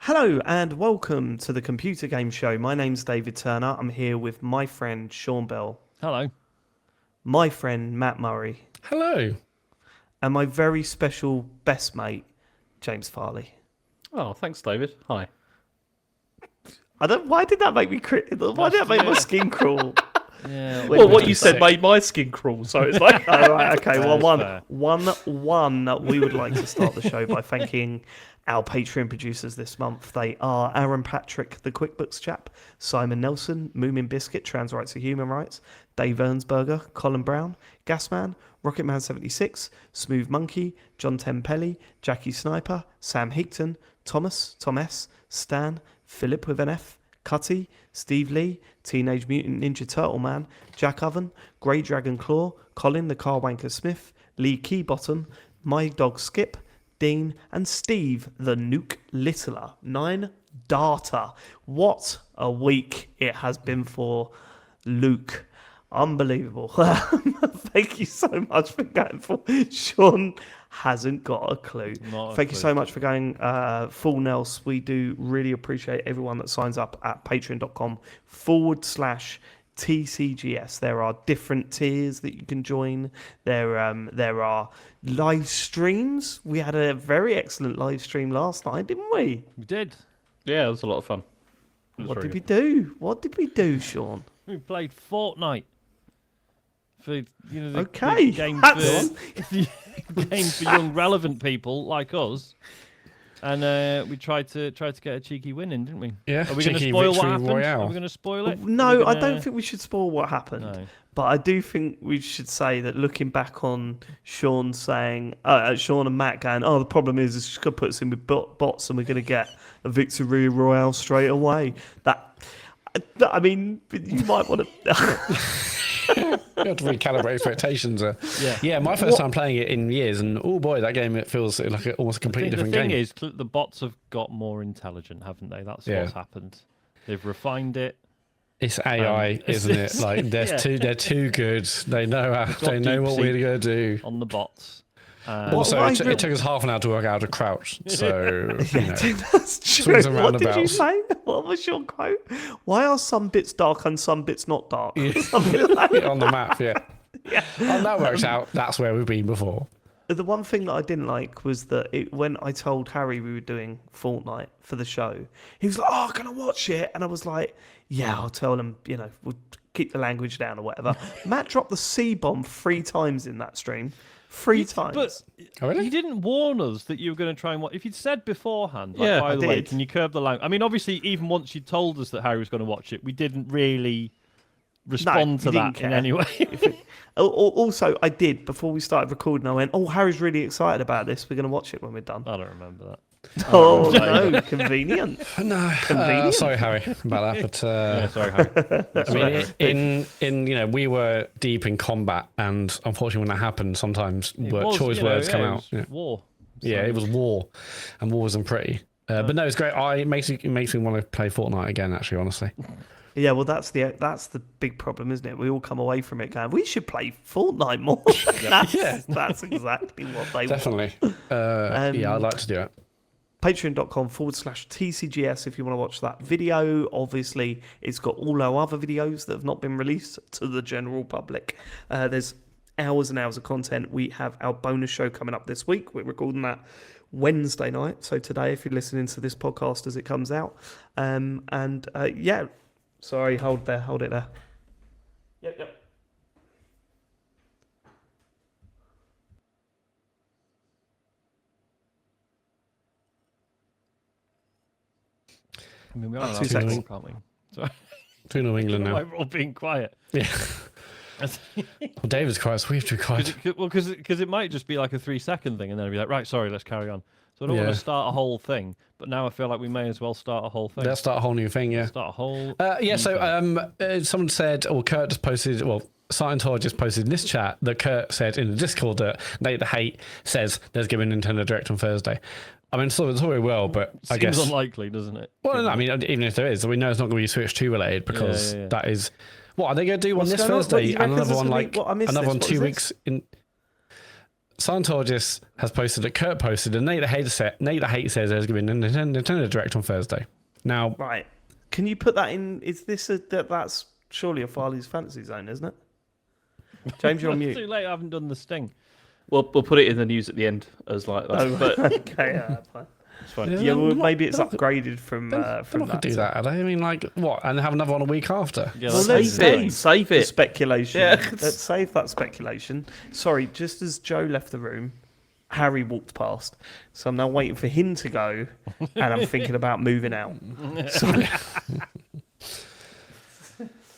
Hello and welcome to the Computer Game Show. My name's David Turner. I'm here with my friend Sean Bell, Hello. my friend Matt Murray, Hello. and my very special best mate, James Farley. Oh, thanks, David. Hi. Why did that make me why did that make my skin crawl? Yeah. Wait, Well, wait what a you said sec. made my skin crawl, so it's like... Oh, right, okay. Well, Fair. one. We would like to start the show by thanking our Patreon producers this month. They are Aaron Patrick, the QuickBooks chap, Simon Nelson, Moomin Biscuit, Trans Rights for Human Rights, Dave Ernsberger, Colin Brown, Gasman, Rocketman76, Smooth Monkey, John Tempelli, Jackie Sniper, Sam Higton, Thomas, Tom S, Stan, Philip with an F, Cutty, Steve Lee, Teenage Mutant Ninja Turtle Man, Jack Oven, Grey Dragon Claw, Colin the Car Wanker Smith, Lee Keybottom, My Dog Skip, Dean, and Steve the Nuke Littler. 9 data. What a week it has been for Luke. Unbelievable. Thank you so much for going for Sean hasn't got a clue. Thank you so much for going full Nels. We do really appreciate everyone that signs up at patreon.com/TCGS. There are different tiers that you can join. There are live streams. We had a very excellent live stream last night, didn't we? We did. Yeah, it was a lot of fun. What did we do? What did we do, Sean? We played Fortnite. For the Okay, game that's- for game for young relevant people like us. And we tried to get a cheeky win in, didn't we? Yeah, Are we going to cheeky spoil what victory happened? royale. Are we going to spoil it? No, I don't think we should spoil what happened. No. But I do think we should say that looking back on Sean saying, Sean and Matt going, the problem is it's just going to put us in with bots and we're going to get a victory royale straight away. I mean, you might want to... You have to recalibrate expectations. Yeah. My first time playing it in years, and oh boy, that game, it feels like almost a completely different The thing game. is, the bots have got more intelligent, haven't they? That's what's happened. They've refined it. It's AI, isn't it? Like they're too good. They know they know what we're gonna do. On the bots. Also, it took us half an hour to work out how to crouch. So That's true. swings and What did you roundabouts. say? What was your quote? Why are some bits dark and some bits not dark? on the map, yeah. And that works out. That's where we've been before. The one thing that I didn't like was that when I told Harry we were doing Fortnite for the show, he was like, can I watch it? And I was like, yeah, I'll tell him, we'll keep the language down or whatever. Matt dropped the C-bomb 3 times in that stream. 3 times. But really? you didn't warn us that you were going to try and watch. If you'd said beforehand, Yeah, by I the way, did. can you curb the language? I mean, obviously, even once you told us that Harry was going to watch it, we didn't really respond to we didn't that in care. any way. Also, I did, before we started recording, I went, Harry's really excited about this. We're going to watch it when we're done. I don't remember that. Oh, no, convenient. No, Convenient. sorry, Harry, about that. But Yeah, sorry, Harry. I mean, we were deep in combat, and unfortunately, when that happened, sometimes choice words come out. It was war. Yeah, it was war, and war wasn't pretty. But no, it's great. It makes me want to play Fortnite again. Actually, honestly. Yeah, well, that's the big problem, isn't it? We all come away from it going, we should play Fortnite more. That's exactly what they want. Definitely. Yeah, I'd like to do it. Patreon.com/TCGS if you want to watch that video. Obviously, it's got all our other videos that have not been released to the general public. There's hours and hours of content. We have our bonus show coming up this week. We're recording that Wednesday night. So today, if you're listening to this podcast as it comes out. Sorry, hold it there. Yep. I mean, we are 2 seconds. can't we? Sorry. 2-0 England now. Why we're all being quiet. Yeah. Well, David's quiet, so we have to be quiet. Because it might just be like a 3-second thing, and then it'd be like, right, sorry, let's carry on. So I don't want to start a whole thing, but now I feel like we may as well start a whole thing. Let's start a whole new thing, yeah. Start a whole. Someone said, or Kurt just posted, Scientology just posted in this chat that Kurt said in the Discord that Nate the Hate says there's going to be a Nintendo Direct on Thursday. I mean, it's all very well, but I guess Seems unlikely, doesn't it? Well, no, I mean, even if there is, we know it's not going to be Switch 2 related because that is. What are they going to do one What's this going on? Thursday What, you and reckon another there's one gonna be- like what, I missed another this. one What 2 is weeks in? Scientologist has posted that Kurt posted, and Nate the Hate says there's going to be a Nintendo Direct on Thursday. Now, Right. Can you put that in? Is this that's surely a Farley's Fantasy Zone, isn't it? James, you're on It's mute. too late. I haven't done the sting. We'll put it in the news at the end as like that. Oh, But okay, fine. it's fine. Yeah, well, they're not- maybe it's they're not- upgraded from they're not going to that. do that, are they? I mean, like, what? And have another one a week after? Yeah, Well, that's let's amazing. Save The it. speculation. Yeah. Let's save that speculation. Sorry, just as Joe left the room, Harry walked past. So I'm now waiting for him to go, and I'm thinking about moving out. So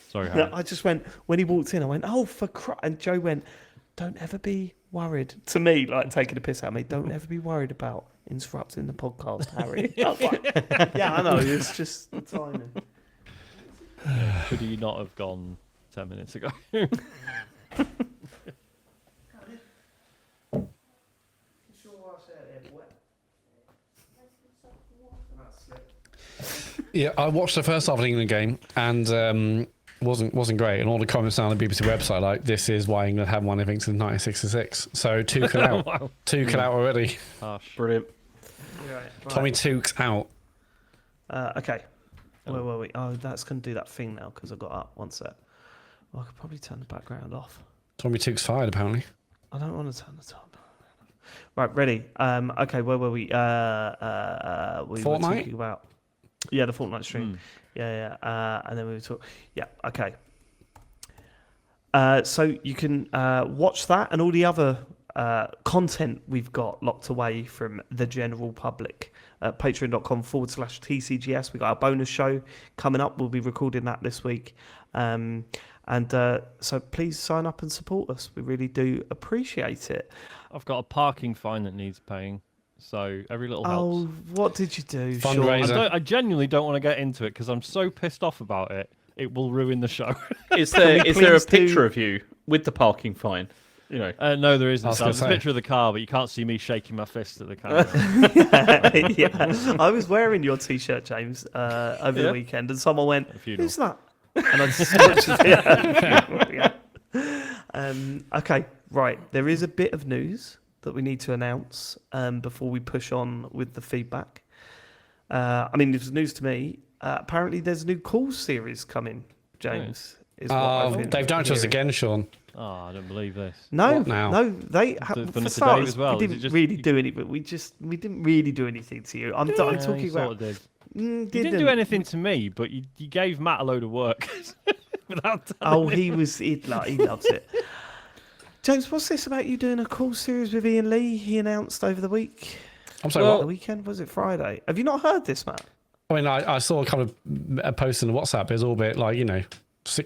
Sorry, Harry. I just went, when he walked in, I went, oh, for Christ. And Joe went, don't ever be worried. To me, like taking a piss out of me, don't ever be worried about interrupting the podcast, Harry. I was like, yeah, I know. It's just the timing. Could he not have gone 10 minutes ago? Yeah, I watched the first half of the England game, and wasn't great. And all the comments down on the BBC website, like, this is why England haven't won anything since 1966. So Tuchel out. Wow. Tuchel out already. Harsh. Brilliant. Tommy Tuch's out. Okay. Where were we? Oh, that's going to do that thing now because I got up. One sec. Well, I could probably turn the background off. Tommy Tuch's fired, apparently. I don't want to turn the top. Right, ready. Okay, where were we? We were Fortnite? talking about the Fortnite stream. Yeah. And then we were talking. Yeah, okay. So you can watch that and all the other content we've got locked away from the general public at patreon.com/TCGS. We've got our bonus show coming up. We'll be recording that this week. So please sign up and support us. We really do appreciate it. I've got a parking fine that needs paying, so every little helps. Oh, what did you do? Fundraiser. I genuinely don't want to get into it because I'm so pissed off about it. It will ruin the show. Is there a please picture do- of you with the parking fine? You know. No, there isn't. I was So gonna there's a say. picture of the car, but you can't see me shaking my fist at the camera. Yeah, I was wearing your T-shirt, James, over the Yeah. weekend, and someone went, At a funeral. "Who's that?" And I just watched it. Yeah. Okay, right. There is a bit of news that we need to announce before we push on with the feedback. I mean, it's news to me. Apparently, there's a new calls series coming, James. Is what I've been They've done it to us hearing. again, Sean. Oh, I don't believe this. No, What now? no, they So for it's been a today starters, as well. we Is it didn't just- really do anything. We didn't really do anything to you. I'm Yeah, talking you about. sort of did. Mm, You didn't do anything to me, but you gave Matt a load of work. Without telling Oh, me. he loves it. James, what's this about you doing a call series with Ian Lee? He announced over the week. I'm sorry, Well- The what? weekend, was it Friday? Have you not heard this, Matt? I mean, I saw kind of a post in the WhatsApp. It's all a bit like,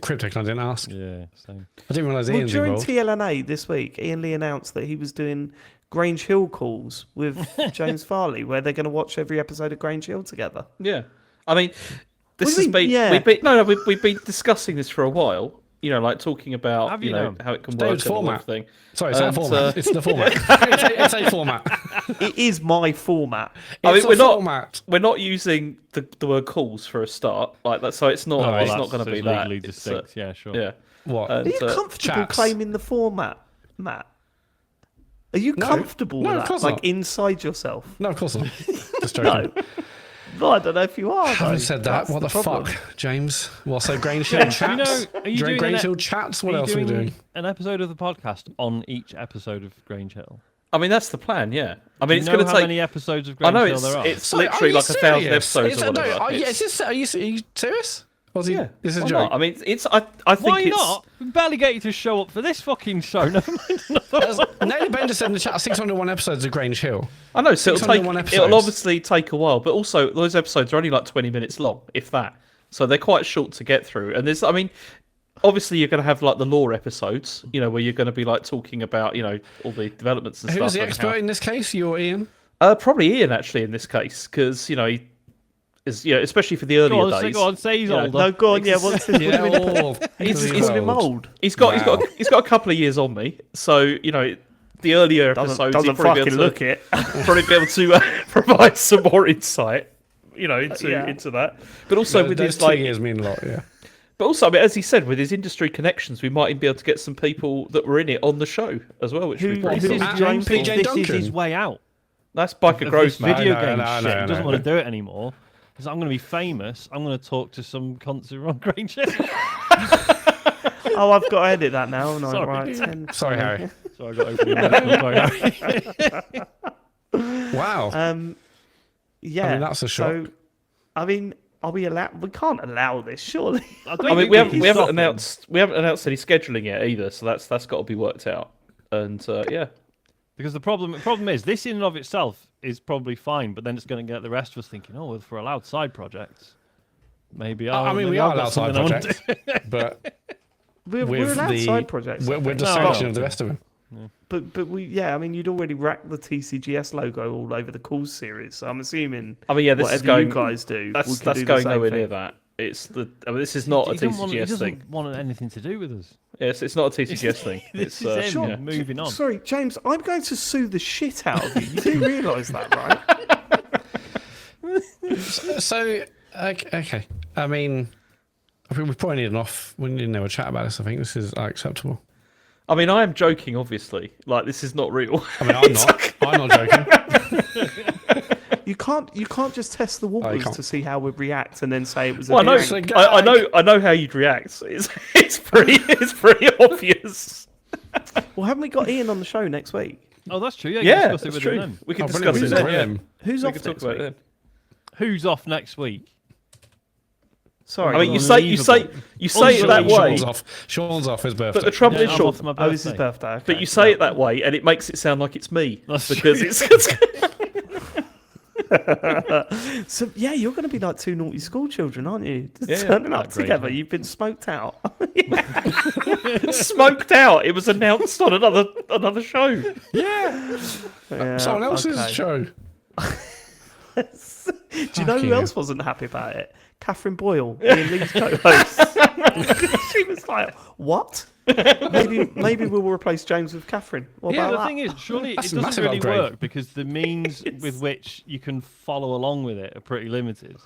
cryptic, and I didn't ask. Yeah, same. I didn't realise Well, Ian's during involved. TLNA this week, Ian Lee announced that he was doing Grange Hill calls with James Farley, where they're going to watch every episode of Grange Hill together. Yeah. I mean, this What do has you been. mean? Yeah. We've been discussing this for a while. You know, like talking about Have you now? how it can It's work David's and all format. everything. Sorry, it's not a And, format. It's the format. it's a format. It is my format. I mean, It's a we're not- format. We're not using the word calls for a start, like that. So it's not. Oh, it's that's- not going to so be it's that. legally It's, distinct. Yeah, sure. yeah. What? And, Are you comfortable chats. claiming the format, Matt? Are you No. comfortable No, with of that? course Like not. inside yourself? No, of course not. Just No. joking. Well, I don't know if you are. Having though. said that, That's what the problem. fuck, James? Well, so Grange Hill chats. are you doing Grange an- Hill chats. What Are you else are we doing? an episode of the podcast on each episode of Grange Hill? I mean, that's the plan. Yeah. I Do mean, you it's know going to how take. many episodes of I Grange know Hill there are? it's Sorry, literally are you like 1,000 serious? episodes or whatever. Are It's- you serious? Was he? yeah. This is a Why joke. not? I mean, it's. I think Why it's. not? We barely get you to show up for this fucking show. Never mind. Nelly Bender said in the chat 601 episodes of Grange Hill. I know. So it'll take. 601 episodes. It'll obviously take a while, but also those episodes are only like 20 minutes long, if that. So they're quite short to get through. And there's, I mean, obviously you're going to have like the lore episodes, where you're going to be like talking about, all the developments and stuff. Who's the and expert in this case? You or Ian? Probably Ian actually in this case, because he is, especially for the earlier Go on, days. go on, say he's Yeah. older. No, go on. Yeah, what's this? Yeah, all. He's He's been old. He's got Wow. he's got a couple of years on me, so the earlier episodes Doesn't he'd probably be fucking able look to, it. probably be able to provide some more insight, into Yeah. into that. But also with Those his 2 like years mean a lot, yeah. But also, I mean, as he said, with his industry connections, we might even be able to get some people that were in it on the show as well, which would be pretty This cool. is James James. PJ This Duncan. is his way out. That's Biker Of Grove, this man. video I game know, shit. I He doesn't know. want to do it anymore. Because I'm going to be famous. I'm going to talk to some concert on Granger. Oh, I've got to edit that now. No, Sorry. right. 10, Sorry, Harry. So I got open Wow. Yeah. I mean, that's a shock. So, I mean, are we allowed? We can't allow this, surely. I mean, we haven't announced any scheduling yet either, so that's got to be worked out. And yeah, Because the problem is, this in and of itself is probably fine, but then it's going to get the rest of us thinking, oh, if we're allowed side projects, maybe I mean, we are allowed side projects, but We're allowed side projects. with the No, sanction no. of the rest of them. But we, yeah, I mean, you'd already racked the TCGS logo all over the Calls series, so I'm assuming. I mean, yeah, this is whatever going. you guys do, we That's can do the going same nowhere thing. near that. It's the. I mean, this is not a He TCGS doesn't thing. want anything to do with us. Yes, it's not a TCGS thing. This It's is him yeah. moving on. Sorry, James, I'm going to sue the shit out of you. You do realise that, right? So, okay. I mean, we probably need we need to have a chat about this. I think this is unacceptable. I mean, I am joking, obviously. Like, this is not real. I mean, I'm not. I'm not joking. You can't just test the waters can't. to see how we'd react and then say it was a Well, I know, bit So go I know how you'd react. It's pretty obvious. Well, haven't we got Ian on the show next week? Oh, that's true. Yeah, you Yeah, can discuss that's it with true. him then. We can Oh, discuss it brilliant. then. Yeah. Brilliant. Who's We off can talk next about it week? then. Who's off next week? Sorry, I mean, you Unbelievable. say it that way, Sean's off his birthday. but the trouble is, I'm Sean, off for my oh, it's his birthday. birthday. Okay. but you say it that way, and it makes it sound like it's me That's because true. it's. So yeah, you're going to be like two naughty school children, aren't you? Yeah, Turning up like great, together. yeah. You've been smoked out. smoked out. It was announced on another show. yeah. Yeah, Someone else's okay. show. Do you know Fucking who else wasn't happy about it? Catherine Boyle, Ian Lee's co-host. She was like, "What? Maybe we'll replace James with Catherine." What Yeah, about the that? thing is, surely it That's a doesn't massive really upgrade. work because the means with which you can follow along with it are pretty limited.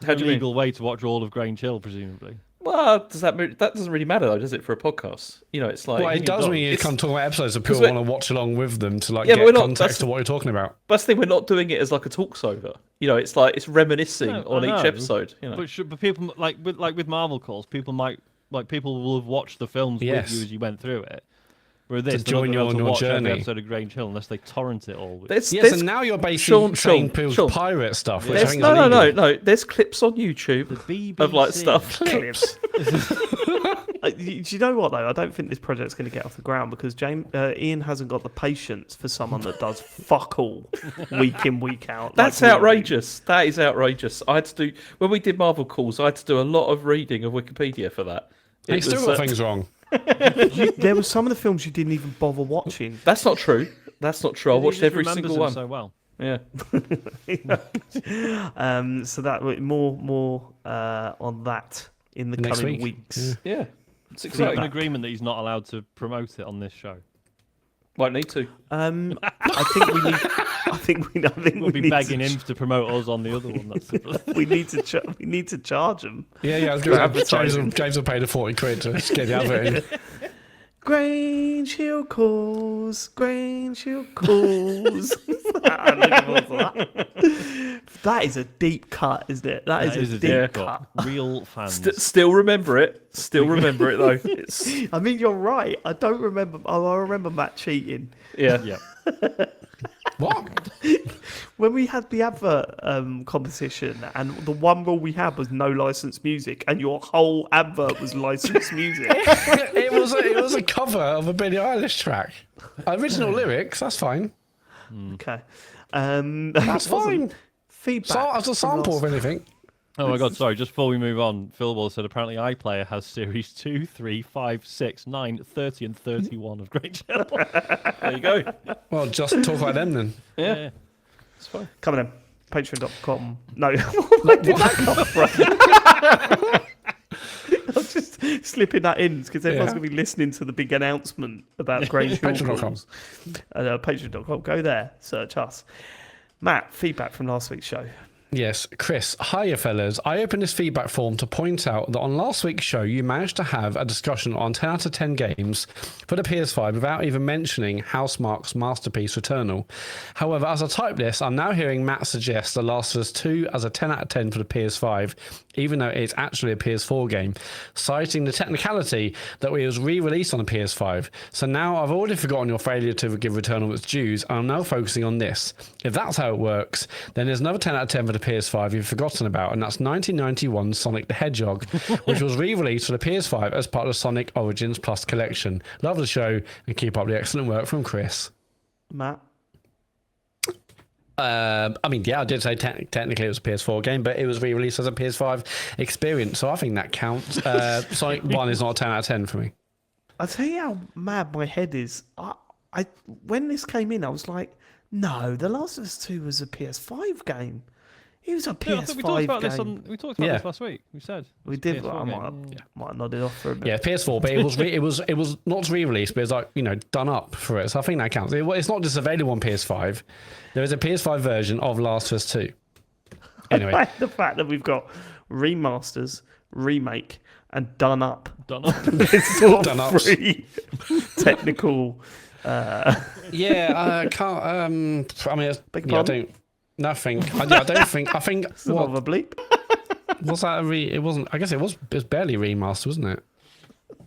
How do you mean? Legal way to watch all of Grange Hill, presumably. Well, that doesn't really matter though, does it, for a podcast? You know, it's like Well, it does got- when you it's- come talk about episodes that people we're- want to watch along with them to like Yeah, but get we're not- context that's- to what you're talking about. That's the thing. We're not doing it as like a talk over. You know, it's like it's reminiscing No, on I each know, episode. You know, But people with Marvel calls, people will have watched the films Yes. with you as you went through it. Where this, they're join not you able on to your watch every journey. episode of Grange Hill unless they torrent it all. there's, Yes, there's, and now you're basically saying people's Sean. pirate stuff, which I there's think no, is no, no, illegal. no. There's clips on YouTube BBC. of like stuff. Clips. Do you know what though? I don't think this project's going to get off the ground because Ian hasn't got the patience for someone that does fuck all week in week out. That's like we do. outrageous. That is outrageous. I had to do when we did Marvel calls. I had to do a lot of reading of Wikipedia for that. They It still was, got things wrong. There were some of the films you didn't even bother watching. That's not true. That's not true. I watched every single one. So well. Yeah. So that more on that in the Next coming week. weeks. Yeah. It's Is that an exciting. agreement that he's not allowed to promote it on this show? Might need to. I think we need. I think we. I think We'll we be need begging to, him to promote us on the other one. That's the We need to. We need to charge them. Yeah, I was going to advertising. James will pay the 40 quid to get the advert in. Grange Hill calls. Grange Hill calls. I'm looking forward to that. That is a deep cut, isn't it? That is a deep deep cut. Real fans. Still remember it. Still remember it though. It's, I mean, you're right. I don't remember. Oh, I remember Matt cheating. yeah. Yeah. What? When we had the advert competition, and the one rule we had was no licensed music, and your whole advert was licensed music. it was a cover of a Billie Eilish track. Original lyrics, that's fine. Okay. That's fine. Feedback. As a sample of anything. Oh my god, sorry, just before we move on, Phil Wall said apparently iPlayer has series 2, 3, 5, 6, 9, 30 and 31 of Great Hill. There you go. Well, just talk about them then. Yeah. It's fine. Coming in. Patreon.com. No. Where did that come from? I was just slipping that in because everyone's Yeah. going to be listening to the big announcement about Grange Hill Patreon.com. calls. Patreon.com. Go there. Search us. Matt, feedback from last week's show. Yes, Chris. Hiya, fellas. I opened this feedback form to point out that on last week's show, you managed to have a discussion on 10 out of 10 games for the PS5 without even mentioning Housemarque's masterpiece Returnal. However, as I type this, I'm now hearing Matt suggest The Last of Us 2 as a 10 out of 10 for the PS5, even though it's actually a PS4 game, citing the technicality that it was re-released on the PS5. So now I've already forgotten your failure to give Returnal its dues, and I'm now focusing on this. If that's how it works, then there's another 10 out of 10 for the PS5 you've forgotten about, and that's 1991 Sonic the Hedgehog, which was re-released for the PS5 as part of the Sonic Origins Plus collection. Love the show, and keep up the excellent work from Chris. Matt? I mean, yeah, I did say technically it was a PS4 game, but it was re-released as a PS5 experience, so I think that counts. Sonic 1 is not a 10 out of 10 for me. I'll tell you how mad my head is. I when this came in, I was like, no, The Last of Us 2 was a PS5 game. It was a PS5 I think we talked about game. this we talked about this last week. We said We did. PS4 I game. might have nodded off for a bit. Yeah, PS4, but it was not re-released, but it was like, you know, done up for it. So I think that counts. It's not just available on PS5. There is a PS5 version of Last of Us 2. Anyway, I like the fact that we've got remasters, remake, and done up. Done up. It's sort Done of ups. three technical. yeah, I can't. I mean, Beg yeah, I pardon? don't. Nothing. I don't think. I think. Sort What of a bleep. was that? It wasn't. I guess it was. It was barely remastered, wasn't it?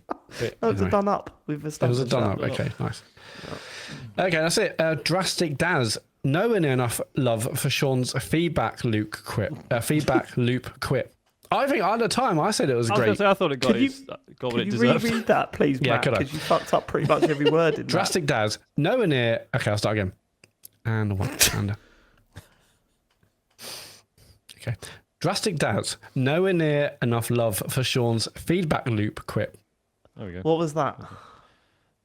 But, No, it's a anyway. done up. We've It was established a done that. up. Okay, nice. Okay, that's it. Drastic Daz. Nowhere near enough love for Sean's feedback loop quip. Feedback loop quip. I think at the time I said it was I was going great. to say I thought it got, Could you- got what Can it you deserved. reread that, please, Yeah, Matt? could I? Because you fucked up pretty much every word in that. Drastic Daz. Nowhere near. Okay, I'll start again. And one. And. Okay. Drastic Daz. Nowhere near enough love for Sean's feedback loop quip. There we go. What was that?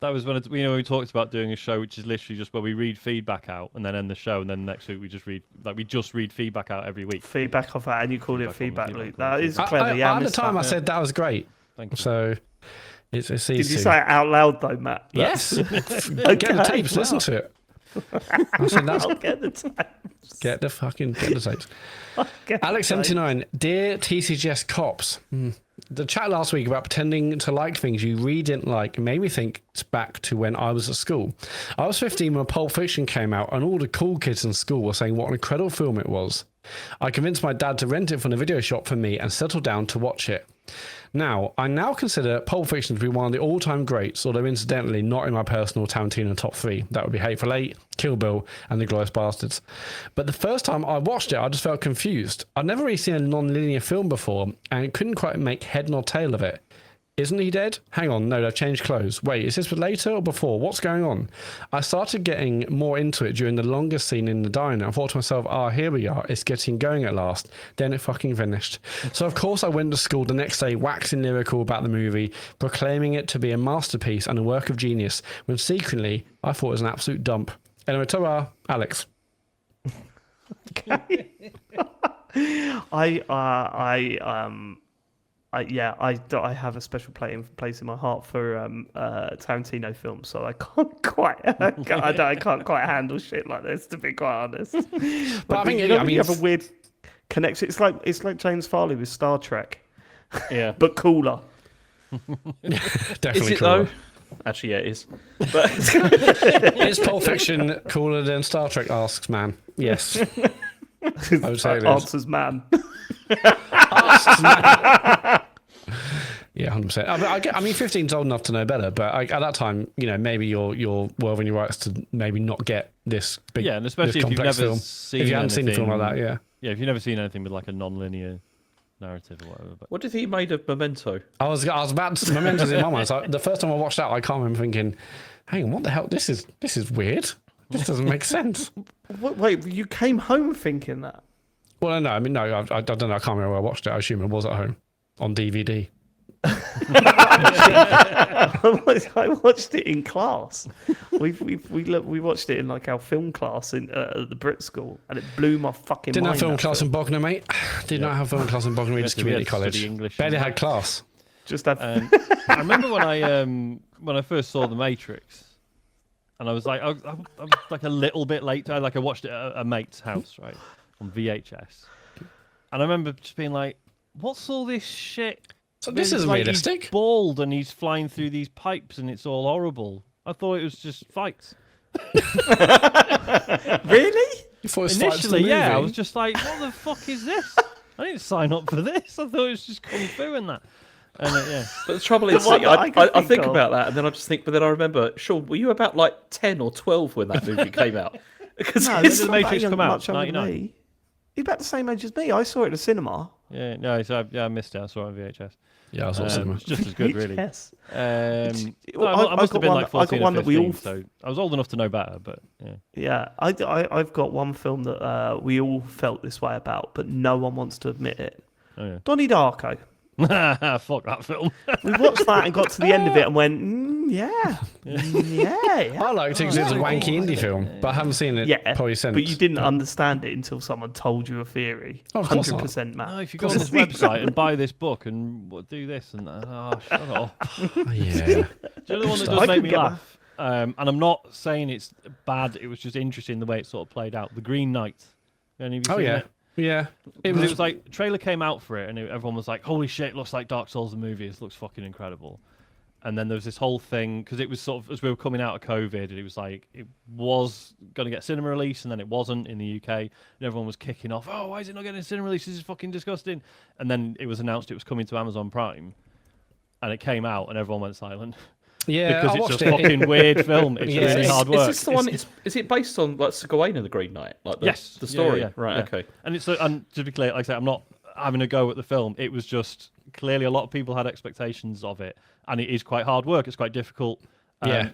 That was when we talked about doing a show which is literally just where we read feedback out and then end the show, and then next week we just read feedback out every week. Feedback off that, and you called it Feedback feedback on the loop. feedback That is loop. clever. Yeah, I At the missed time, I that. said that was great. Thank you. So it's easy. Did you say it out loud though, Matt? Yes. Get the Okay, tapes. Listen wow. to it. I said that's I'll get the time. get the tapes. Alex79, dear TCGS cops. The chat last week about pretending to like things you really didn't like made me think back to when I was at school. I was 15 when Pulp Fiction came out, and all the cool kids in school were saying what an incredible film it was. I convinced my dad to rent it from the video shop for me and settled down to watch it. Now, I now consider Pulp Fiction to be one of the all-time greats, although incidentally not in my personal Tarantino top 3. That would be Hateful Eight, Kill Bill, and The Glorious Bastards. But the first time I watched it, I just felt confused. I'd never really seen a non-linear film before, and couldn't quite make head nor tail of it. Isn't he dead? Hang on, no, they've changed clothes. Wait, is this later or before? What's going on? I started getting more into it during the longest scene in the diner. I thought to myself, here we are. It's getting going at last. Then it fucking finished. So, of course, I went to school the next day waxing lyrical about the movie, proclaiming it to be a masterpiece and a work of genius, when secretly I thought it was an absolute dump. Anyway, ta-ra, Alex. I have a special place in my heart for Tarantino films, so I can't quite I can't quite handle shit like this, to be quite honest. But I think you have a weird connection. It's like James Farley with Star Trek, Yeah. but cooler. Definitely Is it cooler. though? Actually, yeah, it is. But Is Pulp Fiction cooler than Star Trek, asks man. Yes. I would say it is. Answers man. Yeah, 100%. I mean, 15's old enough to know better, but at that time, you know, maybe you're well within your rights to maybe not get this big, Yeah, and especially this if you've complex never film. seen If you haven't seen a film like that, anything- yeah. Yeah, if you've never seen anything with like a non-linear narrative or whatever. But what did he made of Memento? I was about to Mementos in my mind. So the first time I watched that, I can't remember thinking, hang on, what the hell? This is weird. This doesn't make sense. Wait, you came home thinking that? Well, no, I mean, no, I don't know. I can't remember where I watched it. I assume it was at home on DVD. I watched it in class. We watched it in like our film class at the Brit School, and it blew my fucking Didn't mind. have film that class film. in Bognor, mate. Did not have film class in Bognor Regis we Community had to College. study English Barely and had class. Just have I remember when I first saw The Matrix, and I was like like a little bit late. I watched it at a mate's house, right, on VHS. And I remember just being like, "What's all this shit?" So this It's is like realistic. He's bald and he's flying through these pipes and it's all horrible. I thought it was just fights. Really? You thought it was fights to the Initially, yeah, I movie? was just like, "What the fuck is this?" I didn't sign up for this. I thought it was just kung fu and that. And yeah, But the trouble is, The one see, that I I can think think of- about that, and then I just think, but then I remember, Sean, were you about like 10 or 12 when that movie came out? Because No, When this did is The not Matrix that come out? much younger than 99? me. You're about the same age as me. I saw it at the cinema. yeah, no, so I missed it. I saw it on VHS. Yeah, I was also. It's just as good, really. Yes. No, I must got have been one- like I got 14 one or that we 15, all- so I was old enough to know better, but yeah. Yeah, I've got one film that we all felt this way about, but no one wants to admit it. Oh, Donnie Darko. yeah. Fuck that film. We watched that and got to the end of it and went, yeah. I liked it because it was a wanky indie film, but I haven't seen it Yeah, probably since. but you didn't understand it until someone told you a theory. Oh, of course not. 100% Matt. No, if you go on this website and buy this book and do this and that, oh, shut up. Yeah. Do you know the one that I does could make me get laugh? And I'm not saying it's bad. It was just interesting the way it sort of played out. The Green Knight. Any of you Oh seen yeah. it? Yeah. It It was. was like trailer came out for it, and everyone was like, "Holy shit! It looks like Dark Souls the movie. It looks fucking incredible." And then there was this whole thing because it was sort of as we were coming out of COVID, and it was like it was going to get cinema release, and then it wasn't in the UK, and everyone was kicking off, "Oh, why is it not getting a cinema release? This is fucking disgusting." And then it was announced it was coming to Amazon Prime, and it came out, and everyone went silent Yeah, because I it's watched a it. fucking weird film. It's Yeah, really hard Is work. this the one? Is it based on like Sir Gawain and the Green Knight? Like Yes, the story. yeah, Right. yeah. Okay. And it's and to be clear, like I say, I'm not having a go at the film. It was just clearly a lot of people had expectations of it, and it is quite hard work. It's quite difficult. Yeah.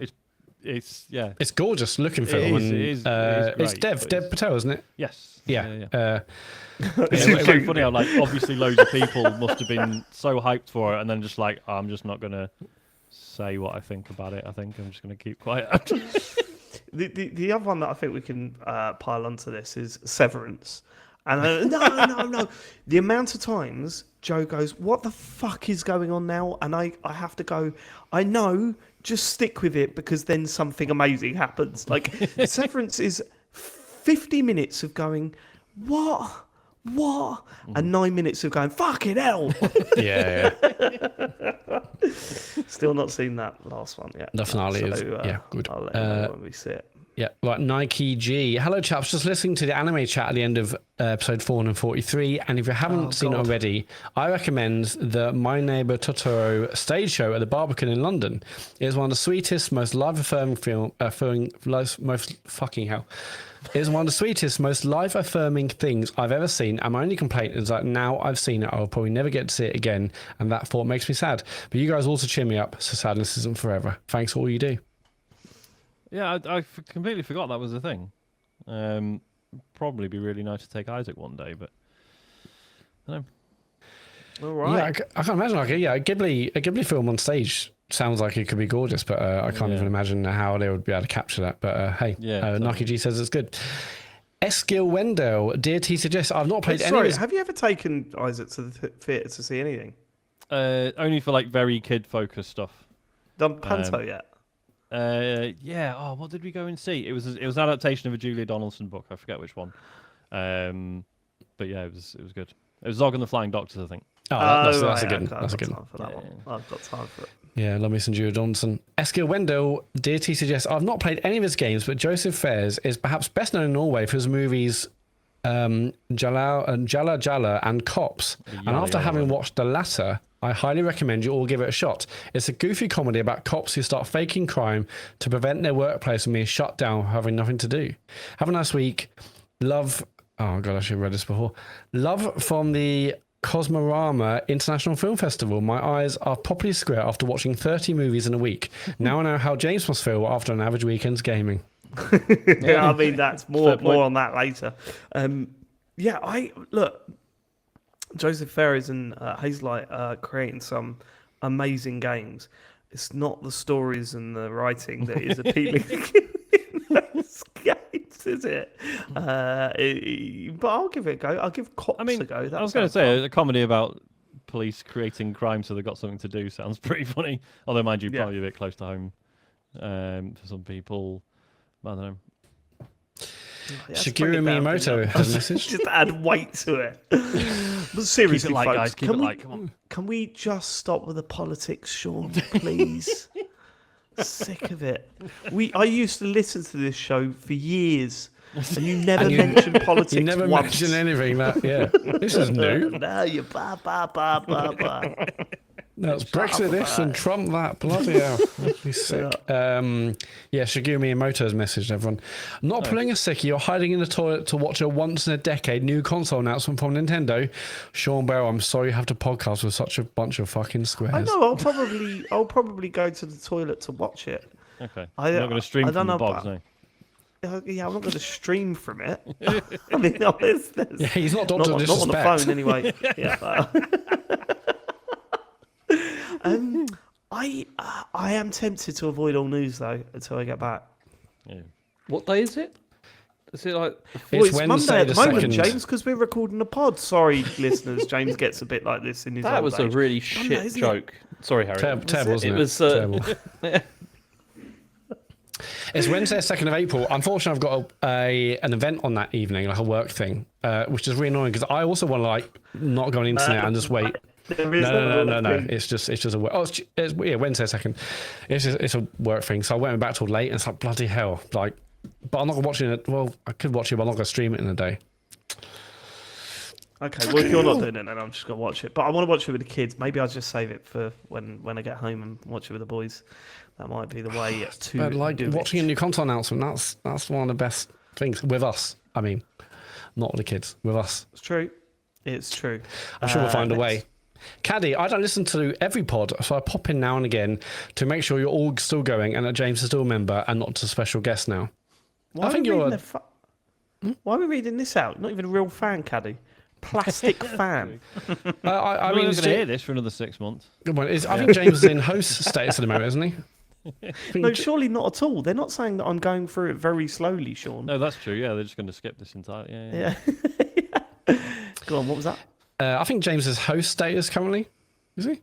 It's yeah. It's gorgeous looking film. is, and, it is it's great, Dev but Dev it's- Patel, isn't it? Yes. Yeah. Yeah, it's quite funny how like obviously loads of people must have been so hyped for it, and then just like I'm just not gonna say what I think about it. I think I'm just gonna keep quiet. The other one that I think we can pile onto this is Severance. And no. The amount of times Joe goes, "What the fuck is going on now?" And I have to go, "I know, just stick with it because then something amazing happens." Like Severance is 50 minutes of going, "What? And 9 minutes of going, "Fucking hell." Yeah. Still not seen that last one yet. The finale is So, yeah, good. I'll let you know when we see it. Yeah, like Nike G. Hello, chaps. Just listening to the anime chat at the end of episode 443. And if you haven't seen it God. already, I recommend the My Neighbor Totoro stage show at the Barbican in London. It is one of the sweetest, most life-affirming most fucking hell. It is one of the sweetest, most life-affirming things I've ever seen. And my only complaint is that now I've seen it, I will probably never get to see it again. And that thought makes me sad. But you guys also cheer me up, so sadness isn't forever. Thanks for all you do. Yeah, I completely forgot that was a thing. Probably be really nice to take Isaac one day, but I don't know. All right. Yeah, I can't imagine a Ghibli film on stage sounds like it could be gorgeous, but I can't even imagine how they would be able to capture that. But hey, Naki G says it's good. Eskil Wendell, dear T suggests I've not played any of Sorry, his... have you ever taken Isaac to the theatre to see anything? Only for like very kid focused stuff. Done Panto yet? Yeah. Oh, what did we go and see? It was an adaptation of a Julia Donaldson book. I forget which one. But yeah, it was good. It was Zog and the Flying Doctors, I think. Oh, that's right, a good okay, one. That's a I've good got one. time for that one. I've got time for it. Yeah, love me some Julia Donaldson. Eskil Wendell, dear T suggests I've not played any of his games, but Joseph Fares is perhaps best known in Norway for his movies Jalla and Cops. And after having watched the latter, I highly recommend you all give it a shot. It's a goofy comedy about cops who start faking crime to prevent their workplace from being shut down for having nothing to do. Have a nice week. Love. Oh, God, I should have read this before. Love from the Cosmorama International Film Festival. My eyes are properly square after watching 30 movies in a week. Now I know how James must feel after an average weekend's gaming. Yeah, I mean that's more on that later. Yeah, I look. Joseph Fares and Hazelight are creating some amazing games. It's not the stories and the writing that is appealing in those games, is it? But I'll give it a go. I'll give Cops a go. I was going to say a comedy about police creating crime so they've got something to do sounds pretty funny. Although, mind you, probably a bit close to home for some people. I don't know. Let's Shigeru bring it down, Miyamoto bring it has down. a message. Just add weight to it. But seriously, Keep it light, folks, guys. Keep it light. Come on. can we just stop with the politics, Sean, please? Sick of it. I used to listen to this show for years, and you never mentioned politics. You never once. mentioned anything that, yeah. This is new. No, you ba ba ba ba ba. No, it's Brexit this and Trump that. Bloody hell. Makes me sick. Yeah, Shigeru Miyamoto's messaged everyone. Not pulling a sickie or hiding in the toilet to watch a once-in-a-decade new console announcement from Nintendo. Sean Bell, I'm sorry you have to podcast with such a bunch of fucking squares. I know. I'll probably go to the toilet to watch it. Okay. I'm You're not going to stream I from don't the know, box, but- no. Yeah, I'm not going to stream from it. I mean, no, Yeah, he's not Dr. not on the Disrespect. phone anyway. Yeah. I am tempted to avoid all news though until I get back. Yeah. What day is it? Is it like? Well, It's it's Monday Wednesday at the the moment, 2nd. James, because we're recording a pod. Sorry, listeners. James gets a bit like this in his That old was a age. really Monday, shit isn't it? joke. Sorry, Harry. Terrible, wasn't it? It was. Terrible. It's Wednesday, 2nd of April. Unfortunately, I've got an event on that evening, like a work thing, which is really annoying because I also want to like not go on the internet and just wait. There is No. It's just a work. Oh, it's Wednesday 2nd. It's a work thing. So I went back till late, and it's like bloody hell. Like, but I'm not watching it. Well, I could watch it, but I'm not gonna stream it in a day. Okay, well, if you're not doing it, then I'm just going to watch it. But I want to watch it with the kids. Maybe I'll just save it for when I get home and watch it with the boys. That might be the way to But like do watching it. a new console announcement, that's one of the best things with us. I mean, not with the kids, with us. It's true. It's true. I'm sure we'll find a way. next- Caddy, I don't listen to every pod, so I pop in now and again to make sure you're all still going and that James is still a member and not just a special guest now. Why I think are we you're reading Why are we reading this out? Not even a real fan, Caddy. Plastic fan. I We're mean, not it's going to hear this for another 6 months. good one. I think James is in host status at the moment, isn't he? I think No, surely not at all. They're not saying that I'm going through it very slowly, Sean. No, that's true. Yeah, they're just going to skip this entirely. Yeah. Yeah. Go on, what was that? I think James is host status currently. Is he?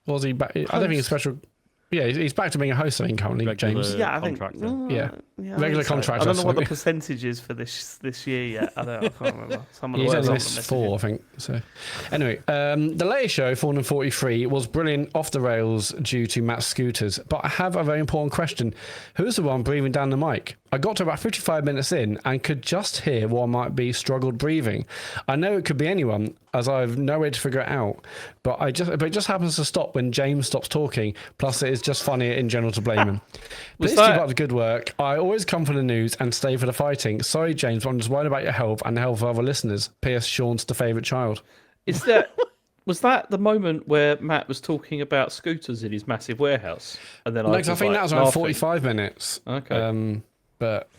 Or is he back? I don't think he's special. Yeah, he's back to being a host, I think, currently, Regular James. Yeah, I think. contractor. Yeah. I Regular think so. contractor, I don't know what the sorry. percentage is for this year yet. I can't remember. Someone He's will on have list messaged 4, you. I think. So, anyway, the latest show, 443, was brilliant off the rails due to Matt's scooters. But I have a very important question: who's the one breathing down the mic? I got to about 55 minutes in and could just hear what might be struggled breathing. I know it could be anyone, as I have no way to figure it out. But it just happens to stop when James stops talking. Plus, it is just funny in general to blame him. Please keep up the good work. I always come for the news and stay for the fighting. Sorry, James, but I'm just worried about your health and the health of other listeners. P.S. Sean's the favourite child. Was that the moment where Matt was talking about scooters in his massive warehouse? And then No, 'cause I think that was around laughing? 45 minutes. Okay. But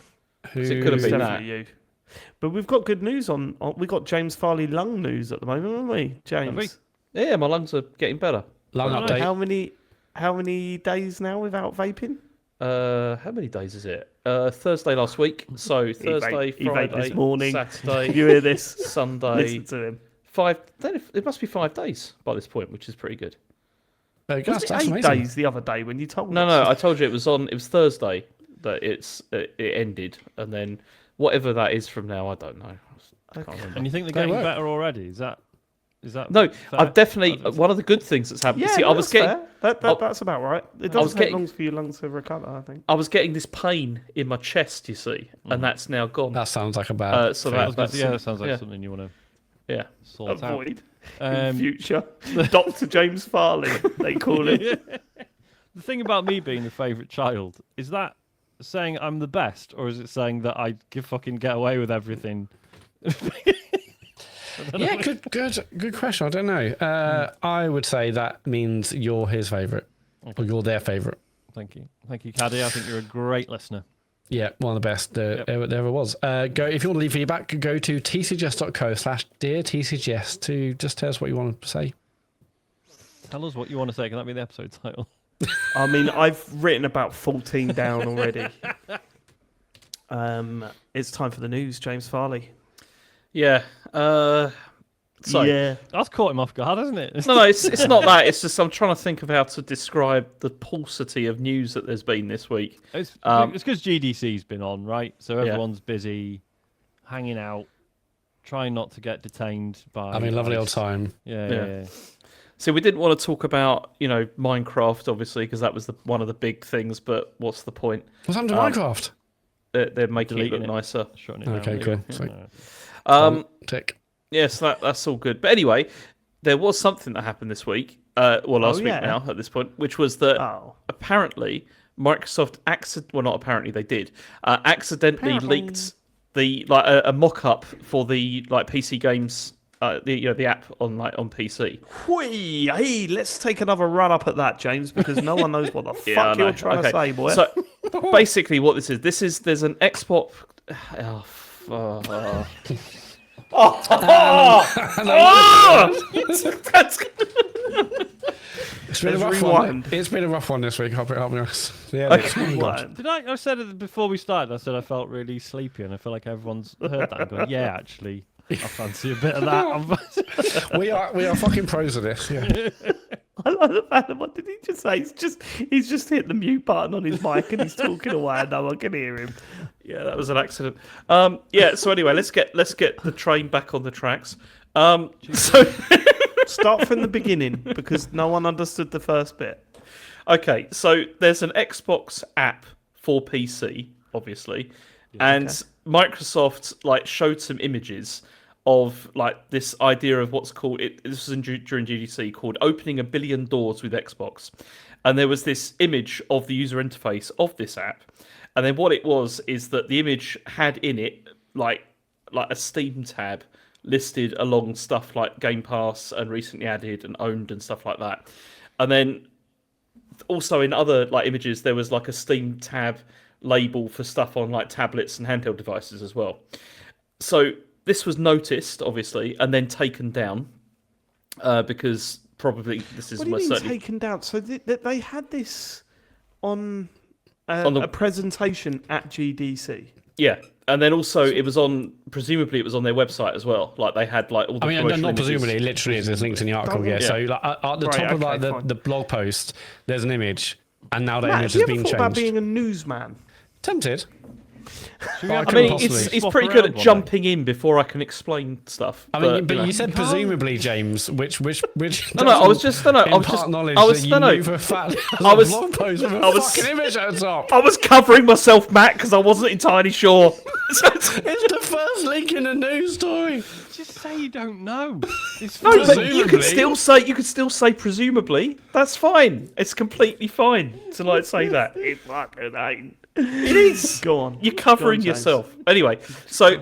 who? it could have It's been definitely that. you. But we've got good news on. We got James Farley lung news at the moment, haven't we, James? we? Yeah, my lungs are getting better. Long Oh, update. How many days now without vaping? How many days is it? Thursday last week. So Thursday, he vaped Friday, this morning. Saturday, You hear this? Sunday. Listen to him. 5. Then it must be 5 days by this point, which is pretty good. That's Was it 8 amazing. days the other day when you told No, us? I told you it was Thursday that it ended, and then whatever that is from now, I don't know. I can't remember. And you think they're They getting work. better already? Is that No, fair? I've definitely one of the good things that's happened. Yeah, See, no, I was that's getting fair. That's about right. It was doesn't take getting- long for your lungs to recover, I think. I was getting this pain in my chest, you see, and that's now gone. That sounds like a bad. So I that, was gonna that's say, that sounds like yeah. something you want to yeah. sort out. Avoid in Um, future. Dr. James Farley, they call him. The thing about me being the favourite child, is that saying I'm the best, or is it saying that I fucking get away with everything? Yeah, good question. I don't know. I would say that means you're his favourite, or you're their favourite. Thank you, Caddy. I think you're a great listener. Yeah, one of the best there ever was. Go if you want to leave feedback, go to tcgs.co/deartcgs to just tell us what you want to say. Tell us what you want to say. Can that be the episode title? I mean, I've written about 14 down already. It's time for the news, James Farley. Yeah. So yeah. That's caught him off guard, hasn't it? no, it's not that. It's just I'm trying to think of how to describe the paucity of news that there's been this week. It's because GDC's been on, right? So Yeah. everyone's busy hanging out, trying not to get detained by. Having a lovely old ICE. time. Yeah. So we didn't want to talk about, Minecraft, obviously, because that was one of the big things. But what's the point? What's happened to Minecraft? They're making it Deleting look it. nicer. Shutting it Okay, down. cool. Yeah. Sweet. Tick. Yes, that's all good. But anyway, there was something that happened this week. Last week now at this point, which was that apparently Microsoft not apparently they did accidentally leaked the a mock-up for the PC games, the app on PC. Hey, let's take another run up at that, James, because no one knows what the fuck you're trying to say, boy. So basically, what there's an Xbox. It's been a rough one. It's been a rough one this week. I'll be honest. Yeah. Did I said it before we started. I said I felt really sleepy, and I feel like everyone's heard that. I'm going, yeah, actually, I fancy a bit of that. we are fucking pros of this. Yeah. I like the fact that what did he just say? He's just hit the mute button on his mic and he's talking away and no one can hear him. Yeah, that was an accident. So anyway, let's get the train back on the tracks. So start from the beginning because no one understood the first bit. Okay, so there's an Xbox app for PC, obviously, and Microsoft showed some images of this idea of what's called this was during GDC called opening 1 billion doors with Xbox, and there was this image of the user interface of this app, and then what it was is that the image had in it like a Steam tab listed along stuff like Game Pass and recently added and owned and stuff like that, and then also in other images there was a Steam tab label for stuff on tablets and handheld devices as well. So this was noticed, obviously, and then taken down because probably this is what do you mean certainly taken down. So they had this on a presentation at GDC. Yeah, and then also presumably it was on their website as well. They had all the. I mean, not presumably, it literally is. There's links in the article. Yeah. So at the top of the blog post, there's an image, and now that image has been changed. Have you ever thought about being a newsman? Tempted. I mean, he's pretty good at jumping in before I can explain stuff. I mean, but you said presumably, James, which no, I was just blog post with a fucking image at the top. I was covering myself, Matt, because I wasn't entirely sure. It's the first link in a news story. Just say you don't know. No, but you could still say presumably. That's fine. It's completely fine to say that. It fucking ain't. It is. Go on. You're covering yourself. Anyway, so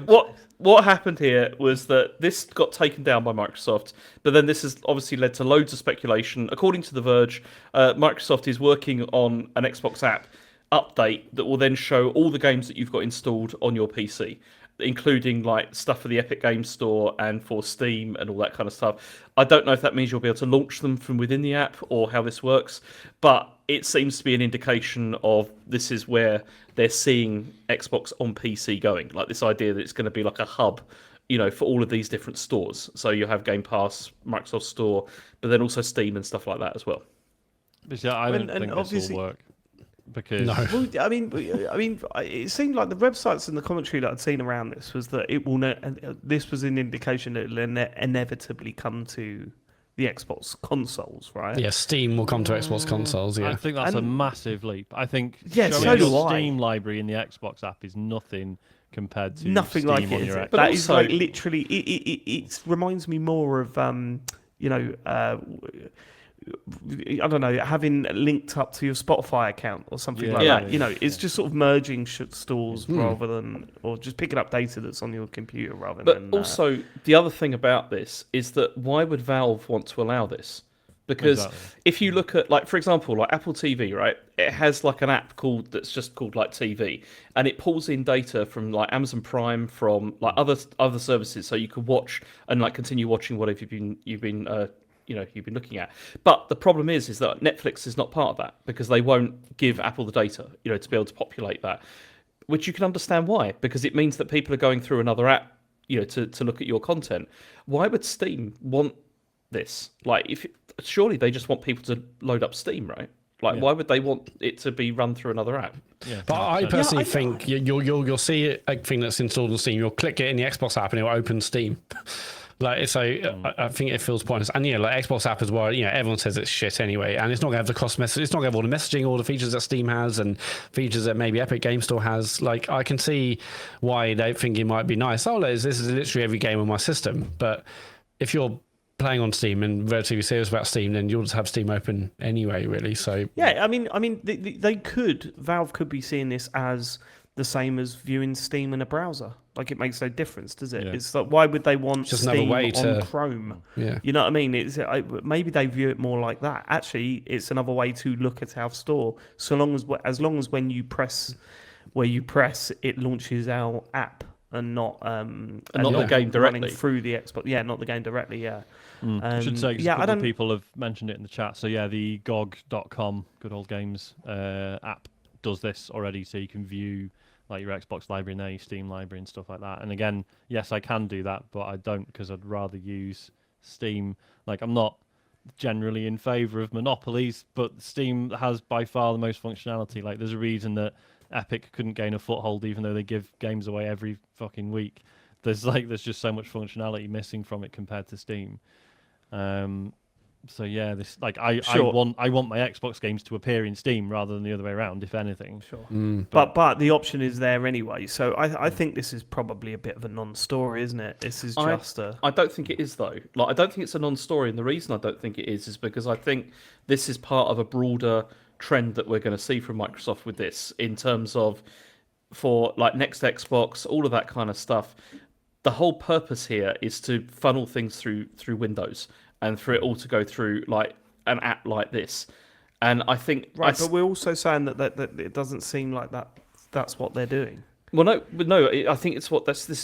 what happened here was that this got taken down by Microsoft, but then this has obviously led to loads of speculation. According to The Verge, Microsoft is working on an Xbox app update that will then show all the games that you've got installed on your PC, including stuff for the Epic Games Store and for Steam and all that kind of stuff. I don't know if that means you'll be able to launch them from within the app or how this works, but it seems to be an indication of this is where they're seeing Xbox on PC going. This idea that it's going to be a hub, for all of these different stores. So you have Game Pass, Microsoft Store, but then also Steam and stuff like that as well. But yeah, I don't think this will work. Because well, I mean, it seemed like the websites and the commentary that I'd seen around this was that it will. This was an indication that it'll inevitably come to the Xbox consoles, right? Yeah, Steam will come to Xbox consoles. Yeah, I think that's a massive leap. I think so do the I. Steam library in the Xbox app is nothing compared to nothing Steam like on it. your Xbox. But that is literally. It reminds me more of I don't know, having linked up to your Spotify account or something like that. It's just sort of merging stores rather than, or just picking up data that's on your computer rather than. But also, the other thing about this is that why would Valve want to allow this? Because if you look at, for example, Apple TV, right? It has an app that's just called TV, and it pulls in data from Amazon Prime, from other services, so you can watch and continue watching whatever you've been looking at. But the problem is that Netflix is not part of that because they won't give Apple the data, to be able to populate that, which you can understand why, because it means that people are going through another app, to look at your content. Why would Steam want this? Surely they just want people to load up Steam, right? Like, Yeah. why would they want it to be run through another app? Yeah, But I 100%. personally think you'll see a thing that's installed on Steam. You'll click it in the Xbox app and it will open Steam. Like, so I think it feels pointless. And like Xbox app as well, everyone says it's shit anyway, and it's not going to have the cross message. It's not going to have all the messaging, all the features that Steam has, and features that maybe Epic Game Store has. Like, I can see why they think it might be nice. Oh, this is literally every game on my system. But if you're playing on Steam and relatively serious about Steam, then you'll just have Steam open anyway, really. So Yeah, I mean, Valve could be seeing this as the same as viewing Steam in a browser. Like, it makes no difference, does it? Yeah. It's like, why would they want Just another Steam way on to- Chrome? yeah. You know what I mean? Maybe they view it more like that. Actually, it's another way to look at our store. So long as when you press where you press, it launches our app and not not the game running directly. through the Xbox. Yeah, not the game directly. Yeah. I should say, 'cause yeah, a I couple of don't. people have mentioned it in the chat. So yeah, the GOG.com, Good Old Games app does this already, so you can view like your Xbox library and your Steam library and stuff like that. And again, yes, I can do that, but I don't because I'd rather use Steam. Like, I'm not generally in favour of monopolies, but Steam has by far the most functionality. Like, there's a reason that Epic couldn't gain a foothold, even though they give games away every fucking week. There's just so much functionality missing from it compared to Steam. So yeah, this I Sure. want my Xbox games to appear in Steam rather than the other way around, if anything. Sure. Mm. But the option is there anyway. So I think this is probably a bit of a non-story, isn't it? This is just a. I don't think it is though. Like, I don't think it's a non-story, and the reason I don't think it is because I think this is part of a broader trend that we're going to see from Microsoft with this, in terms of for like next Xbox, all of that kind of stuff. The whole purpose here is to funnel things through Windows and for it all to go through like an app like this. And I think Right, but we're also saying that it doesn't seem like that's what they're doing. Well, no. I think this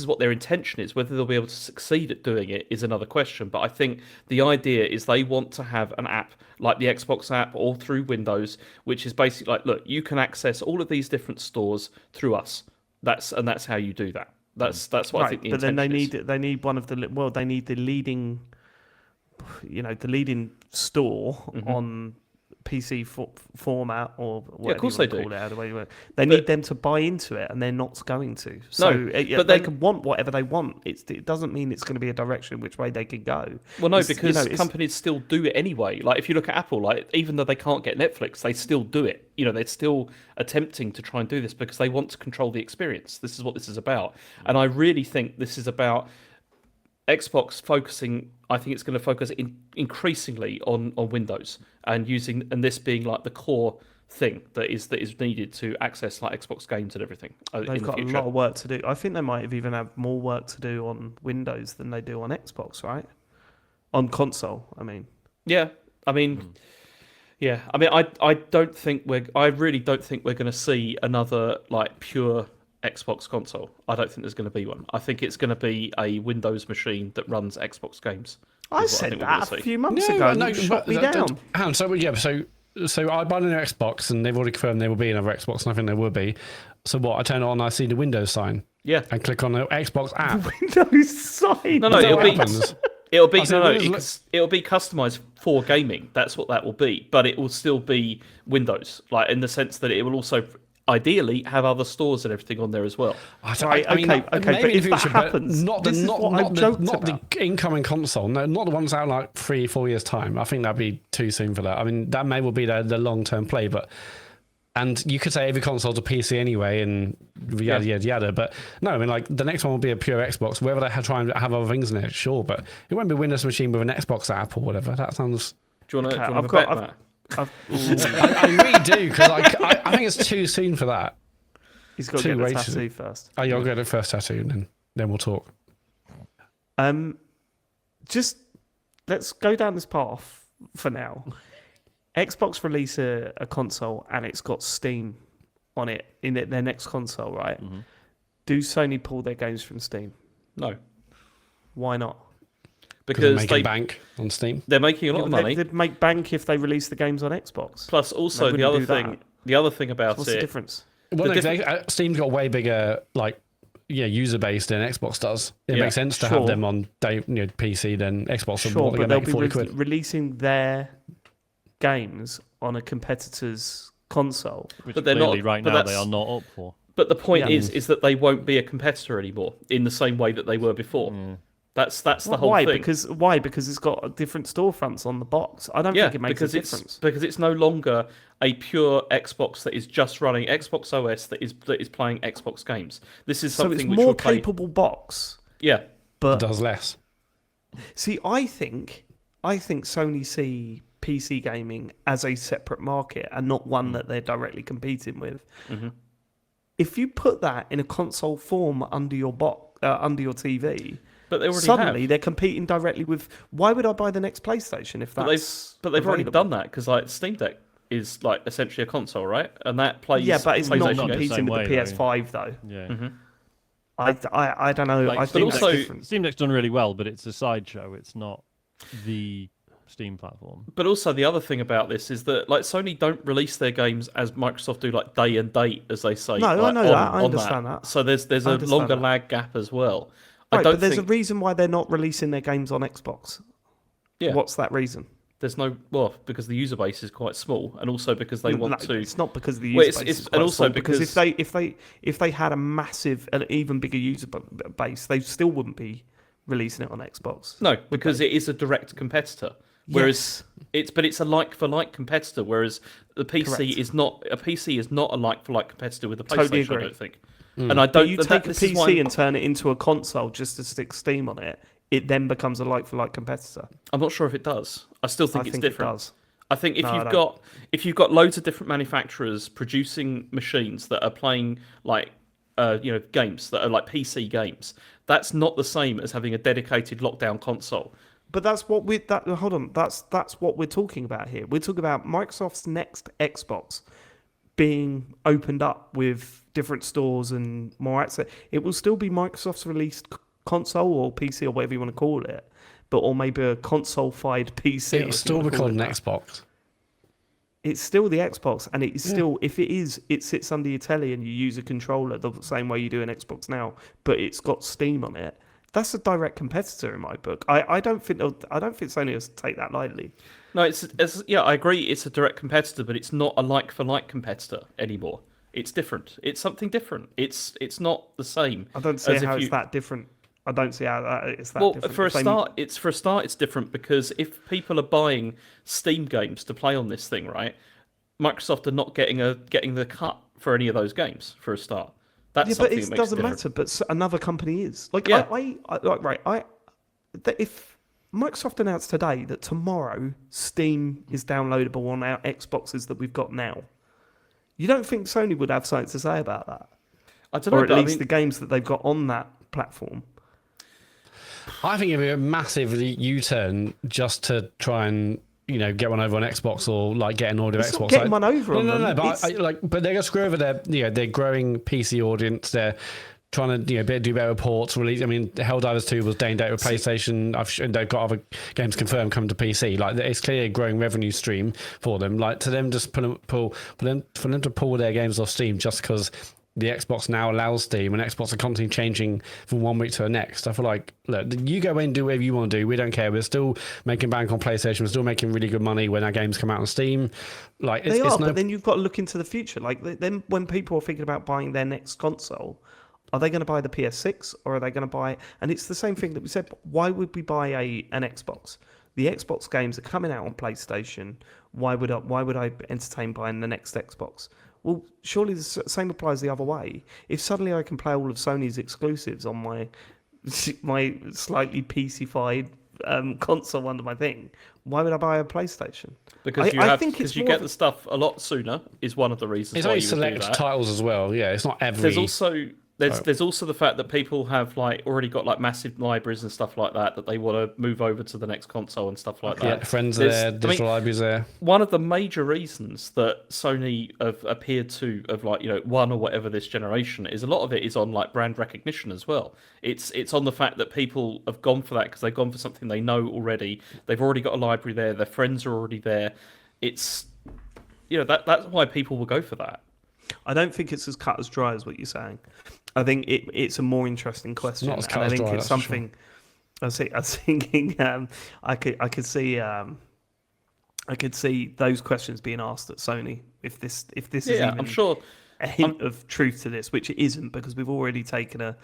is what their intention is. Whether they'll be able to succeed at doing it is another question. But I think the idea is they want to have an app like the Xbox app or through Windows, which is basically like, look, you can access all of these different stores through us. That's how you do that. That's what I think the but then intention is. they need one of the they need the leading, the leading store on PC format or whatever of course you they want to do. call it, however you want. They need them to buy into it, and they're not going to. So but they then- can want whatever they want. It doesn't mean it's going to be a direction which way they can go. Well, no, It's, because it's- companies still do it anyway. Like, if you look at Apple, like, even though they can't get Netflix, they still do it. They're still attempting to try and do this because they want to control the experience. This is what this is about. And I really think this is about Xbox focusing. I think it's going to focus increasingly on Windows and this being like the core thing that is needed to access like Xbox games and everything in They've the got future. a lot of work to do. I think they might have even have more work to do on Windows than they do on Xbox, right? On console, I mean. Yeah, I mean, yeah, I mean, I really don't think we're going to see another like pure Xbox console. I don't think there's going to be one. I think it's going to be a Windows machine that runs Xbox games. I is what said think we're that gonna a see. few months ago. And you shot me down. So I buy a new Xbox, and they've already confirmed there will be another Xbox, and I think there will be. So what? I turn it on, I see the Windows sign, Yeah, and click on the Xbox app. Windows sign. no, That's it'll what be happens. it'll be I said, no, Windows it'll be customized for gaming. That's what that will be, but it will still be Windows, like in the sense that it will also ideally have other stores and everything on there as well. Right, okay, maybe but in the if that future, but happens, not the this is not, what not, I've the, joked not about. the incoming console. No, not the ones out in like 3-4 years time. I think that'd be too soon for that. I mean, that may well be the long term play, but. And you could say every console's a PC anyway, and yada yada yada. But no, I mean, like the next one will be a pure Xbox. Whether they try and have other things in it, sure, but it won't be a Windows machine with an Xbox app or whatever. That sounds. Do you want to Okay, have a I've bet, got- Matt? I've- I really do because I think it's too soon for that. He's got to Two get the ways to- tattoo first. Oh, you'll get the first tattoo, and then we'll talk. Just let's go down this path for now. Xbox release a console and it's got Steam on it in their next console, right? Mm-hmm. Do Sony pull their games from Steam? No, Why not? Because they're because making bank on Steam. they're making a lot of money. They'd make bank if they release the games on Xbox. Plus, also They the other wouldn't do thing. that. The other thing about What's the it. difference? Well, The no, Steam's got way bigger user base than Xbox does. It Yeah, makes sense to sure. have them on PC than Xbox. Sure, what but they're they'll making be 40 quid. releasing their games on a competitor's console. Which But they're clearly not- right but now they that's- are not up for. But the point Yeah. is that they won't be a competitor anymore in the same way that they were before. That's the whole Why? thing. Because it's got different storefronts on the box. I don't think it makes a difference. because it's no longer a pure Xbox that is just running Xbox OS that is playing Xbox games. This is So something it's which more will play. capable box. Yeah, It But does less. see, I think Sony see PC gaming as a separate market and not one that they're directly competing with. Mm-hmm. If you put that in a console form under your under your TV, but they already suddenly have. they're competing directly with. Why would I buy the next PlayStation if that's? But they've already available? done that because like Steam Deck is like essentially a console, right? And that plays. Yeah, but it's not PlayStation not the games. competing with the same way, PS5 though. Yeah. Mm-hmm. I don't know. Like, I Steam think also- that's different. Steam Deck's done really well, but it's a sideshow. It's not the Steam platform. But also the other thing about this is that like Sony don't release their games as Microsoft do, like day and date, as they say. No, I like, know on- that. I on understand that. So there's I a understand longer that. lag gap as well. Right, I don't but there's think a reason why they're not releasing their games on Xbox. Yeah. What's that reason? there's no because the user base is quite small, and also because they want to. It's not because the user Well, base it's- is and quite also small, because because- if they had a massive, an even bigger user base, they still wouldn't be releasing it on Xbox. No, because it is a direct competitor. Whereas Yes. it's a like for like competitor. Whereas the PC Correct. is not a like for like competitor with the PlayStation. Totally I agree. don't think. And I But don't. you that- take a this is PC why- and turn it into a console just to stick Steam on it, it then becomes a like for like competitor. I'm not sure if it does. I still think I it's think different. it does. I think No, I don't. if you've got loads of different manufacturers producing machines that are playing like games that are like PC games, that's not the same as having a dedicated lockdown console. But that's what hold on. That's what we're talking about here. We're talking about Microsoft's next Xbox being opened up with different stores and more access. It will still be Microsoft's released console or PC or whatever you want to call it, but or maybe a console-fied PC. It'll still be called an Xbox. It's still the Xbox, and it's still, if it sits under your telly and you use a controller the same way you do an Xbox now, but it's got Steam on it. That's a direct competitor in my book. I don't think Sony will take that lightly. No, it's I agree. It's a direct competitor, but it's not a like for like competitor anymore. It's different. It's something different. It's not the same. I don't see as if how you- it's that different. I don't see how it's that Well, different. for a If they- start, it's different because if people are buying Steam games to play on this thing, right? Microsoft are not getting the cut for any of those games for a start. That's Yeah, but something it that makes doesn't it matter. But another company is like, Yeah. if Microsoft announced today that tomorrow Steam is downloadable on our Xboxes that we've got now, you don't think Sony would have something to say about that, I don't know, or at but least the games that they've got on that platform? I think it'd be a massive U-turn just to try and get one over on Xbox or like get an order of It's Xbox. not getting Like- one over No, on no, them. no. But It's- but they're gonna screw over their growing PC audience. They're trying to do better reports. Release. I mean, Helldivers 2 was day and date with PlayStation. They've got other games confirmed coming to PC. Like it's clearly a growing revenue stream for them. Like to them, just for them to pull their games off Steam just because the Xbox now allows Steam, and Xbox are constantly changing from one week to the next. I feel like, look, you go in and do whatever you want to do. We don't care. We're still making bank on PlayStation. We're still making really good money when our games come out on Steam. Like They are, but then you've got to look into the future. Like then, when people are thinking about buying their next console, are they going to buy the PS6 or are they going to buy? And it's the same thing that we said. Why would we buy an Xbox? The Xbox games are coming out on PlayStation. Why would I entertain buying the next Xbox? Well, surely the same applies the other way. If suddenly I can play all of Sony's exclusives on my slightly PC-fied console under my thing, why would I buy a PlayStation? because I think it's you more get of the stuff a lot sooner is one of the reasons it's why only you would do select that. titles as well. Yeah, it's not every. There's also there's also the fact that people have like already got like massive libraries and stuff like that they want to move over to the next console and stuff like yeah, that. friends There's- there, I mean, digital libraries there. one of the major reasons that Sony have appeared to have won or whatever this generation is a lot of it is on like brand recognition as well. It's on the fact that people have gone for that because they've gone for something they know already. They've already got a library there. Their friends are already there. It's that's why people will go for that. I don't think it's as cut as dry as what you're saying. I think it's a more interesting question, not as and cut I as think dry, it's that's for something. I was thinking, I could see I could see those questions being asked at Sony if this is Yeah, even I'm sure. a hint of truth to this, which it isn't, because we've already taken a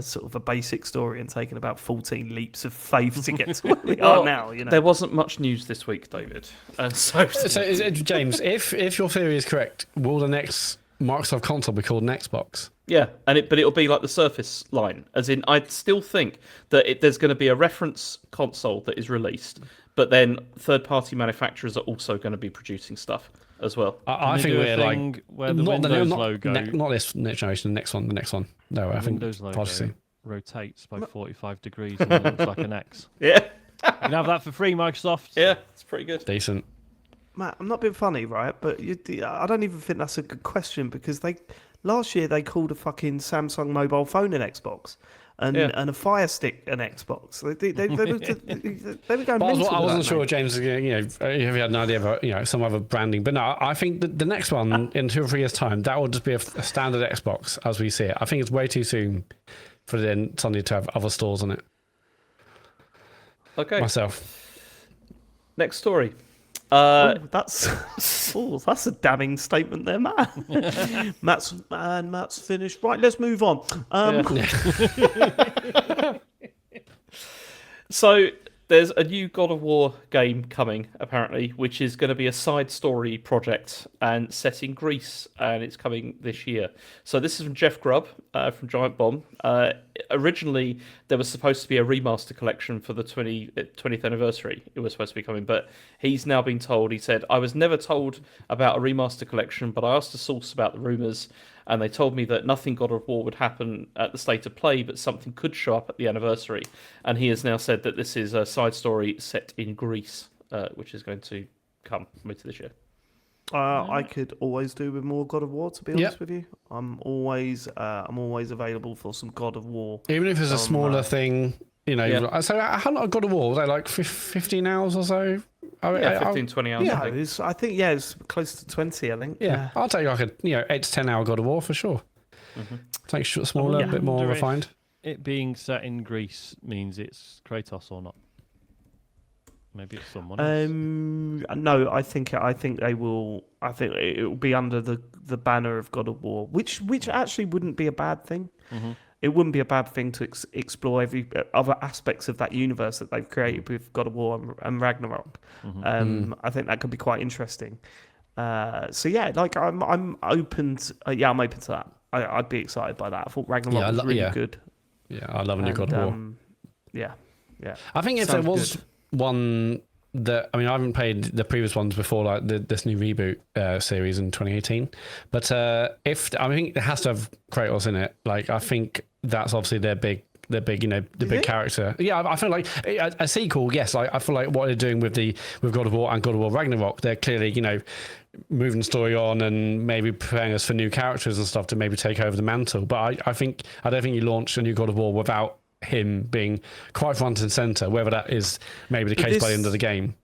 sort of a basic story and taken about 14 leaps of faith to get to where we are now. You know, There wasn't much news this week, David. And so James, if your theory is correct, will the next Microsoft console be called an Xbox? yeah, but it'll be like the Surface line, as in I still think that there's going to be a reference console that is released, but then third-party manufacturers are also going to be producing stuff as well. I think we're like where the Windows logo, not this next generation, the next one. No, I think Windows logo policy. rotates by 45 degrees and it looks like an X. Yeah, You can have that for free, Microsoft. yeah, it's pretty good. Decent. Matt, I'm not being funny, right? But I don't even think that's a good question, because last year they called a fucking Samsung mobile phone an Xbox. And a Fire Stick an Xbox. They were going mental. I wasn't sure, mate. James. If you had an idea about some other branding, but no, I think the next one in 2 or 3 years' time, that will just be a standard Xbox as we see it. I think it's way too soon for then suddenly to have other stores on it. Okay, Myself. next story. That's a damning statement there, Matt. Matt's finished. Right, let's move on. So there's a new God of War game coming, apparently, which is going to be a side story project and set in Greece, and it's coming this year. So this is from Jeff Grubb from Giant Bomb. Originally, there was supposed to be a remaster collection for the 20th anniversary. It was supposed to be coming, but he's now been told, he said, I was never told about a remaster collection, but I asked a source about the rumours, and they told me that nothing God of War would happen at the state of play, but something could show up at the anniversary. And he has now said that this is a side story set in Greece, which is going to come later this year. I could always do with more God of War, to be honest with you. I'm always available for some God of War. Even if it's a smaller thing, Yeah. So how long got a war? Was that like 15 hours or so? 15, 20 hours. Yeah. I think. It's close to 20, I think. Yeah, I'll take like a 8 to 10 hour God of War for sure. Take smaller, a bit more wonder if refined. It being set in Greece means it's Kratos or not. Maybe it's someone else. No, I think they will. I think it will be under the banner of God of War, which actually wouldn't be a bad thing. It wouldn't be a bad thing to explore every other aspects of that universe that they've created with God of War and Ragnarok. I think that could be quite interesting. So yeah, like I'm open. I'm open to that. I'd be excited by that. I thought Ragnarok was really good. Yeah, I love a new God of War. Yeah. I think if Sounds there was one that, I haven't played the previous ones before, like this new reboot series in 2018. But I think it has to have Kratos in it. Like, I think that's obviously their big, big character. Yeah, I feel like a sequel. Yes, like I feel like what they're doing with God of War and God of War Ragnarok, they're clearly moving the story on and maybe preparing us for new characters and stuff to maybe take over the mantle. But I don't think you launch a new God of War without him being quite front and center, whether that is maybe the case by the end of the game.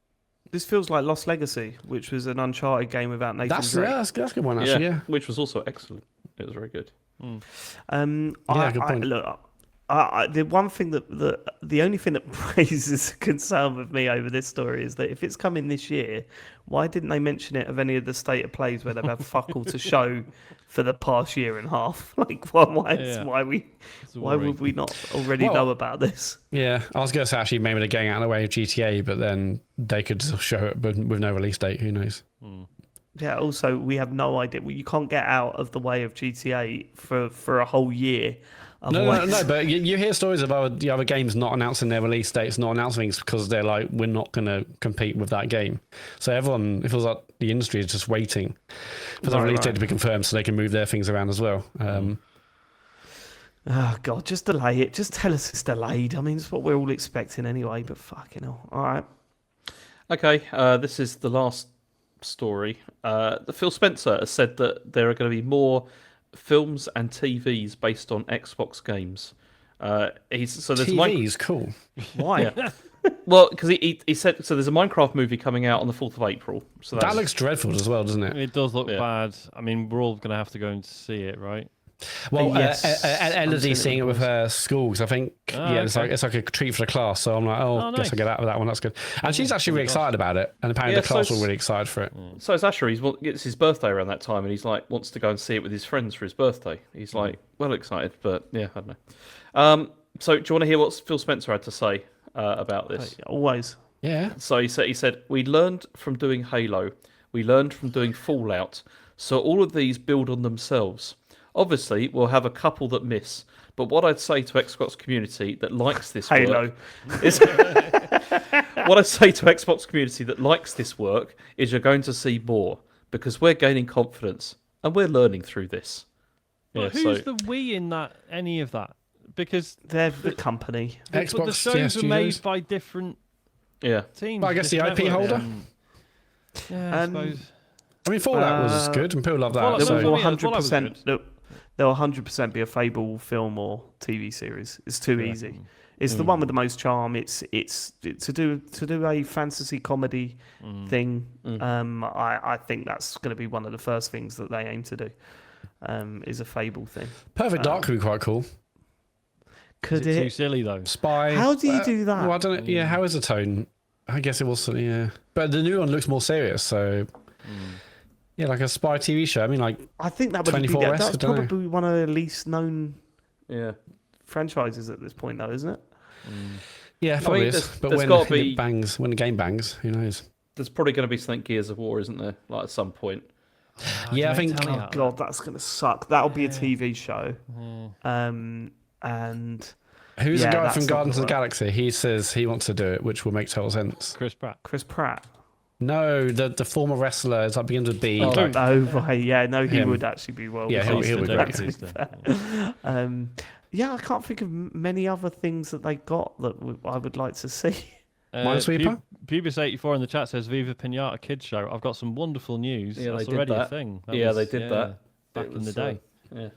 This feels like Lost Legacy, which was an Uncharted game without Nathan Drake. That's a good one, actually. Yeah, which was also excellent. It was very good. good point. The one thing the only thing that raises concern with me over this story is that if it's coming this year, why didn't they mention it of any of the state of plays where they've had fuck all to show for the past year and a half? Like, why would we not already know about this? Yeah, I was going to say actually maybe they're getting out of the way of GTA, but then they could show it with no release date. Who knows? Yeah. Also, we have no idea. You can't get out of the way of GTA for a whole year. No, but you hear stories about the other games not announcing their release dates, not announcing things because they're like, we're not going to compete with that game. So everyone, it feels like the industry is just waiting for the release date to be confirmed so they can move their things around as well. Oh, God, just delay it. Just tell us it's delayed. I mean, it's what we're all expecting anyway, but fucking hell. All right. Okay, this is the last story. Phil Spencer has said that there are going to be more films and TVs based on Xbox games. There's TVs, cool. Why? Yeah. Well, because he said so. There's a Minecraft movie coming out on the 4th of April. So that looks dreadful as well, doesn't it? It does look bad. I mean, we're all going to have to go and see it, right? Well, Yes, Elodie I've seen seeing it it with her school, because I think it's okay. like a treat for the class. So I'm like, guess nice. I get that one. That's good. And she's actually really gosh. excited about it, and apparently Yeah, the class so were really excited for it. So it's Asher. It's his birthday around that time, and he's like wants to go and see it with his friends for his birthday. He's like well excited, but yeah, I don't know. So do you want to hear what Phil Spencer had to say about this? Always. Yeah. So he said we learned from doing Halo, we learned from doing Fallout. So all of these build on themselves. Obviously, we'll have a couple that miss. But what I'd say to Xbox community that likes this Halo. work is what I say to Xbox community that likes this work is you're going to see more because we're gaining confidence and we're learning through this. But who's the we in that? Any of that? Because They're the company. but the Xbox, shows yeah, are made studios. by different Yeah. teams. But I guess the different IP holder? networks. Yeah, I suppose. I mean, Fallout was good, and people love that. Fallout- There So. will yeah, Fallout was 100%. There will 100% be a Fable film or TV series. It's too easy. It's the one with the most charm. It's to do a fantasy comedy thing. I think that's going to be one of the first things that they aim to do. Is a Fable thing. Perfect Dark could be quite cool. Could Is it too it? silly though? Spy. How do you do that? Well, I don't know. Yeah, how is the tone? I guess it was. Yeah, but the new one looks more serious. So, yeah, like a spy TV show. I mean, like I think that would be 24S, that's I don't know. probably one of the least known Yeah. franchises at this point, though, isn't it? yeah, probably mean, is. there's- But there's when gotta be- it bangs, when the game bangs, who knows? There's probably going to be something Gears of War, isn't there? Like at some point. Yeah, I think. tell me Oh that. god, that's gonna suck. That'll be a TV show. And Who's yeah, the guy that's from not Guardians of the gonna Galaxy? He says he wants to do it, which will make total sense. Chris Pratt. Chris Pratt. No, the former wrestler, it's like begins with B. Oh, like- Oh right, yeah, no, he Him. would actually be well. Yeah, cast he'll in be that, great. to be fair. Yeah, I can't think of many other things that they got that I would like to see. Minesweeper? Pubis84 in the chat says Viva Pinata Kids Show. I've got some wonderful news. Yeah, That's they did already a that. thing. Yeah, they did that. Back It in the was, day. Yeah.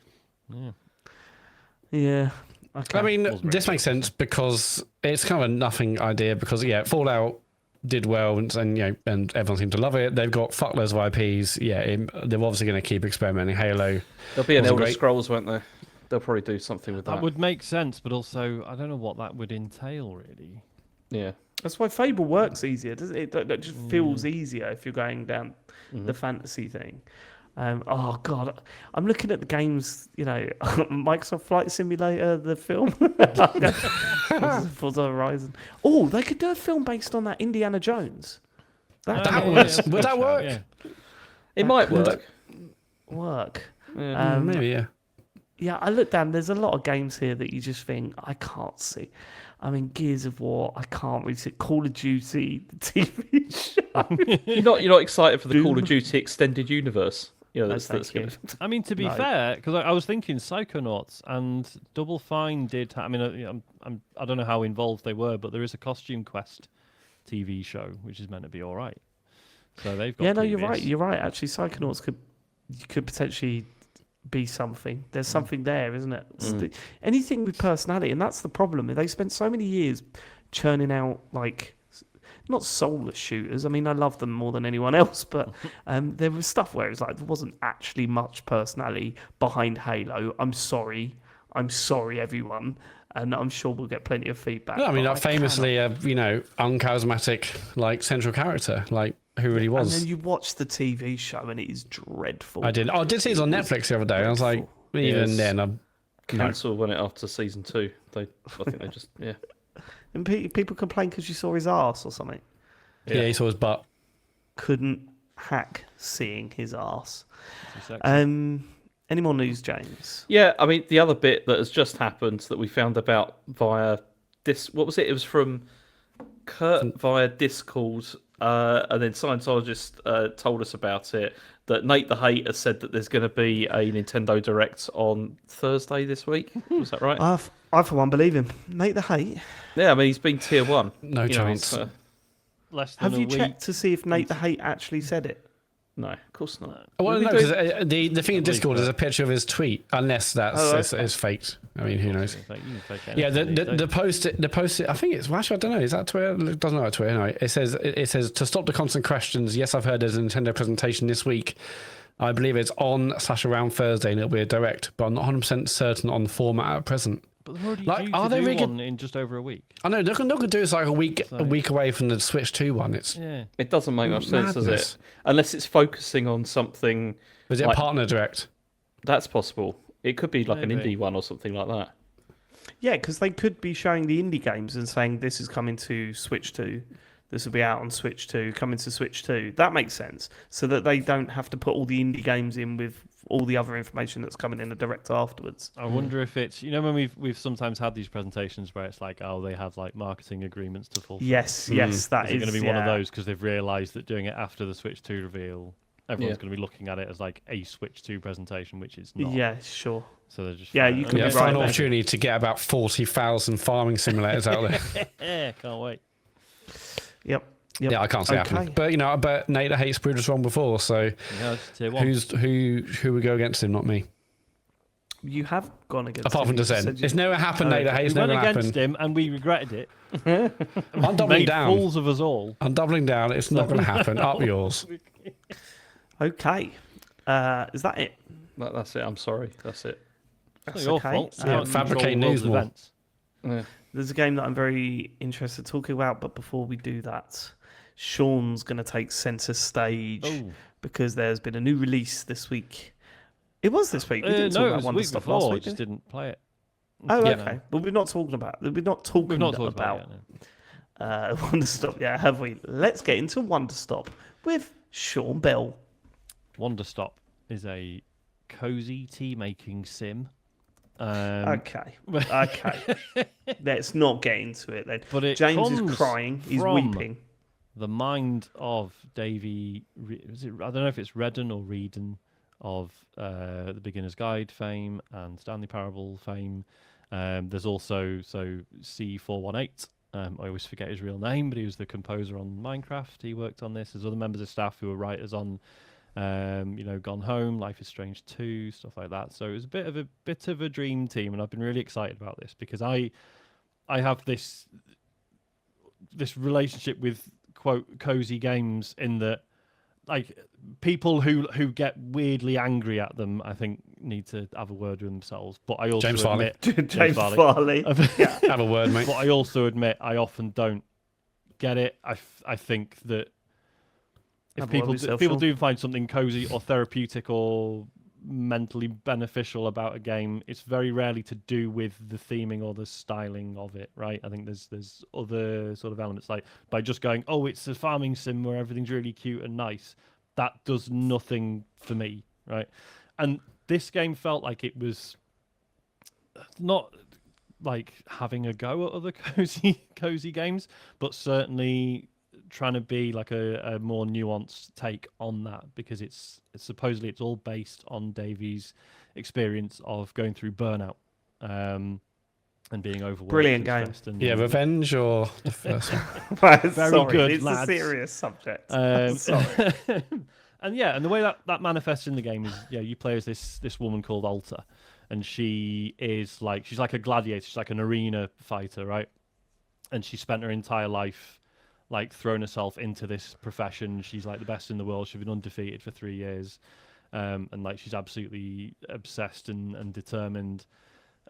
Yeah. Okay. I mean, Wasn't very this makes sense because it's kind of a nothing idea because, yeah, Fallout did well and and everyone seemed to love it. They've got fuckloads of IPs. Yeah, they're obviously going to keep experimenting. Halo. There'll be an Wasn't Elder great. Scrolls, won't there? They'll probably do something with that. That would make sense, but also I don't know what that would entail really. Yeah. That's why Fable works easier, doesn't it? That just feels easier if you're going down the fantasy thing. Oh god, I'm looking at the games. Microsoft Flight Simulator, the film, Forza Horizon. Oh, they could do a film based on that Indiana Jones. That That would would- that's a would good that shout, work? Yeah. It might work. work. Yeah. Maybe, yeah. Yeah, I look down. There's a lot of games here that you just think I can't see. I mean, Gears of War, I can't really see. Call of Duty, the TV show. You're not excited for the Call Doom. of Duty extended universe. That's thank you. gonna... I mean, to be No. fair, because I was thinking Psychonauts and Double Fine did. I mean, I don't know how involved they were, but there is a Costume Quest TV show which is meant to be all right. So they've got. Yeah, no, you're previous. right. You're right. Actually, Psychonauts could potentially be something. There's something there, isn't it? Anything with personality, and that's the problem. They spent so many years churning out not soulless shooters. I mean, I love them more than anyone else, but there was stuff where it was like there wasn't actually much personality behind Halo. I'm sorry, everyone, and I'm sure we'll get plenty of feedback. No, I mean, but like famously, uncharismatic, central character, who really was. And then you watch the TV show, and it is dreadful. I did. Oh, I did see it on Netflix the other day. I was like, even Yes. then, I'm. Cancel when it after season 2. I think they just And people complain because you saw his arse or something. Yeah, he saw his butt. Couldn't hack seeing his arse. Exactly. Any more news, James? Yeah, I mean, the other bit that has just happened that we found about via this, what was it? It was from Kurt via Discord, and then Scientologist told us about it, that Nate the Hate has said that there's going to be a Nintendo Direct on Thursday this week. Was that right? I for one believe him. Nate the Hate. Yeah, I mean, he's been tier 1. No chance. Less than Have a you week. checked to see if Nate the Hate actually said it? no, of course not. Well, What no, are we because the thing in Discord is a picture of his tweet, unless that's Oh, is faked. I mean, who knows? It's like, you can fake Yeah, anything these the days. post. I think it's. Well, actually, I don't know. Is that Twitter? It doesn't know Twitter. Anyway, it says to stop the constant questions. Yes, I've heard there's a Nintendo presentation this week. I believe it's on/around Thursday, and it'll be a direct, but I'm not 100% certain on the format at present. But they're already Like, due are to they do really one in just over a week. I know they're not going to do this like a week away from the Switch 2 one. It's Yeah. It doesn't make much sense, does madness. it? Unless it's focusing on something. Is it like- a partner direct? That's possible. It could be like an Maybe. indie one or something like that. Yeah, because they could be showing the indie games and saying this is coming to Switch 2. This will be out on Switch 2, coming to Switch 2. That makes sense. So that they don't have to put all the indie games in with all the other information that's coming in the direct afterwards. I wonder if it's when we've sometimes had these presentations where it's like, oh, they have like marketing agreements to fulfill. Yes, that Is is it going to be one of yeah. those because they've realised that doing it after the Switch 2 reveal, everyone's Yeah. going to be looking at it as like a Switch 2 presentation, which it's not. Yeah, sure. So they're just Yeah, you could Yeah, be find right an there. opportunity to get about 40,000 farming simulators out there. Yeah, can't wait. Yep. Yeah, I can't see it happening. But I bet Nate hates proved us wrong before. So Yeah, it's tier 1. who would go against him? Not me. You have gone against Apart him. from You said Descent, you- it's never happened. Nate hates we went never against happened. him and we regretted it. I'm doubling Made down. fools of us all. I'm doubling down. It's not going to happen. Up yours. Okay. Is that it? That's it. I'm sorry. That's it. It's That's not your okay. fault. You Yeah, can't control fabricate the world's news more. events. Yeah. There's a game that I'm very interested in talking about, but before we do that, Sean's going to take centre stage Oh. because there's been a new release this week. It was this week. We didn't No, it talk was a about week Wanderstop before. last I week. just did we? didn't play it. Oh, Yeah. okay. Well, we're not talking about. We're not talking We've not talked about about it yet. No. Wanderstop. Yeah, have we? Let's get into Wanderstop with Sean Bell. Wanderstop is a cozy tea making sim. Okay. Okay. Let's not get into it then. But it James is comes crying. He's from weeping. the mind of Davey. I don't know if it's Redden or Reedon of the Beginner's Guide fame and Stanley Parable fame. There's also C418. I always forget his real name, but he was the composer on Minecraft. He worked on this. There's other members of staff who were writers on, Gone Home, Life is Strange 2, stuff like that. So it was a bit of a dream team, and I've been really excited about this because I have this relationship with quote cozy games in that like people who get weirdly angry at them, I think need to have a word with themselves. But I also James Farley. admit James Farley. Have a word, mate. but I also admit I often don't get it. I think that if Have a word people with yourself, people Sean. do find something cozy or therapeutic or mentally beneficial about a game, it's very rarely to do with the theming or the styling of it, right? I think there's other sort of elements, like by just going, oh, it's a farming sim where everything's really cute and nice, that does nothing for me, right? And this game felt like it was not like having a go at other cozy games, but certainly trying to be like a more nuanced take on that, because it's supposedly it's all based on Davy's experience of going through burnout and being overworked. Brilliant and game. stressed and, Yeah, Revenge or the first one? Very Very good, It's lads. a serious subject. sorry. Sorry. And the way that manifests in the game is, you play as this woman called Alta, and she's like a gladiator, she's like an arena fighter, right? And she spent her entire life like throwing herself into this profession. She's like the best in the world. She's been undefeated for 3 years, and like she's absolutely obsessed and determined.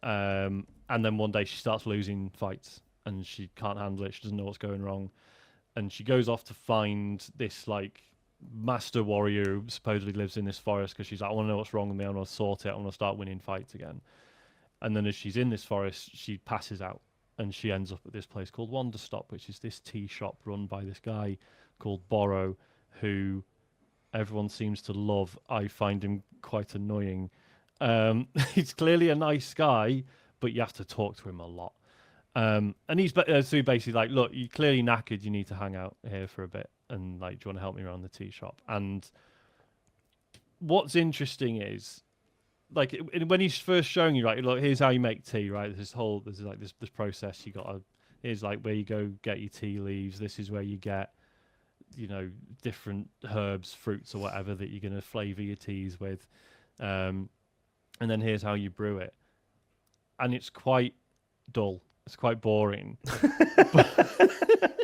And then one day she starts losing fights, and she can't handle it. She doesn't know what's going wrong, and she goes off to find this like master warrior who supposedly lives in this forest, because she's like, I want to know what's wrong with me. I want to sort it. I want to start winning fights again. And then as she's in this forest, she passes out, and she ends up at this place called Wanderstop, which is this tea shop run by this guy called Borrow, who everyone seems to love. I find him quite annoying. He's clearly a nice guy, but you have to talk to him a lot. And he's so basically like, look, you're clearly knackered. You need to hang out here for a bit, and like, do you want to help me around the tea shop? And what's interesting is, like, when he's first showing you, right, look, here's how you make tea, right? There's this process. Here's like where you go get your tea leaves. This is where you get, different herbs, fruits, or whatever that you're going to flavor your teas with. And then here's how you brew it. And it's quite dull. It's quite boring.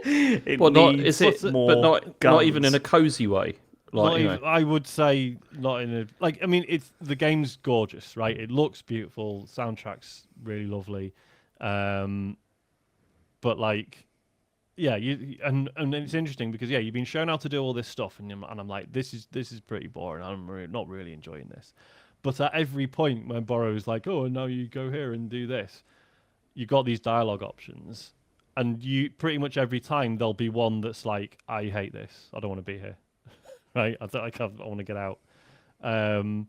It Well, not needs is it? more But not even in guns. a cozy way. Not even, I would say not in a like. I mean, it's the game's gorgeous, right? It looks beautiful. Soundtrack's really lovely, but like, yeah, and it's interesting because you've been shown how to do all this stuff, and I'm like, this is pretty boring. Not really enjoying this. But at every point when Borrow's like, oh, now you go here and do this, you've got these dialogue options, and you pretty much every time there'll be one that's like, I hate this. I don't want to be here. Right, I want to get out, and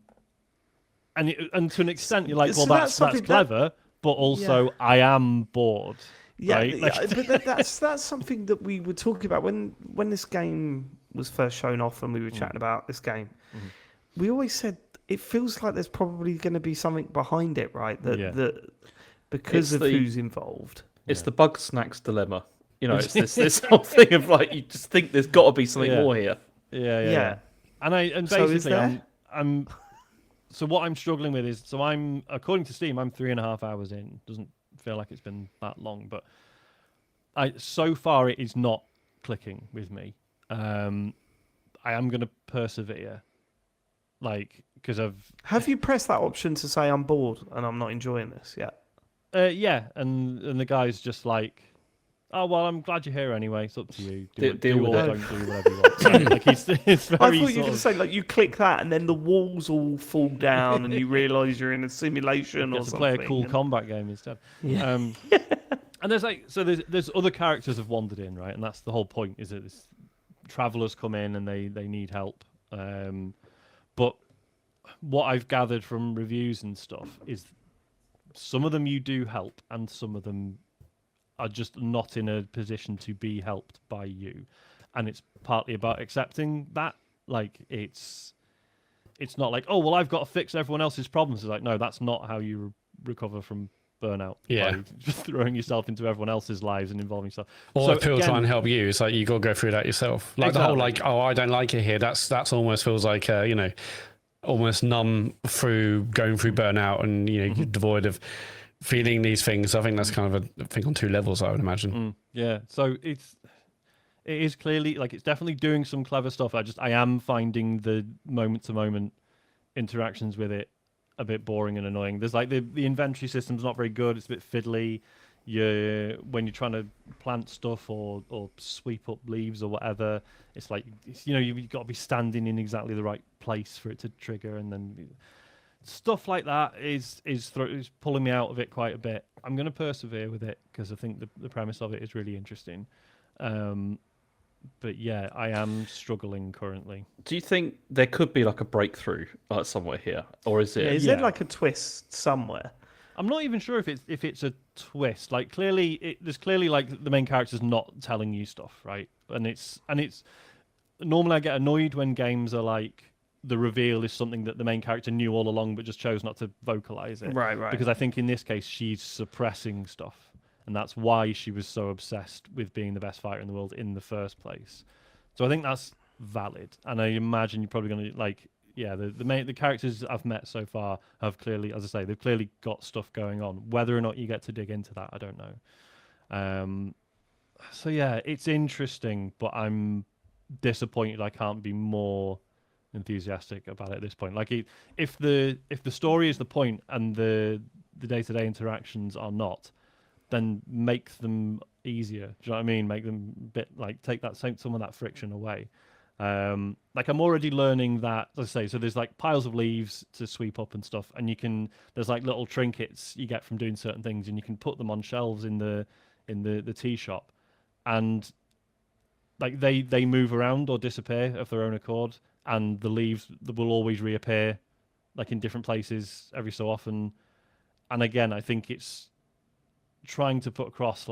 to an extent you're like, well, that's clever, but also I am bored. Yeah, right? But that's something that we were talking about when this game was first shown off, and we were chatting about this game. Mm-hmm. We always said it feels like there's probably going to be something behind it, right? That because of who's involved. It's the bug snacks dilemma. It's this whole thing of like you just think there's got to be something more here. Yeah. And basically, I'm. So what I'm struggling with is, I'm according to Steam, I'm 3.5 hours in. Doesn't feel like it's been that long, but so far it is not clicking with me. I am going to persevere, because Have you pressed that option to say I'm bored and I'm not enjoying this yet? Yeah, and the guy's just like, oh, well, I'm glad you're here anyway. It's up to you. Do or don't do whatever you want. It's very I thought you were going to say, you click that and then the walls all fall down and you realise you're in a simulation or something. Play a cool combat game instead. Yeah. And there's other characters have wandered in, right? And that's the whole point, is that travellers come in and they need help. But what I've gathered from reviews and stuff is some of them you do help and some of them are just not in a position to be helped by you, and it's partly about accepting that. It's not like, oh, well, I've got to fix everyone else's problems. It's like, no, that's not how you recover from burnout. By just throwing yourself into everyone else's lives and involving yourself. Or if people try and help you, it's like you got to go through that yourself. The whole oh, I don't like it here. That's almost feels like almost numb through going through burnout and devoid of feeling these things. I think that's kind of a thing on two levels, I would imagine. Yeah, so it is clearly it's definitely doing some clever stuff. I am finding the moment to moment interactions with it a bit boring and annoying. There's the inventory system's not very good. It's a bit fiddly. When you're trying to plant stuff or sweep up leaves or whatever, it's you've got to be standing in exactly the right place for it to trigger, and then stuff like that is pulling me out of it quite a bit. I'm going to persevere with it because I think the premise of it is really interesting. But yeah, I am struggling currently. Do you think there could be a breakthrough somewhere here, or is it? Yeah, is there a twist somewhere? I'm not even sure if it's a twist. There's clearly the main character's not telling you stuff, right? And it's normally I get annoyed when games are the reveal is something that the main character knew all along but just chose not to vocalize it. Right. Because I think in this case she's suppressing stuff, and that's why she was so obsessed with being the best fighter in the world in the first place. So I think that's valid, and I imagine you're probably going to the characters I've met so far have clearly, as I say, they've clearly got stuff going on. Whether or not you get to dig into that, I don't know. So yeah, it's interesting, but I'm disappointed I can't be more enthusiastic about it at this point. If the story is the point and the day-to-day interactions are not, then make them easier. Do you know what I mean? Make them a bit take some of that friction away. I'm already learning that, as I say, so there's piles of leaves to sweep up and stuff, and there's little trinkets you get from doing certain things, and you can put them on shelves in the tea shop, and they move around or disappear of their own accord, and the leaves will always reappear in different places every so often. And again, I think it's trying to put across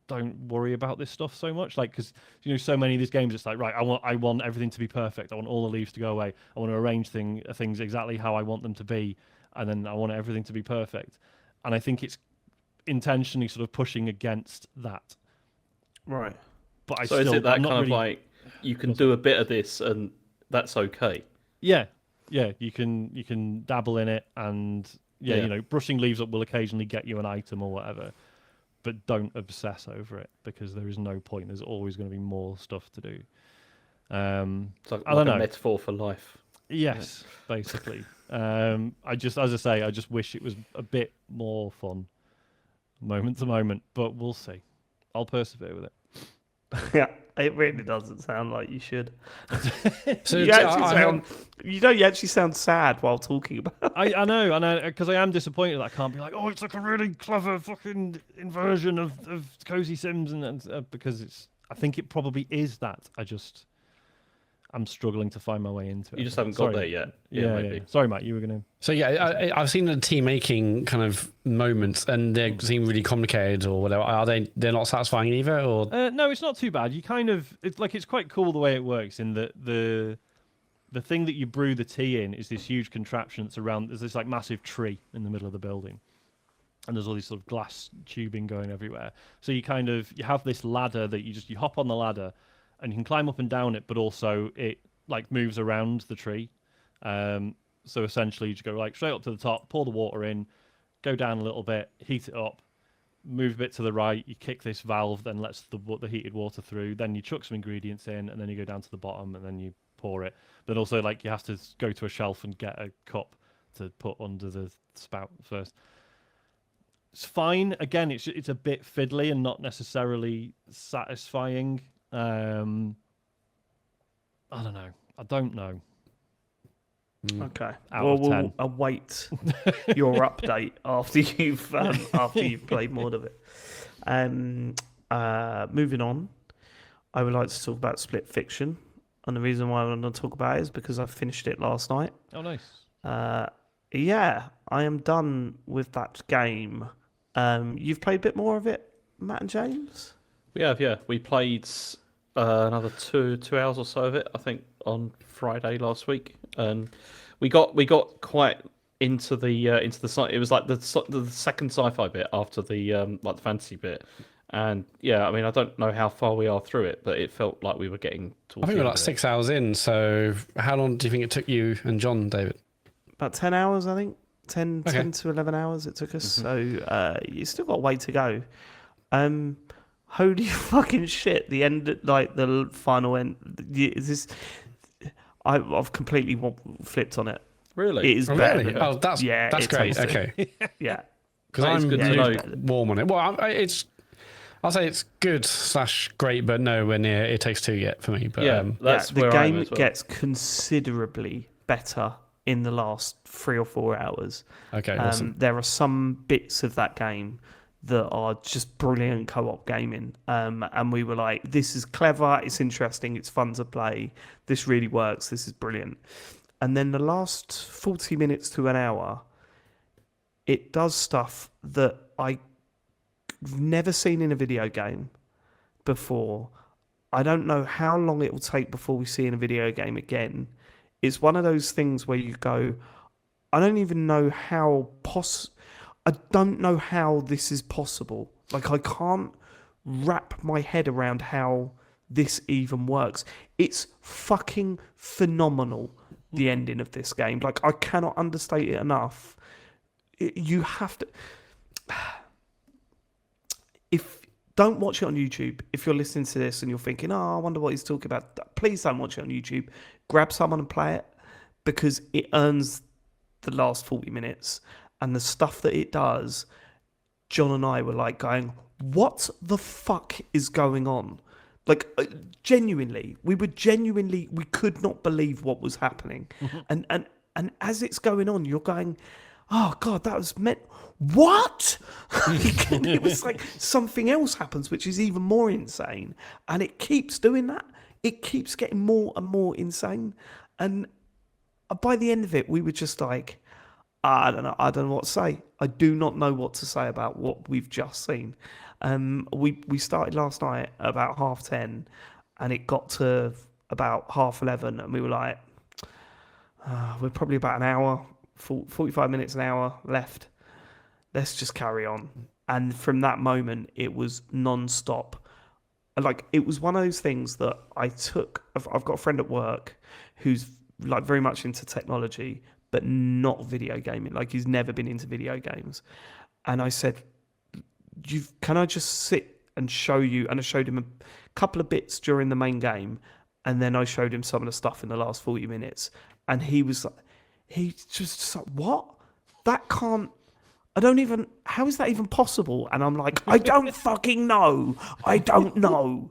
don't worry about this stuff so much, because so many of these games it's right, I want everything to be perfect. I want all the leaves to go away. I want to arrange things exactly how I want them to be, and then I want everything to be perfect. And I think it's intentionally sort of pushing against that. Right. But is it that kind of you can do a bit of this and that's okay? Yeah, you can dabble in it, and brushing leaves up will occasionally get you an item or whatever, but don't obsess over it because there is no point. There's always going to be more stuff to do. It's like, I don't a know. metaphor for life. Yes, basically. I just, as I say, I just wish it was a bit more fun, moment to moment. But we'll see. I'll persevere with it. Yeah, it really doesn't sound like you should. So You actually sound sad while talking about it. I know, because I am disappointed that I can't be like, oh, it's like a really clever fucking inversion of Cozy Sims, and because I think it probably is that. I'm struggling to find my way into it. You just haven't got there yet. Yeah, maybe. yeah. Sorry, Matt, you were going to... So yeah, I've seen the team making kind of moments, and they seem really complicated or whatever. Are they? They're not satisfying either, or No, it's not too bad. You kind of... It's quite cool the way it works in that the thing that you brew the tea in is this huge contraption that's around... There's this like massive tree in the middle of the building. And there's all these sort of glass tubing going everywhere. So you have this ladder that you hop on the ladder and you can climb up and down it, but also it like moves around the tree. So essentially you just go like straight up to the top, pour the water in, go down a little bit, heat it up, move a bit to the right, you kick this valve, then lets the heated water through, then you chuck some ingredients in, and then you go down to the bottom and then you pour it. But also like you have to go to a shelf and get a cup to put under the spout first. It's fine. Again, it's a bit fiddly and not necessarily satisfying. I don't know. Okay. Out Well, of 10. we'll await your update after you've played more of it. Moving on, I would like to talk about Split Fiction, and the reason why I want to talk about it is because I finished it last night. Oh, nice. Yeah, I am done with that game. You've played a bit more of it, Matt and James? We have, yeah. We played another 2 hours or so of it, I think, on Friday last week, and we got quite into the site. It was like the second sci-fi bit after the like the fantasy bit, and yeah, I mean, I don't know how far we are through it, but it felt like we were getting towards. I think the we're end like of 6 hours in. So how long do you think it took you and John, David? About 10 hours, I think. 10 to 11 hours it took us. So you still got a way to go. Holy fucking shit! The end, like the final end. Is this? I've completely flipped on it. Really? It is Oh, better. really? Than, Oh, that's it's great. tasty. Okay, Yeah. because That is I'm good to really know. warm on it. Well, I'll say it's good / great, but nowhere near It Takes Two yet for me. But Yeah, that's the where I am game as well. gets considerably better in the last 3 or 4 hours. okay, awesome. There are some bits of that game that are just brilliant co-op gaming. And we were like, this is clever, it's interesting, it's fun to play, this really works, this is brilliant. And then the last 40 minutes to an hour, it does stuff that I've never seen in a video game before. I don't know how long it will take before we see in a video game again. It's one of those things where you go, I don't even know how I don't know how this is possible. Like, I can't wrap my head around how this even works. It's fucking phenomenal, the ending of this game. Like, I cannot understate it enough. You have to... Don't watch it on YouTube. If you're listening to this and you're thinking, I wonder what he's talking about, please don't watch it on YouTube. Grab someone and play it, because it earns the last 40 minutes. And the stuff that it does, John and I were like going, what the fuck is going on? Like, genuinely, we could not believe what was happening. And as it's going on, you're going, oh God, that was meant, what? And it was like something else happens, which is even more insane. And it keeps doing that. It keeps getting more and more insane. And by the end of it, we were just like, I don't know what to say. I do not know what to say about what we've just seen. We started last night about 10:30, and it got to about 11:30, and we were like, we're probably about an hour, 45 minutes, an hour left. Let's just carry on. And from that moment, it was non-stop. Like, it was one of those things that I took. I've got a friend at work who's like very much into technology, but not video gaming. Like, he's never been into video games. And I said, can I just sit and show you? And I showed him a couple of bits during the main game, and then I showed him some of the stuff in the last 40 minutes, and he was like, what? That can't. I don't even. How is that even possible? And I'm like, I don't fucking know. I don't know.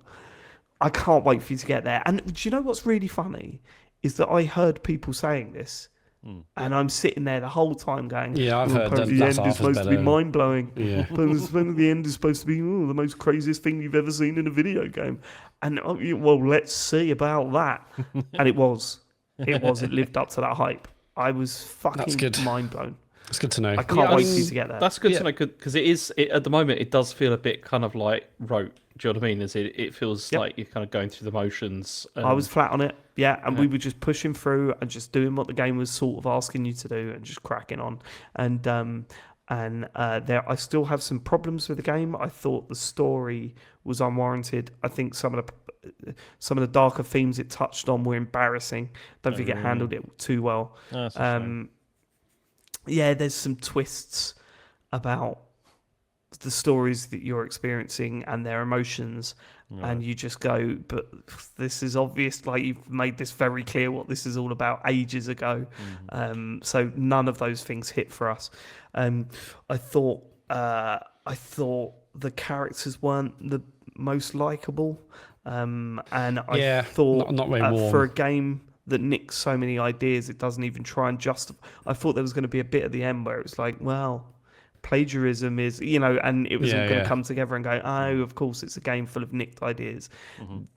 I can't wait for you to get there. And do you know what's really funny is that I heard people saying this, and I'm sitting there the whole time going, Yeah, I've heard that. the That's end is supposed to be mind blowing. Yeah. The end is supposed to be the most craziest thing you've ever seen in a video game. And well, let's see about that. And it was. It lived up to that hype. I was fucking mind blown. It's good to know. I can't wait for you to get there. That's good to know because at the moment it does feel a bit kind of like rote. Do you know what I mean? It feels like you're kind of going through the motions. I was flat on it, and we were just pushing through and just doing what the game was sort of asking you to do and just cracking on. And I still have some problems with the game. I thought the story was unwarranted. I think some of the darker themes it touched on were embarrassing. Don't think it handled it too well. Oh, that's a shame. Yeah, there's some twists about the stories that you're experiencing and their emotions, and you just go, but this is obvious, like you've made this very clear what this is all about ages ago. So none of those things hit for us. I thought the characters weren't the most likable, and I thought not very warm. For a game that nicks so many ideas, it doesn't even try and justify. I thought there was going to be a bit at the end where it was like, well, plagiarism is, and it was all going to come together and go, oh, of course, it's a game full of nicked ideas.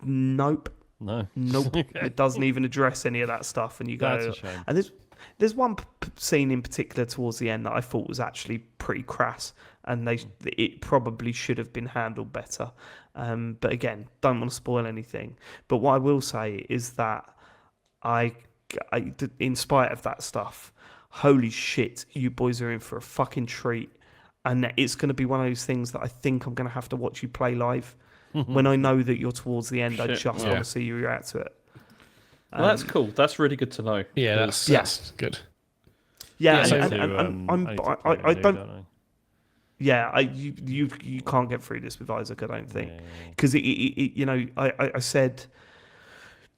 Nope. It doesn't even address any of that stuff. And you go, that's a shame. and there's one scene in particular towards the end that I thought was actually pretty crass, and it probably should have been handled better. But again, don't want to spoil anything. But what I will say is that I, in spite of that stuff, holy shit, you boys are in for a fucking treat. And it's going to be one of those things that I think I'm going to have to watch you play live. When I know that you're towards the end, I just want to see you react to it. Well, that's cool. That's really good to know. Yeah, that's good. Yeah, I don't. Yeah, you can't get through this with Isaac, I don't think, because I said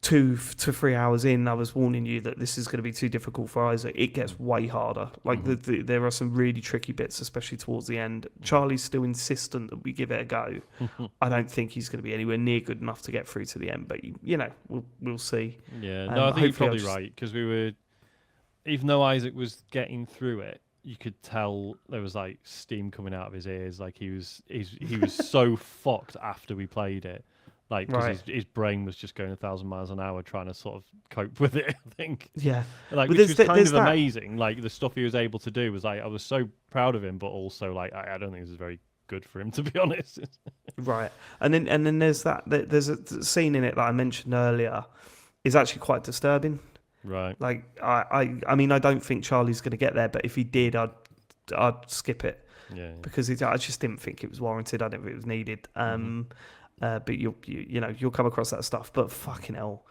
2 to 3 hours in, I was warning you that this is going to be too difficult for Isaac. It gets way harder. Like there are some really tricky bits, especially towards the end. Charlie's still insistent that we give it a go. I don't think he's going to be anywhere near good enough to get through to the end, but we'll see. Yeah, no, I think you're probably right, because even though Isaac was getting through it, you could tell there was like steam coming out of his ears. Like he was so fucked after we played it. Like, because his brain was just going 1,000 miles an hour trying to sort of cope with it, I think. Yeah. Like, which was kind of amazing. Like, the stuff he was able to do was like, I was so proud of him, but also, like, I don't think this is very good for him, to be honest. Right. And then there's there's a scene in it that I mentioned earlier is actually quite disturbing. Right. Like, I mean, I don't think Charlie's going to get there, but if he did, I'd skip it. Yeah. Because I just didn't think it was warranted. I didn't think it was needed. But you'll come across that stuff. But fucking hell,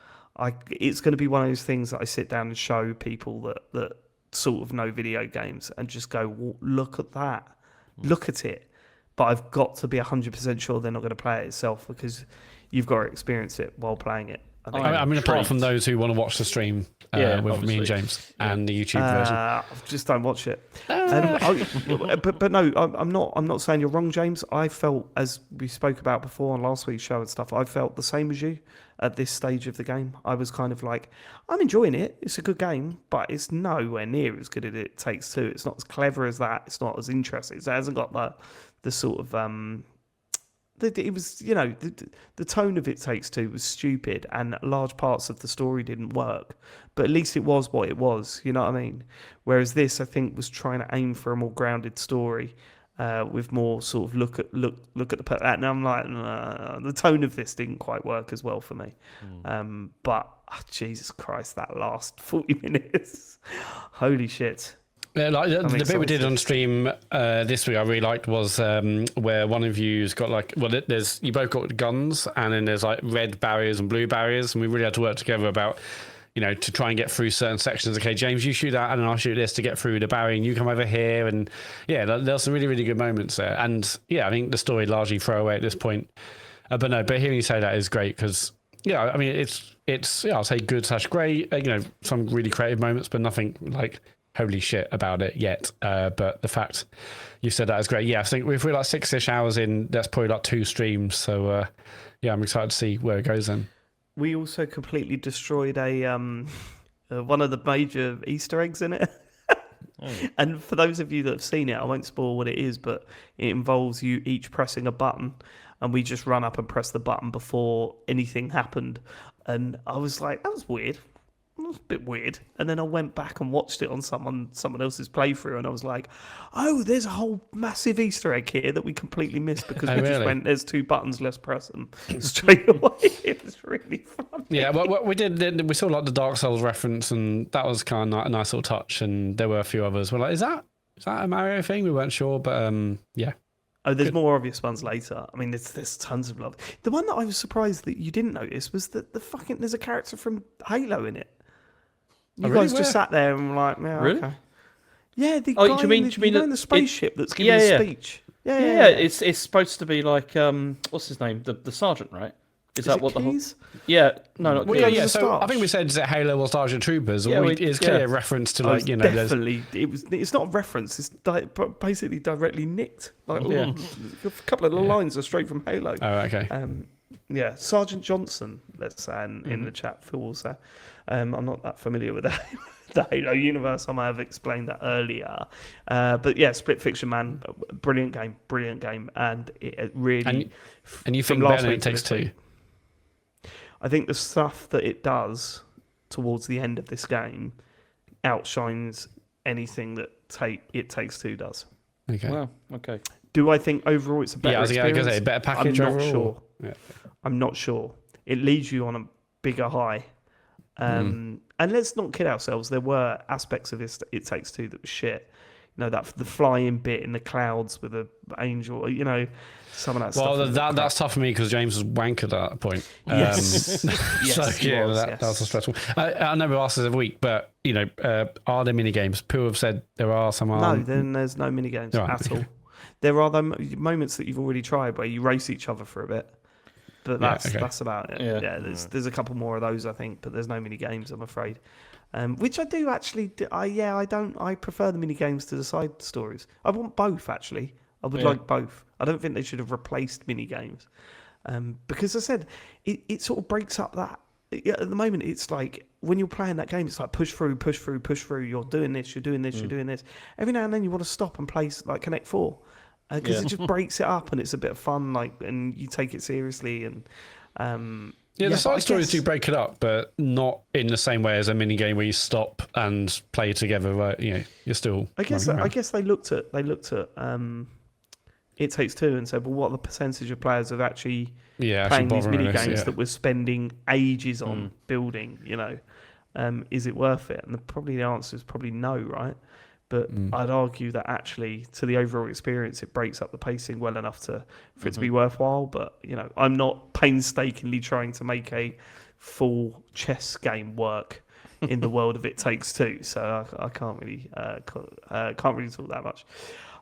it's going to be one of those things that I sit down and show people that sort of know video games and just go, well, look at that, look at it. But I've got to be 100% sure they're not going to play it itself, because you've got to experience it while playing it. I mean, apart from those who want to watch the stream with me and James and the YouTube version, just don't watch it. But no, I'm not saying you're wrong, James. I felt, as we spoke about before on last week's show and stuff, I felt the same as you at this stage of the game. I was kind of like, I'm enjoying it. It's a good game, but it's nowhere near as good as It Takes Two. It's not as clever as that. It's not as interesting. It hasn't got the sort of it was, the tone of It Takes Two was stupid, and large parts of the story didn't work. But at least it was what it was, you know what I mean? Whereas this, I think, was trying to aim for a more grounded story, with more sort of look at the. And I'm like, the tone of this didn't quite work as well for me. But Jesus Christ, that last 40 minutes, holy shit. Yeah, like the bit we did on stream this week I really liked was where one of you's got you both got guns, and then there's like red barriers and blue barriers, and we really had to work together about to try and get through certain sections. Okay, James, you shoot that, and then I'll shoot this to get through the barrier, and you come over here. And there's some really, really good moments there. And I think the story largely throwaway at this point. But hearing you say that is great, because yeah, I mean, it's I'll say good / great. Some really creative moments, but nothing like holy shit about it yet. But the fact you said that is great. Yeah, I think if we're like 6-ish hours in, that's probably like 2 streams. So yeah, I'm excited to see where it goes then. We also completely destroyed a one of the major Easter eggs in it. And for those of you that have seen it, I won't spoil what it is, but it involves you each pressing a button, and we just run up and press the button before anything happened. And I was like, that was weird. It was a bit weird. And then I went back and watched it on someone else's playthrough, and I was like, oh, there's a whole massive Easter egg here that we completely missed because we just went, there's 2 buttons, let's press them straight away. It was really fun. Yeah, well, we saw like the Dark Souls reference, and that was kind of a nice little touch. And there were a few others. We're like, is that a Mario thing? We weren't sure, but yeah. Oh, there's more obvious ones later. I mean, there's tons of love. The one that I was surprised that you didn't notice was that there's a character from Halo in it. You guys just sat there and were like, yeah, Really? okay. Yeah, the Oh, guy do you mean in the spaceship that's giving a speech. Yeah, it's supposed to be like what's his name? The sergeant, right? Is that what Keys? Yeah, no, not Well, Keys. yeah. So Starch. I think we said is it Halo or Starship Troopers? Yeah, It's clearly a reference to like there's definitely. It's not a reference. It's basically directly nicked. Like a couple of the lines are straight from Halo. Oh, okay. Yeah, Sergeant Johnson. Let's say in the chat. Phil will say. I'm not that familiar with the Halo universe. I might have explained that earlier. But yeah, Split Fiction, man, brilliant game, and it really. And you think better than It Takes Two? I think the stuff that it does towards the end of this game outshines anything that It Takes Two does. Okay. Wow. Okay. Do I think overall it's a better experience? I was going to say a better package I'm not overall? sure. Yeah. I'm not sure. It leaves you on a bigger high. And let's not kid ourselves. There were aspects of It Takes Two that were shit. You know, the flying bit in the clouds with an angel. You know, some of that stuff. Well, that's tough for me because James was wank at that point. Yes. Yes, that was stressful. I know we asked this every week, but are there mini games? People have said there are some. No, then there's no mini games at all. There are the moments that you've already tried where you race each other for a bit. But that's about it. Yeah, there's a couple more of those, I think, but there's no mini games, I'm afraid. Which I do actually. I prefer the mini games to the side stories. I want both actually. I would like both. I don't think they should have replaced mini games, because I said it sort of breaks up that. At the moment, it's like when you're playing that game, it's like push through. You're doing this. You're doing this. You're doing this. Every now and then, you want to stop and play like Connect 4. Because it just breaks it up and it's a bit of fun, and you take it seriously. And the side stories do break it up, but not in the same way as a mini game where you stop and play together. Right? You're still. I guess they looked at It Takes Two and said, well, what are the percentage of players of actually playing these mini games that we're spending ages on building? Is it worth it? And the answer is probably no, right? But I'd argue that actually, to the overall experience, it breaks up the pacing well enough for it to be worthwhile. But I'm not painstakingly trying to make a full chess game work in the world of It Takes Two, so I can't really talk that much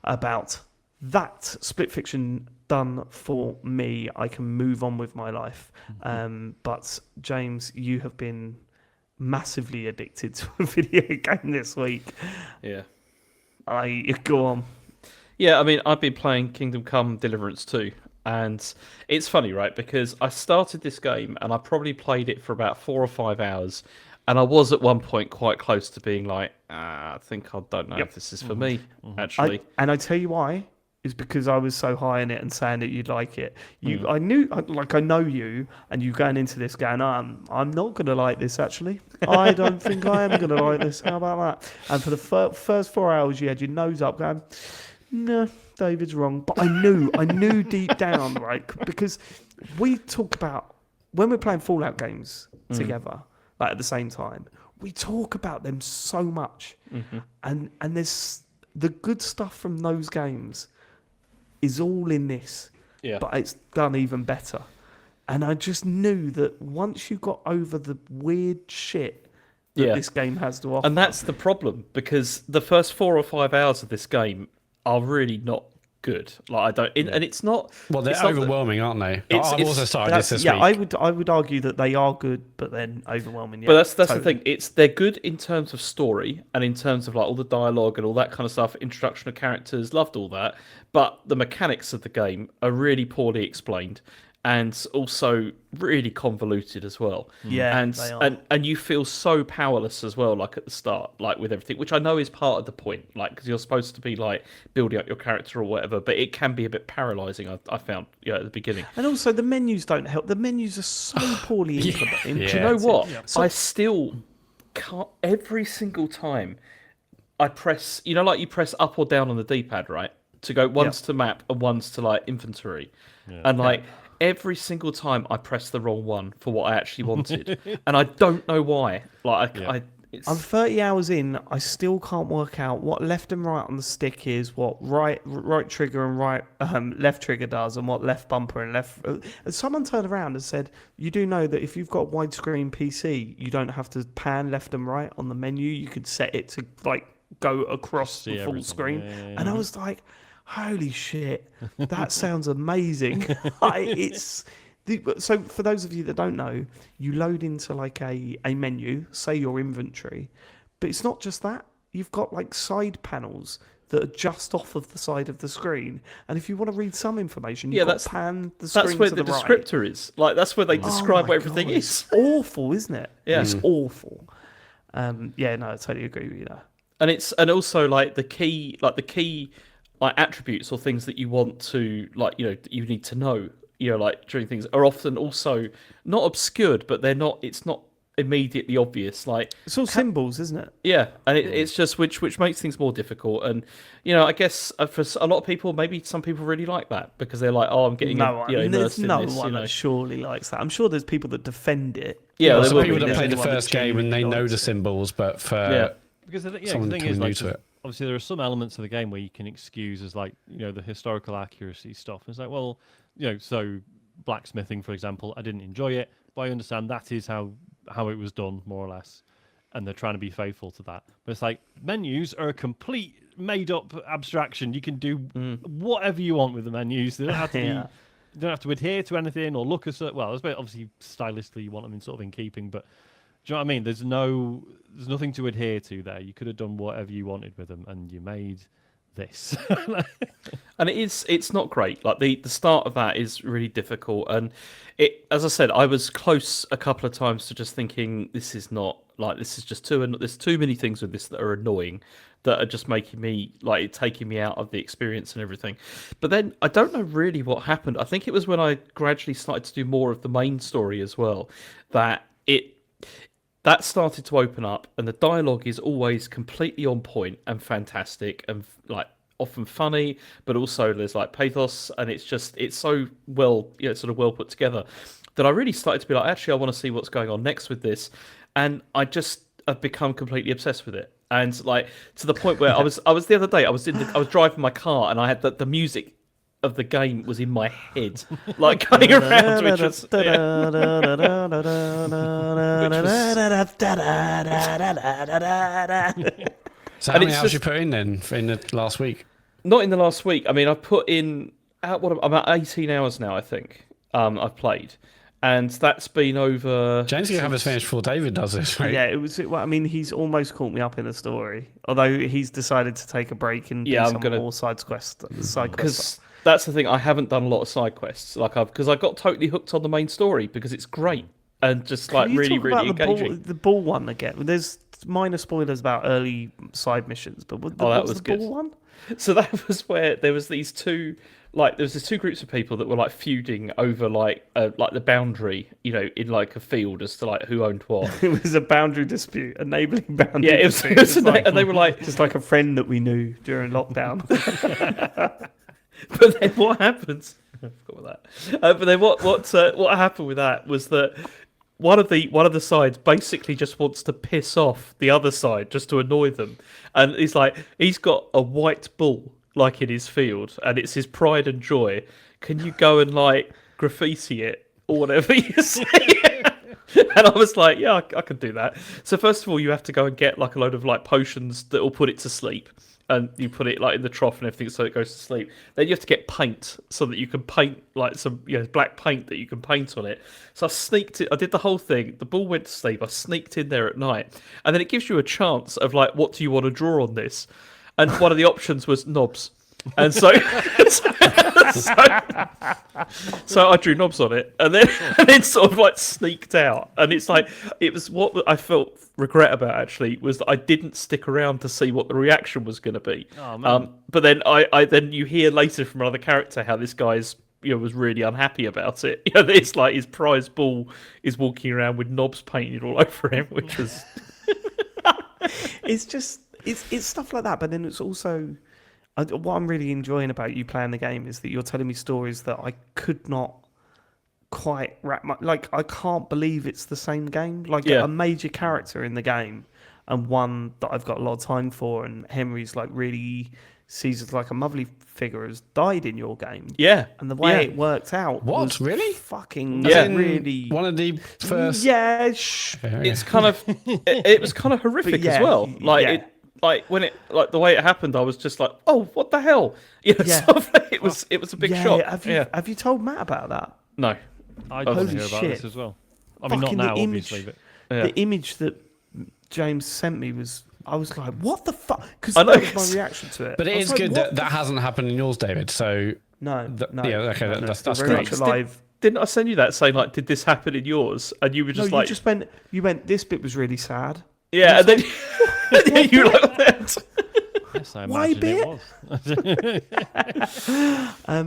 about that. Split Fiction done for me. I can move on with my life. But James, you have been massively addicted to a video game this week. Yeah. Go on. Yeah, I mean, I've been playing Kingdom Come Deliverance 2, and it's funny, right? Because I started this game, and I probably played it for about 4 or 5 hours, and I was at one point quite close to being like, I think I don't know if this is for me, actually. And I tell you why. Is because I was so high in it and saying that you'd like it. I know you, and you going into this going, I'm not going to like this, actually. I don't think I am going to like this. How about that? And for the first 4 hours, you had your nose up going, no, David's wrong. But I knew deep down, right? Because we talk about, when we're playing Fallout games together, like at the same time, we talk about them so much. And there's the good stuff from those games is all in this, but it's done even better. And I just knew that once you got over the weird shit that this game has to offer. And that's the problem, because the first 4 or 5 hours of this game are really not good. Like I don't, and it's not. Well, they're it's not that- overwhelming, aren't they? I've It's- also started this yeah, week. I would argue that they are good, but then overwhelming. Yeah, But that's the totally. thing. They're good in terms of story and in terms of like all the dialogue and all that kind of stuff. Introduction of characters, loved all that. But the mechanics of the game are really poorly explained and also really convoluted as well. Yeah, and they are. and you feel so powerless as well, like at the start, like with everything, which I know is part of the point, like because you're supposed to be like building up your character or whatever, but it can be a bit paralyzing. I found, at the beginning. And also, the menus don't help. The menus are so poorly implemented. Yeah. Do you know what? So- I still can't. Every single time I press, like you press up or down on the D-pad, right, to go once to map and once to like inventory, and like. Every single time I press the wrong one for what I actually wanted, and I don't know why. Like I'm 30 hours in. I still can't work out what left and right on the stick is, what right trigger and left trigger does, and what left bumper and left. Someone turned around and said, "You do know that if you've got a widescreen PC, you don't have to pan left and right on the menu. You could set it to like go across See the full everything. screen." Yeah. And I was like, "Holy shit, that sounds amazing!" So for those of you that don't know, you load into like a menu, say your inventory, but it's not just that. You've got like side panels that are just off of the side of the screen, and if you want to read some information, you've got to pan the screen that's where to the the right. descriptor is. Like that's where they Oh describe my what everything God, is. It's awful, isn't it? Yeah. It's awful. Yeah, no, I totally agree with you there. And also like the key like attributes or things that you want to like that you need to know like during things are often also not obscured, but it's not immediately obvious. Like It's all symbols, isn't it? yeah, and it's just which makes things more difficult. And I guess for a lot of people, maybe some people really like that because they're like, oh, I'm getting There's immersed no in this. one that surely likes that. I'm sure there's people that defend it. Yeah, Well, there some will people be, that yeah. play the Anyone that first game and they genuinely know likes the it. symbols, but for Yeah. Because the someone thing coming is, new like, to it. obviously there are some elements of the game where you can excuse as like the historical accuracy stuff. It's like, well, so blacksmithing, for example, I didn't enjoy it, but I understand that is how it was done, more or less, and they're trying to be faithful to that. But it's like menus are a complete made-up abstraction. You can do whatever you want with the menus. They don't have to be. Yeah. You don't have to adhere to anything or look at. Well, obviously stylistically you want them in sort of in keeping, but. Do you know what I mean? There's nothing to adhere to there. You could have done whatever you wanted with them, and you made this. And it's not great. Like the start of that is really difficult. And as I said, I was close a couple of times to just thinking this is just there's too many things with this that are annoying, that are just making me taking me out of the experience and everything. But then I don't know really what happened. I think it was when I gradually started to do more of the main story as well, that started to open up, and the dialogue is always completely on point and fantastic and like often funny, but also there's like pathos, and it's so well, sort of well put together that I really started to be like, actually, I want to see what's going on next with this, and I've become completely obsessed with it, and like to the point where I was the other day I was driving my car and I had the music of the game was in my head, like going around, which was So how And many it's hours just- you put in then in the last week? not in the last week. I mean, I've put in I'm at 18 hours now, I think. I've played, and that's been over. James gonna have us finished before David does this, right? Yeah, it was. Well, I mean, he's almost caught me up in the story, although he's decided to take a break and do Yeah, I'm some gonna- more side quests. Because that's the thing, I haven't done a lot of side quests. Because I got totally hooked on the main story because it's great and just like Can you really, talk really about engaging. the ball one again? There's minor spoilers about early side missions, but that what's was the good. ball one? So that was where there was these two groups of people that were like feuding over like the boundary, in like a field as to like who owned what. It was a boundary dispute, a neighbouring boundary Yeah, it was, dispute. It's like, and they were like, just like a friend that we knew during lockdown. but then what happens? I forgot about that. But then what happened with that was that one of the sides basically just wants to piss off the other side just to annoy them, and he's got a white bull like in his field, and it's his pride and joy. Can you go and like graffiti it or whatever you say? And I was like, yeah, I can do that. So first of all, you have to go and get like a load of like potions that will put it to sleep. and you put it like in the trough and everything, so it goes to sleep. Then you have to get paint so that you can paint like some black paint that you can paint on it. So I sneaked it. I did the whole thing. The ball went to sleep. I sneaked in there at night, and then it gives you a chance of like, what do you want to draw on this? And one of the options was knobs. And so, so I drew knobs on it, and then sort of like sneaked out. And it's like, it was what I felt regret about actually was that I didn't stick around to see what the reaction was going to be. Oh, man. But then then you hear later from another character how this guy's was really unhappy about it. It's like his prize ball is walking around with knobs painted all over him, which was. It's just it's stuff like that, but then it's also. What I'm really enjoying about you playing the game is that you're telling me stories that I could not quite wrap my... Like, I can't believe it's the same game. Like, a major character in the game and one that I've got a lot of time for, and Henry's, like, really sees as, like, a motherly figure has died in your game. Yeah. And the way it worked out was really? fucking really one of the first... Yeah, it's kind of... it was kind of horrific as well. Like when it the way it happened, I was just like, "Oh, what the hell?" Sort of, it was a big shock. Have you told Matt about that? No, I didn't hear about this as well. I mean, not now, obviously, but the image that James sent me was, I was like, "What the fuck?" Because that was my reaction to it. But it is good that hasn't happened in yours, David. So no. Yeah, okay, that's very great. much alive. Didn't I send you that saying like, "Did this happen in yours?" And you were just like, you went. This bit was really sad. Yeah, and then you were like that. Yes, I imagine it was. I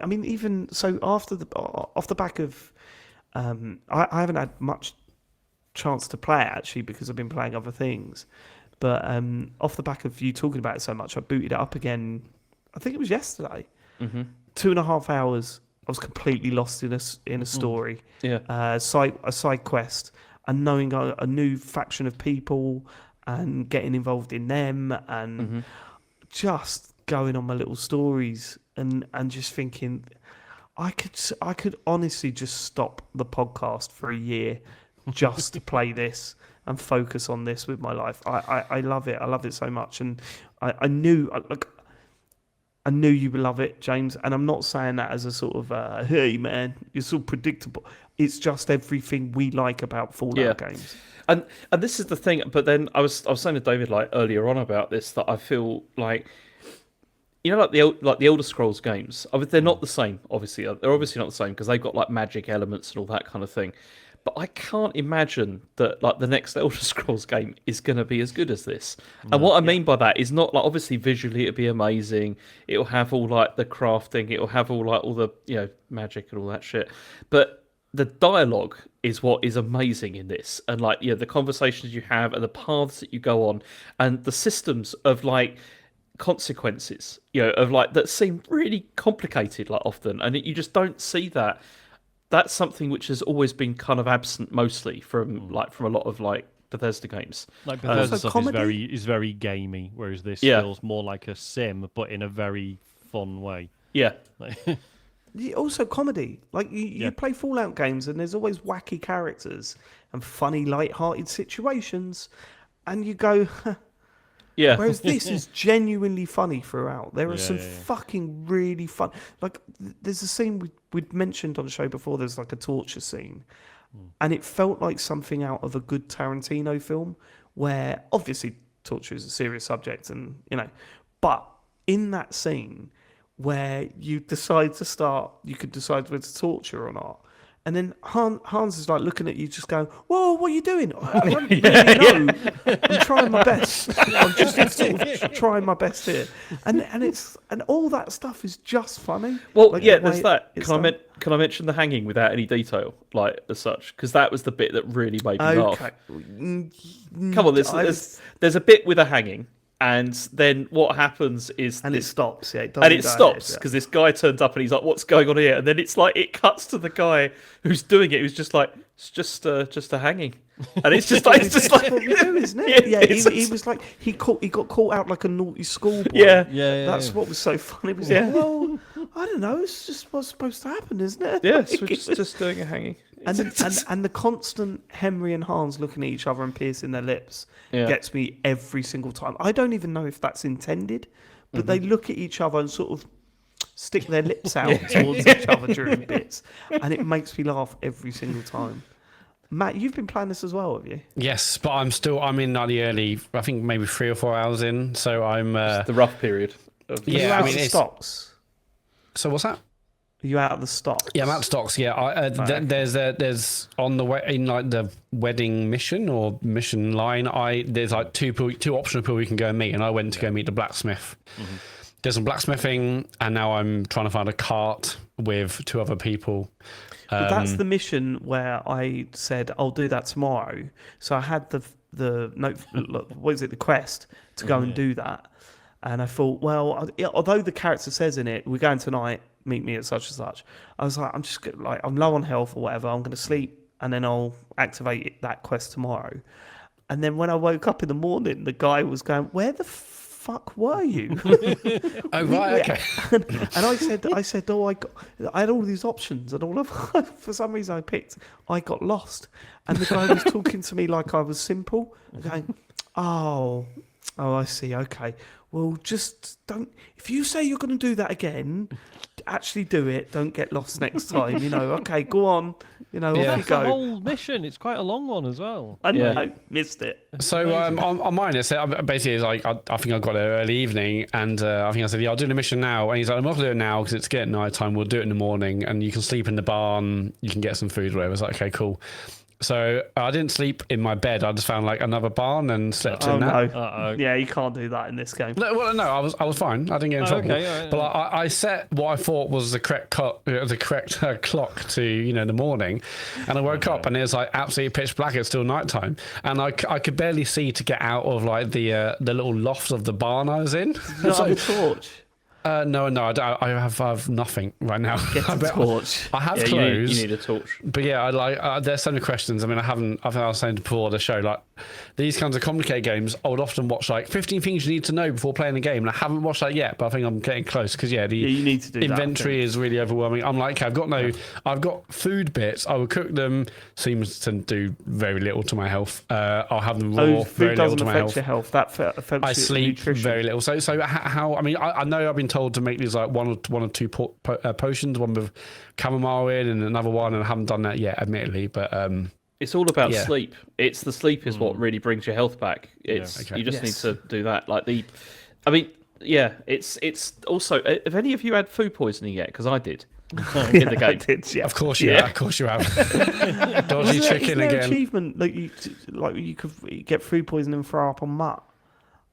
mean, even so, after off the back of, I haven't had much chance to play it actually because I've been playing other things, but off the back of you talking about it so much, I booted it up again. I think it was yesterday. 2.5 hours. I was completely lost in a story. Yeah. A side quest. And knowing a new faction of people and getting involved in them and just going on my little stories and just thinking I could honestly just stop the podcast for a year just to play this and focus on this with my life. I love it. I love it so much. And I knew you would love it, James. And I'm not saying that as a sort of, hey, man, you're so predictable. It's just everything we like about Fallout games. And this is the thing. But then I was saying to David like earlier on about this that I feel like, like the Elder Scrolls games. I mean, they're not the same. Obviously, they're obviously not the same because they've got like magic elements and all that kind of thing. But I can't imagine that like the next Elder Scrolls game is going to be as good as this. And what I mean by that is not like obviously visually it'll be amazing. It'll have all like the crafting. It'll have all like all the magic and all that shit. But the dialogue is what is amazing in this, and like the conversations you have and the paths that you go on, and the systems of like consequences, of like that seem really complicated like often, and you just don't see that. That's something which has always been kind of absent mostly from a lot of like Bethesda games. Like Bethesda stuff is very gamey, whereas this feels more like a sim, but in a very fun way. Yeah. Also comedy. Like you play Fallout games and there's always wacky characters and funny, light-hearted situations, and you go, yeah. Whereas this is genuinely funny throughout. There are some fucking really fun. Like there's a scene we'd mentioned on the show before. There's like a torture scene, and it felt like something out of a good Tarantino film, where obviously torture is a serious subject, and but in that scene where you decide to start, you could decide whether to torture or not. And then Hans is like looking at you, just going, "Whoa, what are you doing?" I don't really know. I'm trying my best. I'm just sort of trying my best here, and all that stuff is just funny. Well, like, there's that. Can I mention the hanging without any detail, like as such? Because that was the bit that really made me laugh. Come on, there's a bit with a hanging. And then what happens is... And it stops, yeah. It stops, because this guy turns up and he's like, what's going on here? And then it's like, it cuts to the guy who's doing it, who's just like, it's just a hanging. And it's just like... It's what we do, isn't it? Yeah, he was like, he got caught out like a naughty schoolboy. Yeah. That's what was so funny. It was like, well, I don't know, it's just what's supposed to happen, isn't it? Yeah, so we're just doing a hanging. And the constant Henry and Hans looking at each other and piercing their lips gets me every single time. I don't even know if that's intended, but they look at each other and sort of stick their lips out towards each other during bits, and it makes me laugh every single time. Matt, you've been playing this as well, have you? Yes, but I'm in like the early, I think maybe 3 or 4 hours in, so I'm... It's the rough period. Are you out of the stocks? So what's that? Are you out of the stocks? Yeah, I'm out of stocks. Yeah, there's on the way in like the wedding mission or mission line. There's like two optional people we can go and meet, and I went to go meet the blacksmith. Mm-hmm. Did some blacksmithing, and now I'm trying to find a cart with 2 other people. But that's the mission where I said I'll do that tomorrow. So I had the quest to go and do that, and I thought, well, although the character says in it, we're going tonight, meet me at such and such. I was like, I'm low on health or whatever. I'm going to sleep, and then I'll activate that quest tomorrow. And then when I woke up in the morning, the guy was going, "Where the fuck were you?" Oh right, okay. And I said, oh, I had all these options, and all of for some reason I picked. I got lost, and the guy was talking to me like I was simple, going, "Oh, I see. Okay, well, just don't. If you say you're going to do that again, actually do it. Don't get lost next time. Okay, go on. Off you That's go." the whole mission. It's quite a long one as well. I know, missed it. So on mine, it's basically it's like I think I got there early evening, and I think I said, "Yeah, I'll do the mission now." And he's like, "I'm not gonna do it now because it's getting night time. We'll do it in the morning, and you can sleep in the barn. You can get some food, whatever." It's like, okay, cool. So I didn't sleep in my bed. I just found like another barn and slept in that. No. Yeah, you can't do that in this game. No, I was fine. I didn't get in trouble. Okay, yeah. But I set what I thought was the correct clock to the morning, and I woke up and it was like absolutely pitch black. It's still nighttime, and I could barely see to get out of like the little loft of the barn I was in. You don't have a torch. No, I don't. I have nothing right now. Get a torch. I have clothes. You need a torch. But yeah, there's so many questions. I mean, I think I was saying before the show, like these kinds of complicated games, I would often watch like 15 things you need to know before playing a game, and I haven't watched that yet. But I think I'm getting close because you need to do inventory is really overwhelming. I'm like, okay, I've got food bits. I will cook them. Seems to do very little to my health. I'll have them raw. Food very little doesn't to my affect health. your health. That affects I your sleep nutrition. very little. So how? I mean, I know I've been told to make these like one or two potions, one with chamomile in and another one, and I haven't done that yet, admittedly. But it's all about sleep. It's the sleep is what really brings your health back. You just need to do that. It's also. Have any of you had food poisoning yet? Because I did. In the game. I did, yeah. Of course you have. Dodgy chicken again. Achievement that you could get food poisoning and throw up on Mutt.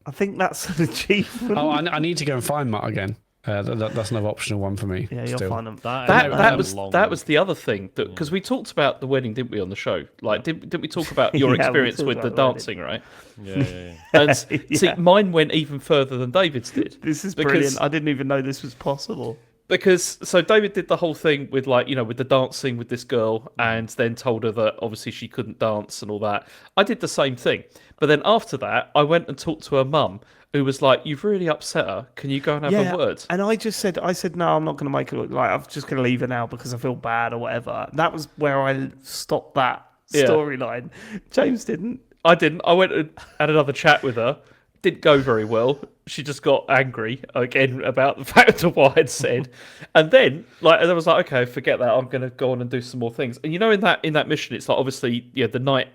I think that's an achievement. Oh, I need to go and find Mutt again. That's another optional one for me. Yeah, you'll find them. That was the other thing because we talked about the wedding, didn't we, on the show? Like, didn't we talk about your experience with the dancing, right? Yeah. And see, mine went even further than David's did. This is brilliant. I didn't even know this was possible. Because so David did the whole thing with with the dancing with this girl, and then told her that obviously she couldn't dance and all that. I did the same thing, but then after that, I went and talked to her mum, who was like, "You've really upset her. Can you go and have a word?" And I said, "No, I'm not going to make it look like I'm just going to leave her now because I feel bad or whatever." That was where I stopped that storyline. James didn't. I didn't. I went and had another chat with her. Didn't go very well. She just got angry again about the fact of what I'd said, and then I was like, okay, forget that. I'm going to go on and do some more things. And in that mission, it's like obviously the night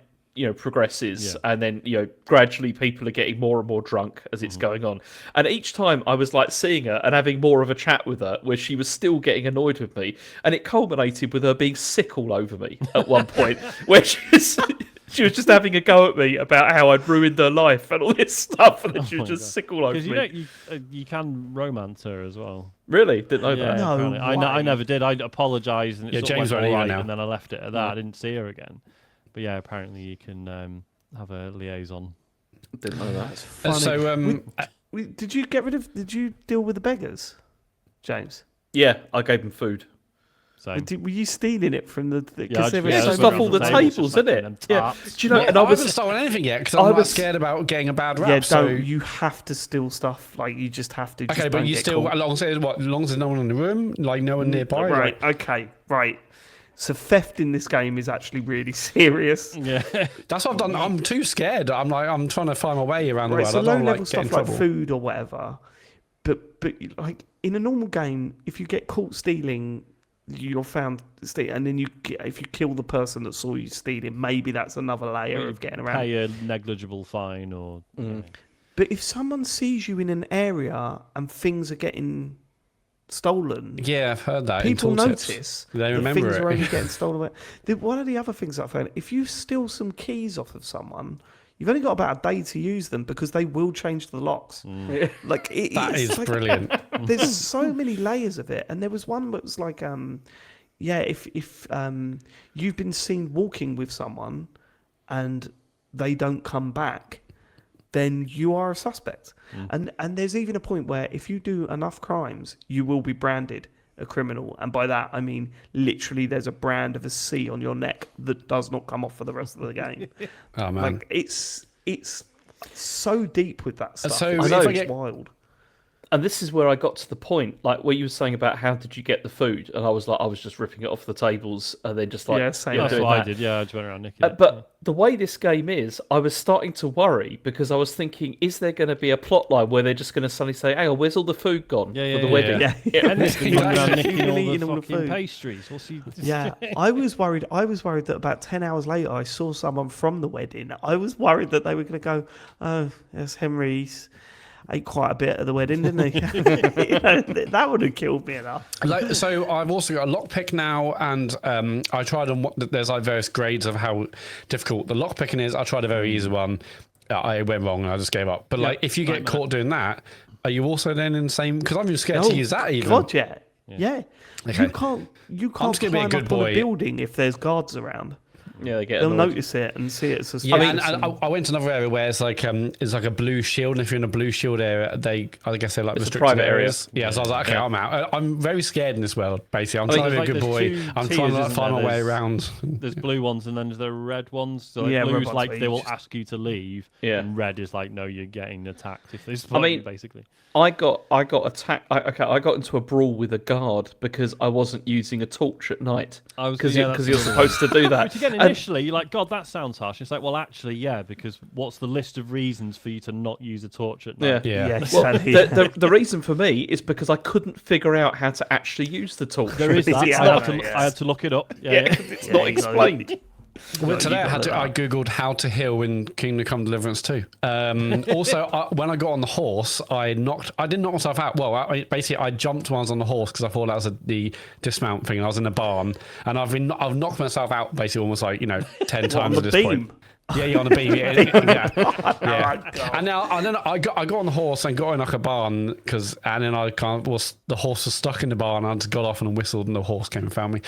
progresses, and then gradually people are getting more and more drunk as it's going on. And each time I was like seeing her and having more of a chat with her, where she was still getting annoyed with me, and it culminated with her being sick all over me at one point, where she was just having a go at me about how I'd ruined her life and all this stuff, and then she was just sick all over me. Because you can romance her as well. Really? Didn't know that. No, I never did. I apologised, and it James went won't all right, now. and then I left it at that. I didn't see her again. But yeah, apparently you can have a liaison. Didn't know that. That's funny. So did you deal with the beggars, James? Yeah, I gave them food. So Were you stealing it from the? Yeah, there was yeah, so stuff many all the tables. tables, isn't it? Yeah. Do you know? And I I was haven't stolen anything yet because I'm scared about getting a bad rap. Yeah, so you have to steal stuff. Like you just have to. okay, but you still, as long as there's no one in the room, like no one nearby. Right. Like, Okay. Right. So theft in this game is actually really serious. Yeah. That's what I've done. I'm too scared. I'm trying to find my way around the Right, world. so I low don't level like getting in stuff like trouble. food or whatever. But like in a normal game, if you get caught stealing, you're found stealing, and then if you kill the person that saw you stealing, maybe that's another layer of getting around. Pay a negligible fine or. But if someone sees you in an area and things are getting stolen, Yeah, I've heard that. in people tooltips. notice They that remember things it. are only getting stolen away. One of the other things that I found, if you steal some keys off of someone, you've only got about a day to use them because they will change the locks. Like That it's is like, brilliant. there's so many layers of it, and there was one that was like, if you've been seen walking with someone and they don't come back, then you are a suspect. And there's even a point where if you do enough crimes, you will be branded a criminal. And by that, I mean literally there's a brand of a C on your neck that does not come off for the rest of the game. Oh man. Like it's so deep with that stuff. So It's if I just get- wild. And this is where I got to the point, like where you were saying about how did you get the food, and I was just ripping it off the tables and then just like Yeah, same. you know, That's doing what I that. did. Yeah, I just went around nicking it. But the way this game is, I was starting to worry because I was thinking, is there going to be a plot line where they're just going to suddenly say, "Hey, where's all the food gone Yeah, for the yeah, wedding?" Yeah. And this been running around nicking all Eating the all the fucking food. pastries. What's he? Yeah, I was worried that about 10 hours later, I saw someone from the wedding. I was worried that they were going to go, "Oh, there's Henry. He's ate quite a bit at the wedding, didn't he?" You know, that would have killed me enough. So I've also got a lockpick now, and I tried on there's like various grades of how difficult the lockpicking is. I tried a very easy one. I went wrong and I just gave up. But like, if you get caught doing that, are you also then in the same? Because I'm just scared to use that even. God, yeah. Okay. You can't just gonna be a climb good up on boy. a building if there's guards around. Yeah, they get They'll annoyed. notice it and see it as Yeah, suspicious. and I went to another area where it's like a blue shield, and if you're in a blue shield area, I guess they're like It's a restricted private area. areas. Yeah, so I was like, okay, I'm out. I'm very scared in this world. Basically, I'm I think trying to be a there's good like- boy. there's two I'm tiers, trying to isn't find my there? way There's- around. There's blue ones and then there's the red ones. So like Yeah, blue's red like ones they where will you just- ask you to leave. Yeah. And red is like no, you're getting attacked if they spot I mean- you, basically. I got attacked. I got into a brawl with a guard because I wasn't using a torch at night. Because yeah, that's you're the other supposed to do that. Which again, And- initially, you're like, God, that sounds harsh. It's like, well, actually, yeah, because what's the list of reasons for you to not use a torch at night? Yeah. yeah, Well, exactly. the reason for me is because I couldn't figure out how to actually use the torch. There is that. Yeah, I had to look it up. Yeah, Yeah. it's not explained. Well, today you got I googled how to heal in Kingdom Come Deliverance 2. Also, when I got on the horse, I didn't knock myself out. Well, I jumped when I was on the horse because I thought that was the dismount thing. And I was in a barn, and I've knocked myself out basically almost 10 times on at the this point. beam? Yeah, on the beam. Yeah. my God. And then I got on the horse and got in like a barn and then the horse was stuck in the barn. I just got off and whistled, and the horse came and found me.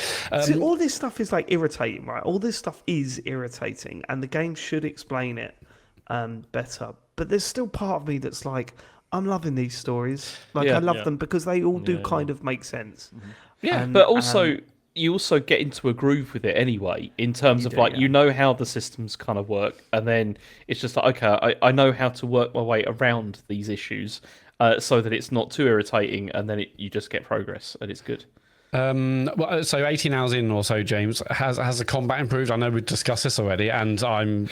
See, all this stuff is like irritating, right? All this stuff is irritating, and the game should explain it better. But there's still part of me that's like, I'm loving these stories. Like, Yeah. I love Yeah. them because they all do Yeah, kind of make sense. Yeah, And, but also you also get into a groove with it anyway, in terms of do, like yeah. you know how the systems kind of work, and then it's just like, okay, I know how to work my way around these issues, so that it's not too irritating, and then you just get progress, and it's good. Well, so 18 hours in or so, James, has the combat improved? I know we discussed this already, and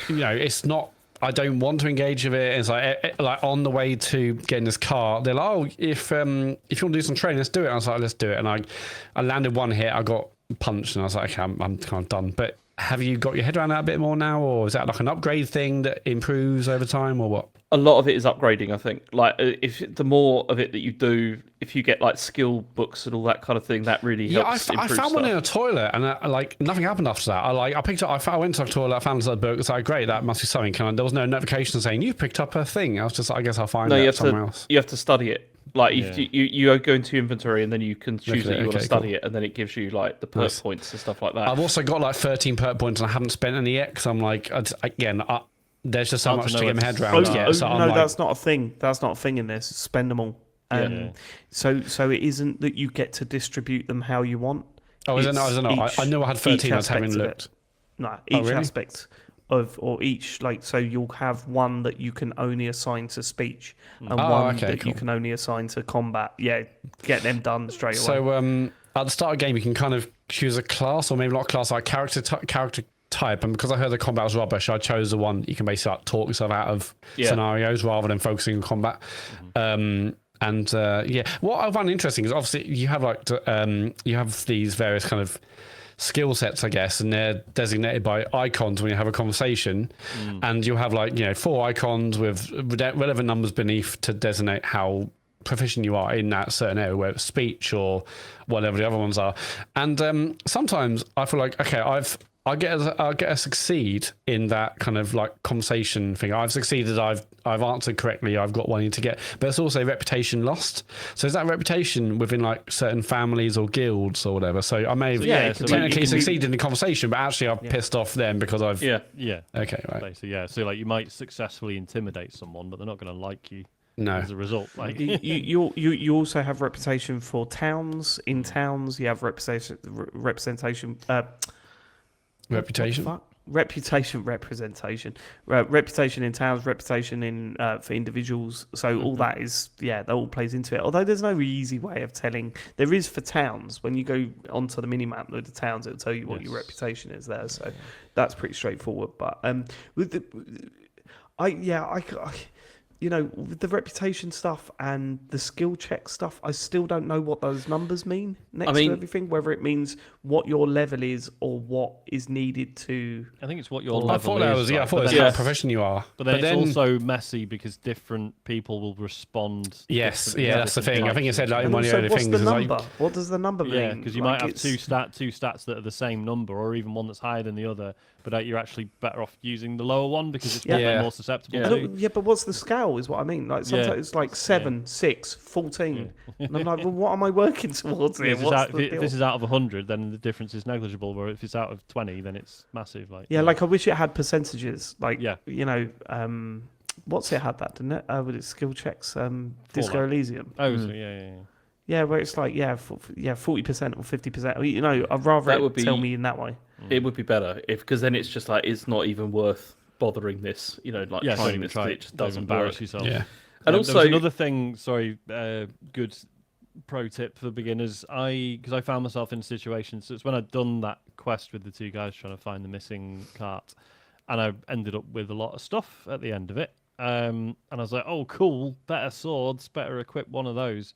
it's not. I don't want to engage with it. It's like on the way to getting this car, they're like, oh, if you want to do some training, let's do it. And I was like, let's do it. And I landed one hit, I got punched, and I was like, okay, I'm kind of done. But have you got your head around that a bit more now, or is that like an upgrade thing that improves over time, or what? A lot of it is upgrading, I think. Like, if the more of it that you do, if you get like skill books and all that kind of thing, that really helps. I improve found one stuff. in a toilet, and nothing happened after that. I picked up. I went to the toilet. I found this book. It's like, great, that must be something. There was no notification saying you picked up a thing. I was just like, I guess I'll find No, you it have somewhere to else. you have to study it. Like, Yeah. you go into inventory, and then you can choose that you want to Okay, study cool. it, and then it gives you like the perk Nice. points and stuff like that. I've also got like 13 perk points, and I haven't spent any yet because I'm like, there's just so Hard to much know to get my what's- head around. Oh, yet, so I'm like, that's not a thing. That's not a thing in this. Spend them all. Yeah. So it isn't that you get to distribute them how you want. oh, is it not? I knew I had 13. I was aspect having of it. looked. No, each really? aspect or each, like, so you'll have one that you can only assign to speech and Oh, one okay, that you cool. can only assign to combat. Yeah, get them done straight away. So at the start of the game, you can kind of choose a class, or maybe not a class, like character type. And because I heard the combat was rubbish, I chose the one you can basically like, talk yourself out of scenarios rather than focusing on combat. What I find interesting is obviously you have you have these various kind of skill sets, I guess, and they're designated by icons when you have a conversation, and you'll have 4 icons with relevant numbers beneath to designate how proficient you are in that certain area, whether it's speech or whatever the other ones are. And sometimes I feel like, okay, I get to succeed in that kind of like conversation thing. I've succeeded. I've answered correctly. I've got what I need to get. But it's also reputation lost. So is that reputation within like certain families or guilds or whatever? So I may have technically succeeded in the conversation, but actually I've pissed off them because I've yeah. Okay, right. Basically, so like you might successfully intimidate someone, but they're not going to like you. No. As a result, like you also have reputation for towns. In towns, you have representation. Reputation. Reputation in towns, reputation in for individuals. So all that is that all plays into it. Although there's no easy way of telling. There is for towns. When you go onto the minimap with the towns, it'll tell you what your reputation is there. So that's pretty straightforward. But with with the reputation stuff and the skill check stuff, I still don't know what those numbers mean to everything, whether it means what your level is or what is needed to... I think it's what your level is. I thought it was how proficient you are. But then it's also messy because different people will respond. Yes, that's the thing. I think it said like in one of the other what's things. The number? What does the number mean? Yeah, because you might have two stats that are the same number, or even one that's higher than the other, but you're actually better off using the lower one because it's more susceptible to. Yeah, but what's the scale is what I mean. Like sometimes it's like 7, 6, 14. And I'm like, well, what am I working towards here? If this is out of 100, then the difference is negligible. Where if it's out of 20, then it's massive. Like like I wish it had percentages. Like what's it had that, didn't it? With its skill checks, Disco Elysium. Oh, yeah. Yeah, where it's like 40% or 50%. I'd rather it would tell me in that way. It would be better because then it's just like it's not even worth bothering this. Trying this. It just doesn't embarrass work. yourself. Yeah. And also there was another thing. Sorry, good pro tip for beginners. Because I found myself in a situation. So it's when I'd done that quest with the 2 guys trying to find the missing cart, and I ended up with a lot of stuff at the end of it. And I was like, oh, cool, better swords, better equip one of those.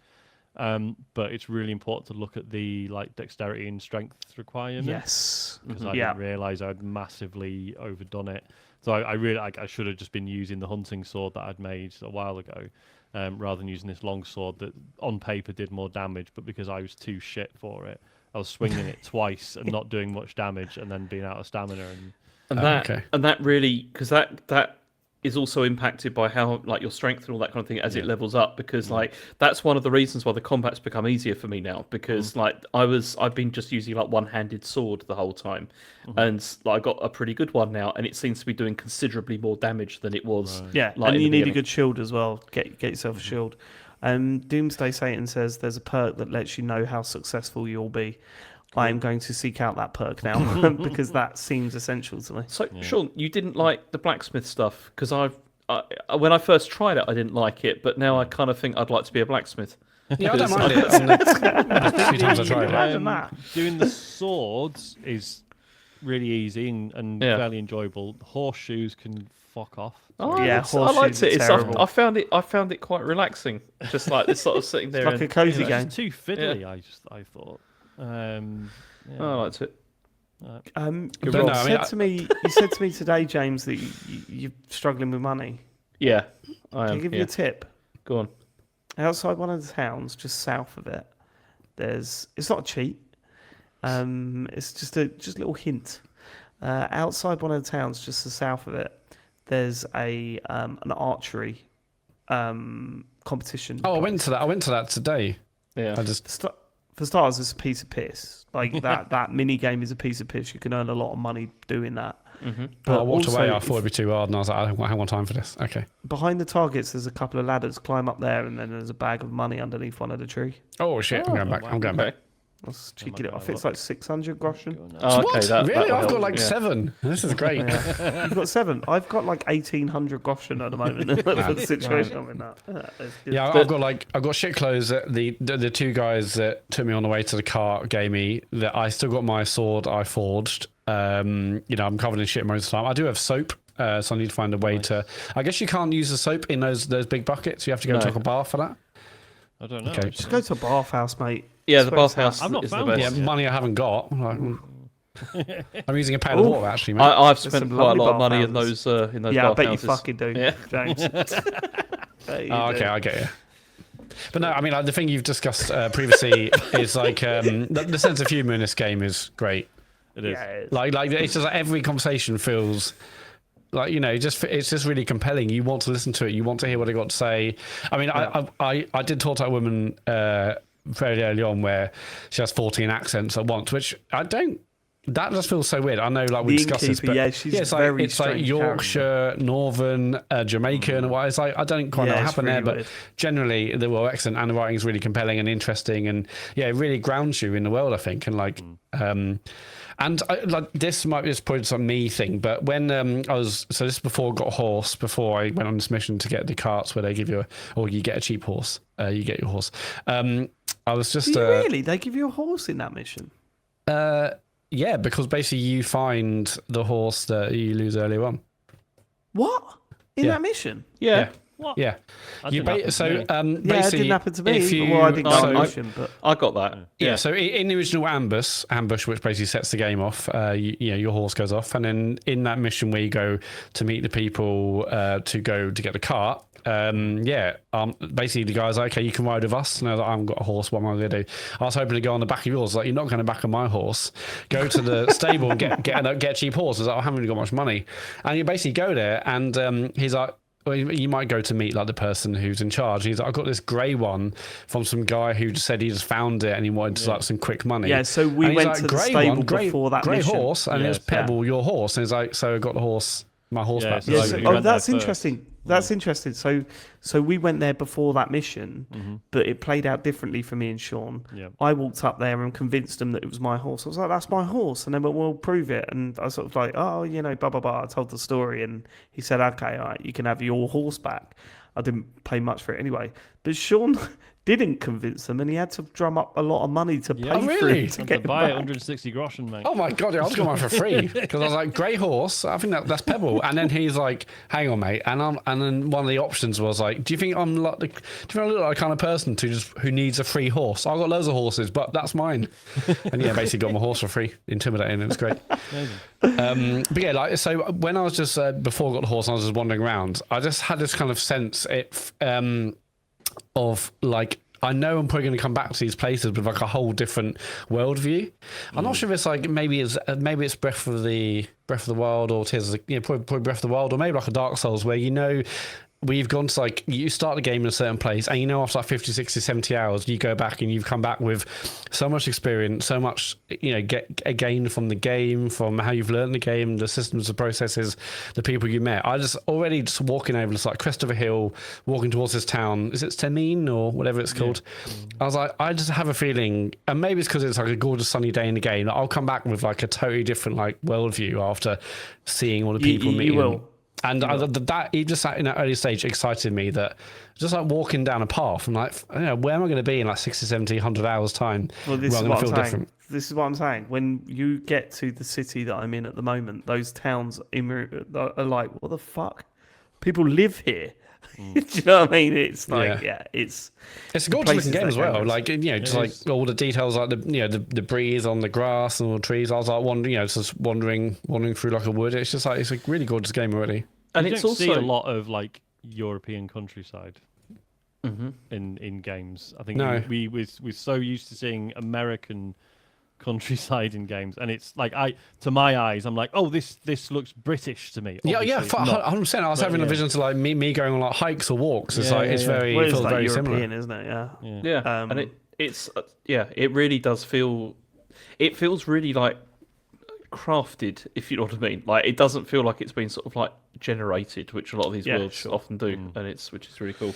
But it's really important to look at the dexterity and strength requirements. Yes, because I didn't realise I'd massively overdone it. So I should have just been using the hunting sword that I'd made a while ago, rather than using this long sword that on paper did more damage, but because I was too shit for it, I was swinging it twice and not doing much damage, and then being out of stamina. And that really, because that is also impacted by how your strength and all that kind of thing as it levels up, because that's one of the reasons why the combat's become easier for me now, because I've been just using one-handed sword the whole time, and I got a pretty good one now, and it seems to be doing considerably more damage than it was. And you need a good shield as well. Get yourself a shield. Doomsday Satan says there's a perk that lets you know how successful you'll be. I am going to seek out that perk now because that seems essential to me. So, Sean, you didn't like the blacksmith stuff because when I first tried it, I didn't like it, but now I kind of think I'd like to be a blacksmith. Yeah, I don't mind it. A few times I tried it. Doing the swords is really easy and fairly enjoyable. Horseshoes can fuck off. Oh yeah, I liked it. I found it quite relaxing. Just like this sort of sitting there. It's like a cozy game. It's too fiddly. I thought. I liked it. You said to me today, James, that you're struggling with money. Yeah, I am. Can I give you a tip? Go on. Outside one of the towns, just south of it, it's not a cheat. It's just a little hint. Outside one of the towns, just to the south of it, there's an archery competition. Oh, I went to that today. Yeah. For starters, it's a piece of piss. Like that mini game is a piece of piss. You can earn a lot of money doing that. Mm-hmm. But I walked away. I thought it'd be too hard, and I was like, I don't have time for this. Okay. Behind the targets, there's a couple of ladders. Climb up there, and then there's a bag of money underneath one of the tree. Oh shit! I'm going back. I'm going back. Let's cheeky it off. It's like 600 groschen. Oh, okay, What? that Really? will I've got help, like yeah. 7. This is great. You've got 7. I've got like 1800 groschen at the moment. For the situation I'm in that. It's good. Yeah, I've got shit clothes that the 2 guys that took me on the way to the car gave me. That I still got my sword I forged. I'm covered in shit most of the time. I do have soap, so I need to find a way to. I guess you can't use the soap in those big buckets. You have to go take a bath for that. I don't know. Okay. Just go to a bathhouse, mate. Yeah, That's the where it's bathhouse I've not is the found best. Yeah, Yeah. money I haven't got. I'm using a pail of water actually, mate. I've There's spent some quite a lovely lot of money in bathhouses. those Yeah, I bet you bathhouses. fucking do, Yeah. James. Bet you Oh, okay, do. I get you. But no, I mean, like the thing you've discussed previously is like the sense of humour in this game is great. It is. Yeah, it is. Like it's just like every conversation feels like it's just really compelling. You want to listen to it. You want to hear what they got to say. I mean, I did talk to a woman fairly early on where she has 14 accents at once, which I don't. That just feels so weird. I know, like we The discussed this, innkeeper, but yeah, she's it's like very it's like strange Yorkshire, Northern, Jamaican, and what it's like. I don't quite know Yeah, what it's happened really there, weird. but generally the well accent and the writing is really compelling and interesting, and yeah, it really grounds you in the world, I think, and like. And like this might be just probably some me thing, but when this is before I got a horse, before I went on this mission to get the carts where they give you you get a cheap horse, you get your horse. I was just Do you really? They give you a horse in that mission? yeah, because basically you find the horse that you lose earlier on. What? In Yeah. that mission? Yeah. What? Yeah, That you didn't happen to me. Yeah, it basically didn't happen to me. if you Well, I didn't go on the I- mission, but I got that. Yeah, so in the original ambush, which basically sets the game off, your horse goes off, and then in that mission where you go to meet the people to go to get the cart, basically the guy's like, okay, you can ride with us. And I was like, I haven't got a horse, what am I going to do? I was hoping to go on the back of yours. Like, you're not going to back on my horse. Go to the stable and get a cheap horse. I was like, I haven't really got much money. And you basically go there, and he's like, well, you might go to meet like the person who's in charge. He's like, I got this grey one from some guy who just said he just found it and he wanted like some quick money. yeah. So we And he's went like, to the "Grey stable one, before that grey mission. horse," and Yeah, it was Pebble, your horse. And he's like, so I got the horse, my horse Yeah, back. so Yeah, like, so, you went there that's first. interesting. That's interesting. So we went there before that mission, but it played out differently for me and Sean. Yeah. I walked up there and convinced them that it was my horse. I was like, "That's my horse," and they went, "Well, prove it." And I sort of like, "Oh, blah blah blah." I told the story, and he said, "Okay, all right, you can have your horse back." I didn't pay much for it anyway, but Sean didn't convince them, and he had to drum up a lot of money to pay Yeah. Oh, for really? it to And get to it buy it, back. 160 groschen, mate. Oh my god! Yeah, I was going one for free because I was like, "Grey horse." I think that's Pebble. And then he's like, "Hang on, mate." And then one of the options was like, "Do you think I'm like do you think I look like the kind of person who needs a free horse? I've got loads of horses, but that's mine." And yeah, basically got my horse for free. Intimidating. It was great. Amazing. But yeah, like so when I was just before I got the horse, and I was just wandering around. I just had this kind of sense of like, I know I'm probably going to come back to these places with like a whole different worldview. I'm not sure if it's like maybe it's Breath of the Wild, or Tears of the, probably Breath of the Wild, or maybe like a Dark Souls where we've gone to like, you start the game in a certain place and after like 50, 60, 70 hours, you go back and you've come back with so much experience, so much, get gained from the game, from how you've learned the game, the systems, the processes, the people you met. I just already just walking over this like crest of a hill, walking towards this town. Is it Temine or whatever it's called? I was like, I just have a feeling, and maybe it's because it's like a gorgeous sunny day in the game, that I'll come back with like a totally different like worldview after seeing all the people You meeting. will. And that he just in that early stage excited me, that just like walking down a path, I'm like, where am I going to be in like 60, 70, 100 hours time? Well, this where is I'm what gonna I'm feel saying. different. This is what I'm saying. When you get to the city that I'm in at the moment, those towns are like, what the fuck? People live here. Do you know what I mean? It's like, it's a gorgeous looking game as well. dangerous. Like, just like all the details, like the breeze on the grass and all the trees. I was like just wandering through like a wood. It's just like, it's a really gorgeous game already. And you it's don't also see a lot of like European countryside in games. I think No. we're so used to seeing American countryside in games, and it's like, to my eyes, I'm like, oh, this looks British to me. Yeah, Obviously it's not. 100%. I was having a vision to like me going on like hikes or walks. It's Yeah, like, it's yeah. very, Well, it it's feels like very European, similar. isn't it? Yeah. Yeah, and it really does feel. It feels really like crafted, if you know what I mean. Like, it doesn't feel like it's been sort of like generated, which a lot of these Yeah, worlds sure. often do, and which is really cool.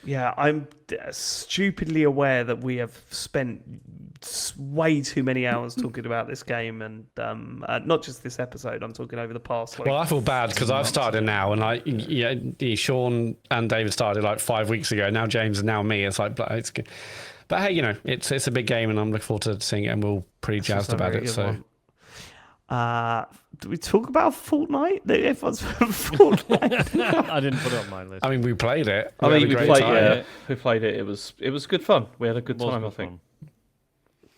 Yeah, I'm stupidly aware that we have spent way too many hours talking about this game, and not just this episode. I'm talking over the past. Well, I feel bad because I've started now, and Sean and David started like 5 weeks ago. Now James and now me. It's like it's good. But hey, it's a big game, and I'm looking forward to seeing it, and we're pretty jazzed about it. So. Do we talk about Fortnite? Everyone's Fortnite. I didn't put it on my list. I mean, we played it. I mean, we played time. we played it. It was good fun. We had a good time. I Good think. fun.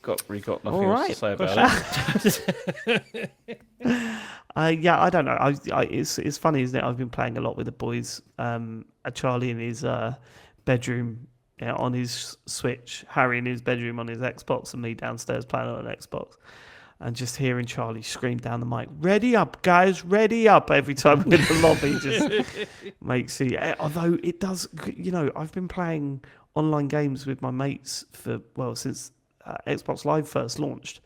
Got nothing All else right. to say about it. Yeah, I don't know. It's funny, isn't it? I've been playing a lot with the boys. Charlie in his bedroom on his Switch, Harry in his bedroom on his Xbox, and me downstairs playing on an Xbox. And just hearing Charlie scream down the mic, "Ready up, guys! Ready up!" every time we're in the lobby just makes you. Although it does, I've been playing online games with my mates since Xbox Live first launched.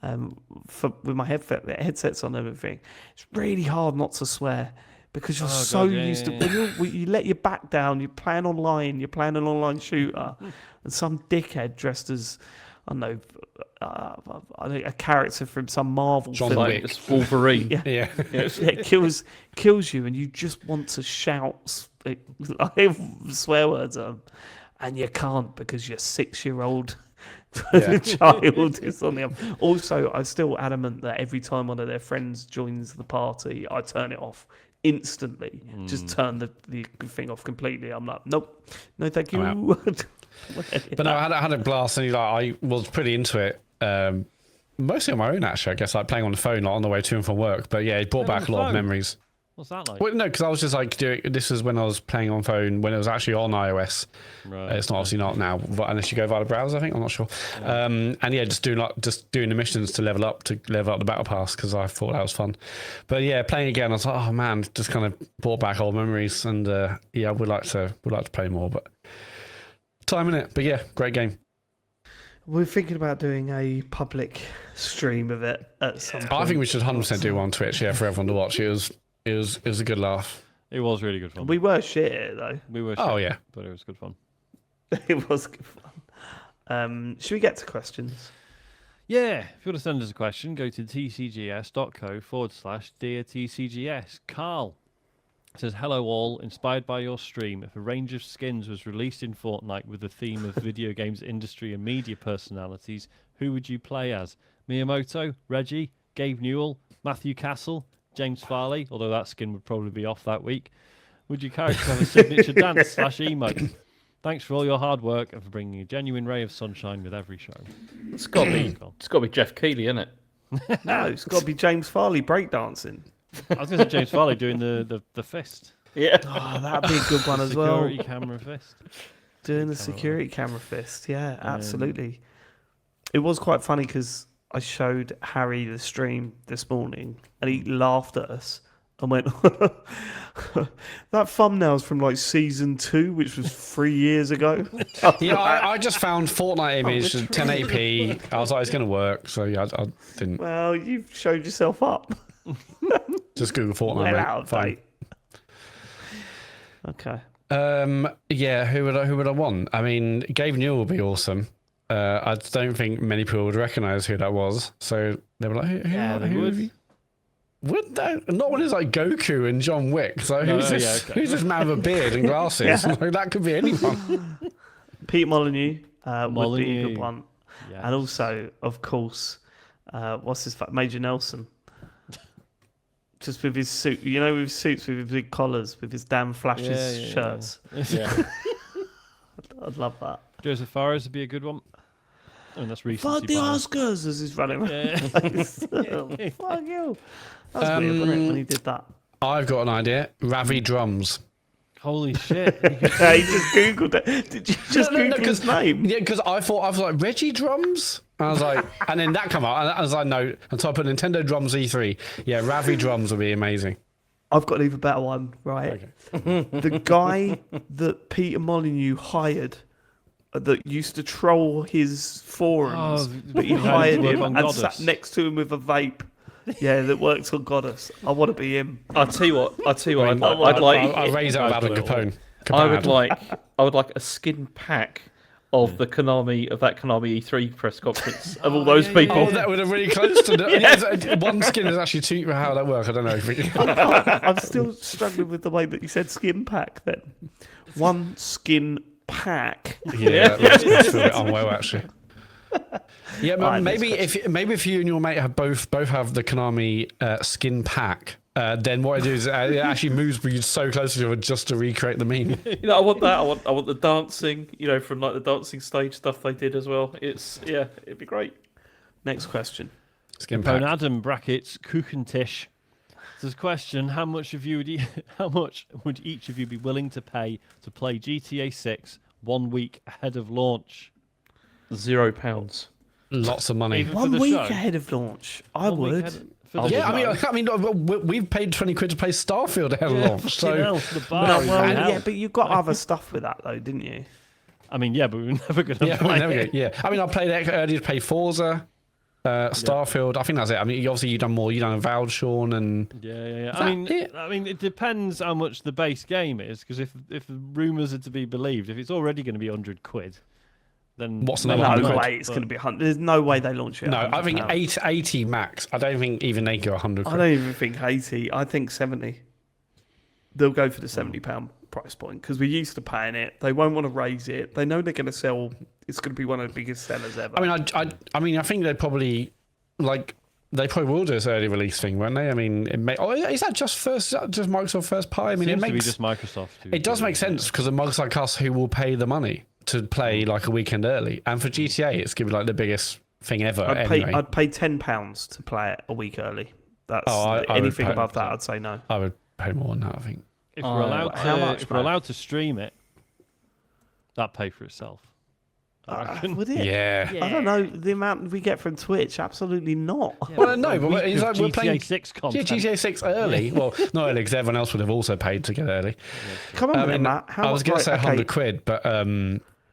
With my headsets on and everything, it's really hard not to swear because you're used to when you let your back down. You're playing online. You're playing an online shooter, and some dickhead dressed as I don't know, a character from some Marvel John film. Wick. It's Wolverine. Yeah. It kills you, and you just want to shout swear words at them, and you can't because your 6-year-old child is on the other. Also, I'm still adamant that every time one of their friends joins the party, I turn it off instantly. Just turn the thing off completely. I'm like, nope, no, thank you. But no, I had a blast, and I was pretty into it. Mostly on my own, actually. I guess like playing on the phone, like, on the way to and from work. But yeah, it brought back a lot of memories. What's that like? Well, no, because I was just like this was when I was playing on phone when it was actually on iOS. Right. It's not obviously not now, but unless you go via the browser, I think I'm not sure. Yeah. And yeah, just doing the missions to level up the battle pass because I thought that was fun. But yeah, playing again, I was like, oh man, just kind of brought back old memories, and yeah, would like to play more, but time in it. But yeah, great game. We're thinking about doing a public stream of it at some point. I think we should 100% do one on Twitch, yeah, for everyone to watch. It was a good laugh. It was really good fun. We were shit at it, though. We were. Oh, shit, yeah. But it was good fun. It was good fun. Should we get to questions? Yeah, if you want to send us a question, go to tcgs.co/dear TCGS. Carl says, hello all, inspired by your stream, if a range of skins was released in Fortnite with the theme of video games industry and media personalities, who would you play as? Miyamoto, Reggie, Gabe Newell, Matthew Castle, James Farley, although that skin would probably be off that week. Would your character have a signature dance / emote? Thanks for all your hard work and for bringing a genuine ray of sunshine with every show. It's got to be Jeff Keighley, isn't it? No, it's got to be James Farley breakdancing. I was going to say James Farley doing the fist. Yeah. Oh, that'd be a good one as well. Security camera fist. Doing the security camera fist. Yeah, absolutely. It was quite funny because I showed Harry the stream this morning and he laughed at us and went, that thumbnail's from like season 2, which was 3 years ago. Yeah, I just found Fortnite image 1080p. I was like, it's going to work. So yeah, I didn't. Well, you've showed yourself up. Just Google Fortnite. Well Mate. out of Fine. date. Okay. Yeah, who would I want? I mean, Gabe Newell would be awesome. I don't think many people would recognise who that was. So they were like, who would. Would that? Not when it's like Goku and John Wick. So who's this man with a beard and glasses? Yeah. Like, that could be anyone. Pete Molyneux would be a Molyneux. good one. Yes. And also, of course, Major Nelson. Just with his suit, with suits with his big collars, with his damn flashes shirts. Yeah. I'd love that. Joseph Fares would be a good one. I mean, that's recent. Fuck the Oscars as he's running around. Yeah. Fuck you. That was weird, wasn't it, when he did that? I've got an idea. Ravi Drums. Holy shit. Yeah, he just Googled it. Did you just Google his name? Yeah, because I was like, Reggie Drums? And I was like, and then that came out, and I was like, no. And so I put Nintendo Drums E3. Yeah, Ravi Drums would be amazing. I've got an even better one, right? Okay. The guy that Peter Molyneux hired that used to troll his forums, but he hired him and sat next to him with a vape. Yeah, that works on Goddess. I want to be him. I'll tell you what. I'd like. I'll raise it with Adam Capone. I would like a skin pack of that Konami E3 press conference of all those people. Oh, that would have really close to it. One skin is actually two. How that work? I don't know. I'm still struggling with the way that you said skin pack. Then one skin pack. Yeah, that's a bit unwell actually. Yeah, but Right, maybe if you and your mate have both have the Konami skin pack, then what I do is it actually moves you so close to each other just to recreate the meme. I want that. I want the dancing. From like the dancing stage stuff they did as well. It'd be great. Next question. Skin pack. Adam brackets Kuchentisch. There's a question: how much would each of you be willing to pay to play GTA 6 1 week ahead of launch? £0. Lots of money. Even for 1 the week show? ahead of launch. I 1 week would. ahead for the Yeah, show? I mean, we've paid 20 quid to play Starfield ahead of launch. Fucking So hell, for the bar. No, even well, hell. yeah, but you got other stuff with that though, didn't you? I mean, yeah, but we were never going to yeah, play there we it. go. Yeah, I mean, I played early to play Forza, Starfield. I think that's it. I mean, obviously you've done more. You've done Avowed, Sean, and Yeah. that it? I mean, it depends how much the base game is, because if the rumours are to be believed, if it's already going to be 100 quid, then What's maybe another No 100 not, way it's but- going to be 100. There's no way they launch it. no, at I think £100. 80 max. I don't think even they go 100 I quid. don't even think 80. I think 70. They'll go for the £70 price point because we're used to paying it. They won't want to raise it. They know they're going to sell. It's going to be one of the biggest sellers ever. I mean, I think they probably they probably will do this early release thing, won't they? I mean, is that just Microsoft first party? I mean, Seems it to be makes just Microsoft. it does make sense because of mugs like us who will pay the money to play like a weekend early, and for GTA, it's gonna be like the biggest thing ever. Anyway. I'd pay £10 to play it a week early. That's I would anything pay- above that. I'd say no. I would pay more than that. I think. If we're allowed to, how much, if we're mate? allowed to stream it, that pay for itself. I reckon. Would it? Yeah. I don't know the amount we get from Twitch. Absolutely not. Well, no, A but week it's of like we're GTA playing 6 Yeah, content. GTA 6 early. Well, not early because everyone else would have also paid to get early. Come on, then, Matt. How I was much? going to say right, 100 quid, but I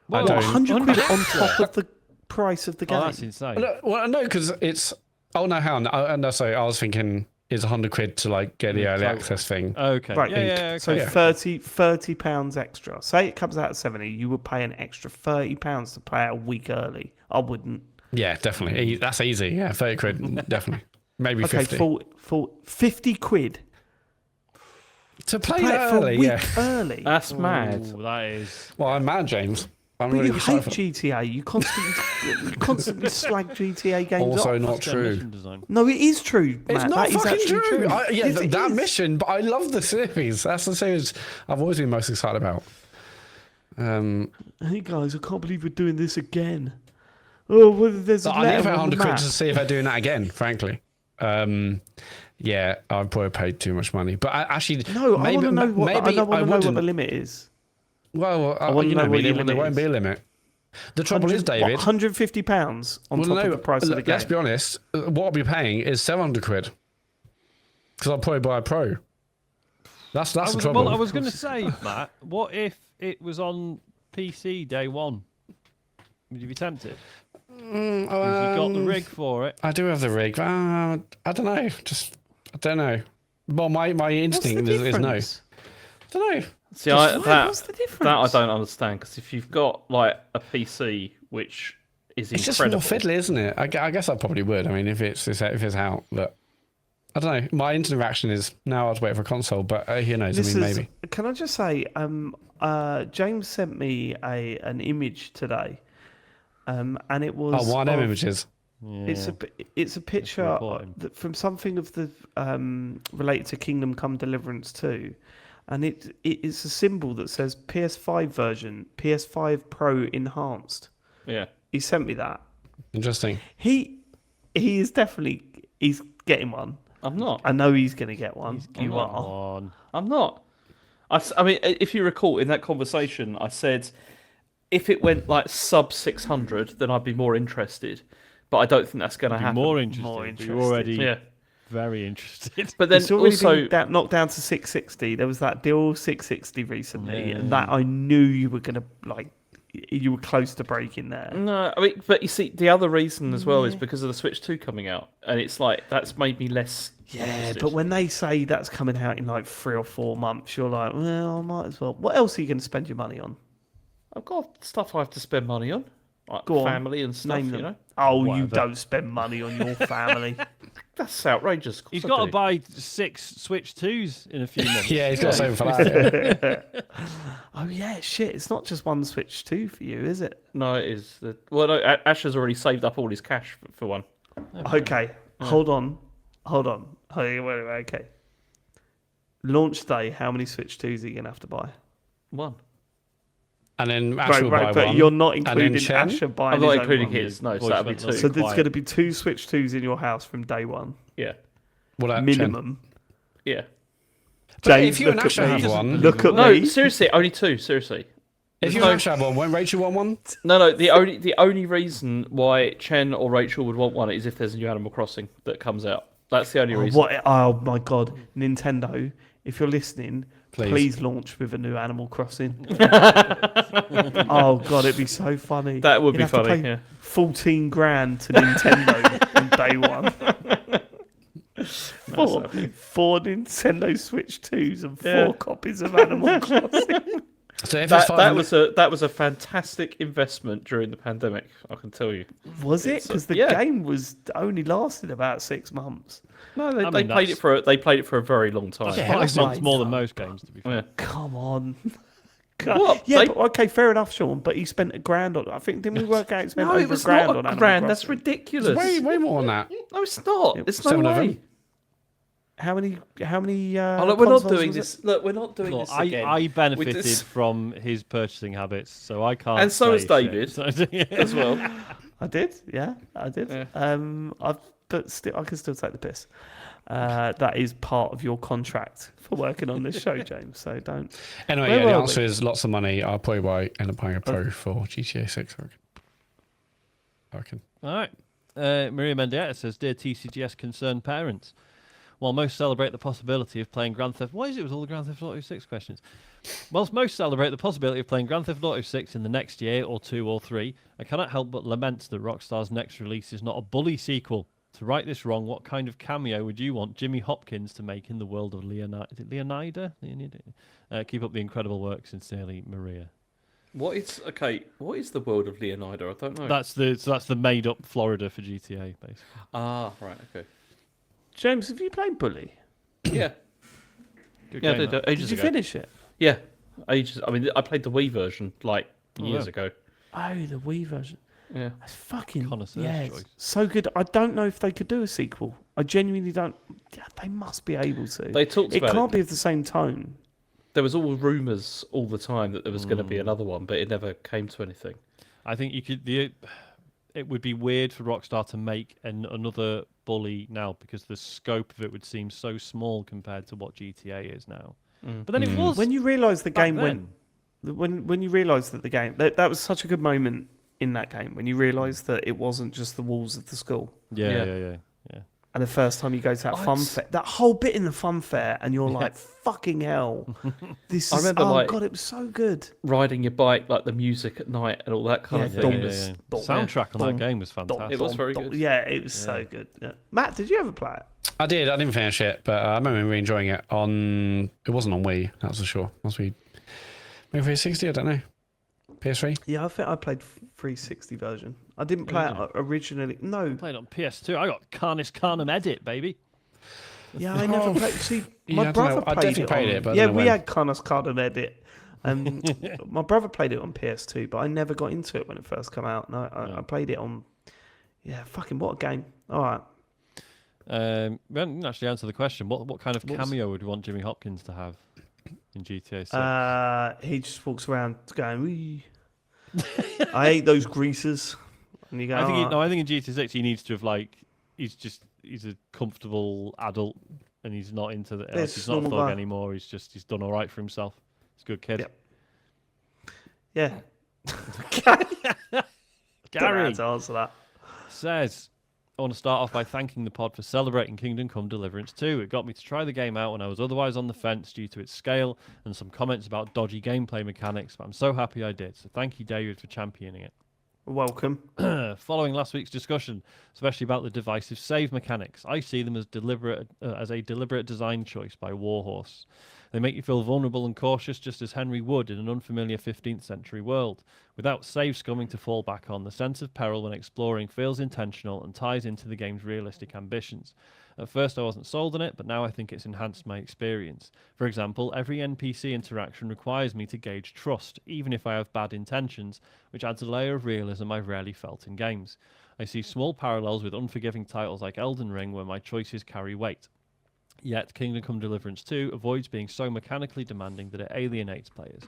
What, don't. 100 quid on top of the price of the game? Oh, that's insane. No, because it's. Oh no, hang on. No, sorry, I was thinking it's 100 quid to like get the early total. access thing. Okay. Right. Yeah. So Okay. 30 pounds extra. Say it comes out at 70, you would pay an extra £30 to play it a week early. I wouldn't. Yeah, definitely. That's easy. Yeah, 30 quid, definitely. Maybe Okay, 50. for 50 quid To play, play it it for early, a week yeah. early. That's mad. Ooh, that is. Well, I'm mad, James. I'm But really you hate excited. GTA. You constantly slag GTA games Also off. not That's their true. mission design. No, it is true, Matt. It's not That is fucking actually true. true. Yeah, Yes, it that is. mission, but I love the series. That's the series I've always been most excited about. Hey guys, I can't believe we're doing this again. Oh, well, there's a I need to letter pay on the 100 quid map. to see if they're doing that again, frankly. Yeah, I've probably paid too much money. But actually, No, I maybe, want to know what maybe I want to know what wouldn't. the limit is. Well, I wanna you know know what me, your there limit won't is. be a limit. The trouble is, David. £150 on Well, top no, of the price of the game. let's be honest. What I'll be paying is 700 quid because I'll probably buy a pro. That's the trouble. Well, I was going to say, Matt, what if it was on PC day one? Would you be tempted? You've got the rig for it. I do have the rig. I don't know. I don't know. Well, my What's the instinct is no. I difference? don't know. See, What's the difference? that I don't understand because if you've got like a PC which is It's incredible, just more fiddly, isn't it? I guess I probably would. I mean, if it's out, but I don't know. My instant reaction is now I'd wait for a console, but who knows? This I mean, is, maybe. Can I just say, James sent me an image today, and it was. Oh, one of them of- images. It's a picture important. from something of the related to Kingdom Come Deliverance 2, and it's a symbol that says PS5 version, PS5 Pro enhanced. yeah. He sent me that. Interesting. He is definitely he's getting one. I'm not. I know he's going to get one. You Come are. on. I'm not. I mean, if you recall in that conversation, I said if it went like sub 600, then I'd be more interested. But I don't think that's going to Be happen. more interested. More But interested. you're already Yeah. very interested. But then It's already also, been knocked down to 660. There was that deal 660 recently, and that I knew you were going to like. You were close to breaking there. no, I mean, but you see, the other reason as well is because of the Switch 2 coming out, and it's like that's made me less Yeah, but when they say that's coming out in like 3 or 4 months, you're like, well, I might as well. What else are you going to spend your money on? I've got stuff I have to spend money on, like Go on, family and stuff. name You them. know, Oh, you Whatever. don't spend money on your family. that's outrageous. Of course He's I got to do. buy 6 Switch 2s in a few months. Yeah, he's got something for that. Oh yeah, shit! It's not just one Switch 2 for you, is it? No, it is. Well, no, Ash has already saved up all his cash for one. Okay, hold on. Wait, okay. Launch day, how many Switch 2s are you gonna have to buy? One. And then Ash will buy but one. you're not and then including Chen? Asher buying I'm not his own including one. his. No, so Voice that'll be went two. nuts. So there's Quiet. going to be 2 Switch 2s in your house from day one, Yeah, What about Chen? minimum. yeah. But James, if you and look Ash at have me. one, Look at No, me. seriously, only two. Seriously. if you no- and Ash have one, won't Rachel want one? No. The only reason why Chen or Rachel would want one is if there's a new Animal Crossing that comes out. That's the only reason. Oh my god, Nintendo! If you're listening, Please. please launch with a new Animal Crossing. Oh god, it'd be so funny. That would You'd be have to funny. pay Yeah. 14 grand to Nintendo on day one. Four Nintendo Switch 2s and 4 copies of Animal Crossing. So if it's That 500 that was a fantastic investment during the pandemic. I can tell you. Was it? It's, Because the yeah. game was only lasted about 6 months. No, they, I they mean, played it for a very long time. That's Yeah, 5 that's months right. more than most games, to be fair. Yeah. Come on. What? Yeah, They- but okay, fair enough, Sean. But he spent £1,000 on. I think didn't we work out? He spent No, over it was £1,000 not on a Animal grand. That's Crossing. ridiculous. way more than that. No, it's not. It's no 7 of way. them. How many? Oh, look, we're not consoles doing was it? this. Look, we're not doing Look, this again. I With benefited this- from his purchasing habits, so I can't. And so has say David. shit. So, yeah. as well. I did. Yeah, I did. Yeah. But still, I can still take the piss. That is part of your contract for working on this show, James. So don't. Anyway, Where yeah, the were answer we? is lots of money. I'll probably end up buying a Pro for GTA 6. I reckon. All right. Maria Mendieta says, "Dear TCGS concerned parents, while most celebrate the possibility of playing Grand Theft..." What is it with all the Grand Theft Auto 6 questions? Whilst most celebrate the possibility of playing Grand Theft Auto 6 in the next year or 2 or 3, I cannot help but lament that Rockstar's next release is not a bully sequel. To right this wrong, what kind of cameo would you want Jimmy Hopkins to make in the world of Leonida? Is it Leonida? Keep up the incredible work, sincerely, Maria. What is the world of Leonida? I don't know. That's the made up Florida for GTA, basically. Ah, right, okay. James, have you played Bully? Yeah, Good yeah, I game, did that. ages Did you ago. finish it? Yeah, ages. I mean, I played the Wii version like years yeah. ago. Oh, the Wii version. Yeah. That's fucking Connoisseur's yeah, choice. so good. I don't know if they could do a sequel. I genuinely don't. Yeah, they must be able to. They talked It about can't it. be of the same tone. There was all rumours all the time that there was going to be another one, but it never came to anything. I think you could. It would be weird for Rockstar to make another Bully now because the scope of it would seem so small compared to what GTA is now. But then it was When you realise the back game went, when you realise that the game that was such a good moment in that game when you realise that it wasn't just the walls of the school. Yeah. And the first time you go to that fun fair, that whole bit in the fun fair, and you're like, "Fucking hell, this I is!" remember, Oh like- god, it was so good. Riding your bike, like the music at night and all that kind of Yeah, thing. yeah. The soundtrack on Dom, that game was fantastic. It was very good. Yeah, it was so good. Yeah. Matt, did you ever play it? I did. I didn't finish it, but I remember really enjoying it. It wasn't on Wii, that's for sure. Must be maybe 360. I don't know. PS3. Yeah, I think I played 360 version. I didn't play it originally. No, Played on PS2. I got Carnus Carnum Edit, baby. yeah, I never played. See, Yeah, my I don't brother know. I played definitely it. played on, it, but I yeah, don't know we when. had Connors Card and Edit. My brother played it on PS2, but I never got into it when it first came out. No, I played it on. Yeah, fucking what a game! All right, We haven't actually answered the question. What kind of cameo would you want Jimmy Hopkins to have in GTA 6? he just walks around going, "Wee." I hate those greasers. And you go, I think "All right." I think in GTA 6 he needs to have he's a comfortable adult and he's not into the Yes, he's not a normal thug guy. anymore. He's done all right for himself. He's a good kid. Yeah. Gary to answer that. says, I want to start off by thanking the pod for celebrating Kingdom Come Deliverance 2. It got me to try the game out when I was otherwise on the fence due to its scale and some comments about dodgy gameplay mechanics, but I'm so happy I did. So thank you, David, for championing it. Welcome. Following last week's discussion, especially about the divisive save mechanics, I see them as a deliberate design choice by Warhorse. They make you feel vulnerable and cautious, just as Henry would in an unfamiliar 15th century world. Without save scumming to fall back on, the sense of peril when exploring feels intentional and ties into the game's realistic ambitions. At first I wasn't sold on it, but now I think it's enhanced my experience. For example, every NPC interaction requires me to gauge trust, even if I have bad intentions, which adds a layer of realism I've rarely felt in games. I see small parallels with unforgiving titles like Elden Ring, where my choices carry weight. Yet, Kingdom Come Deliverance 2 avoids being so mechanically demanding that it alienates players.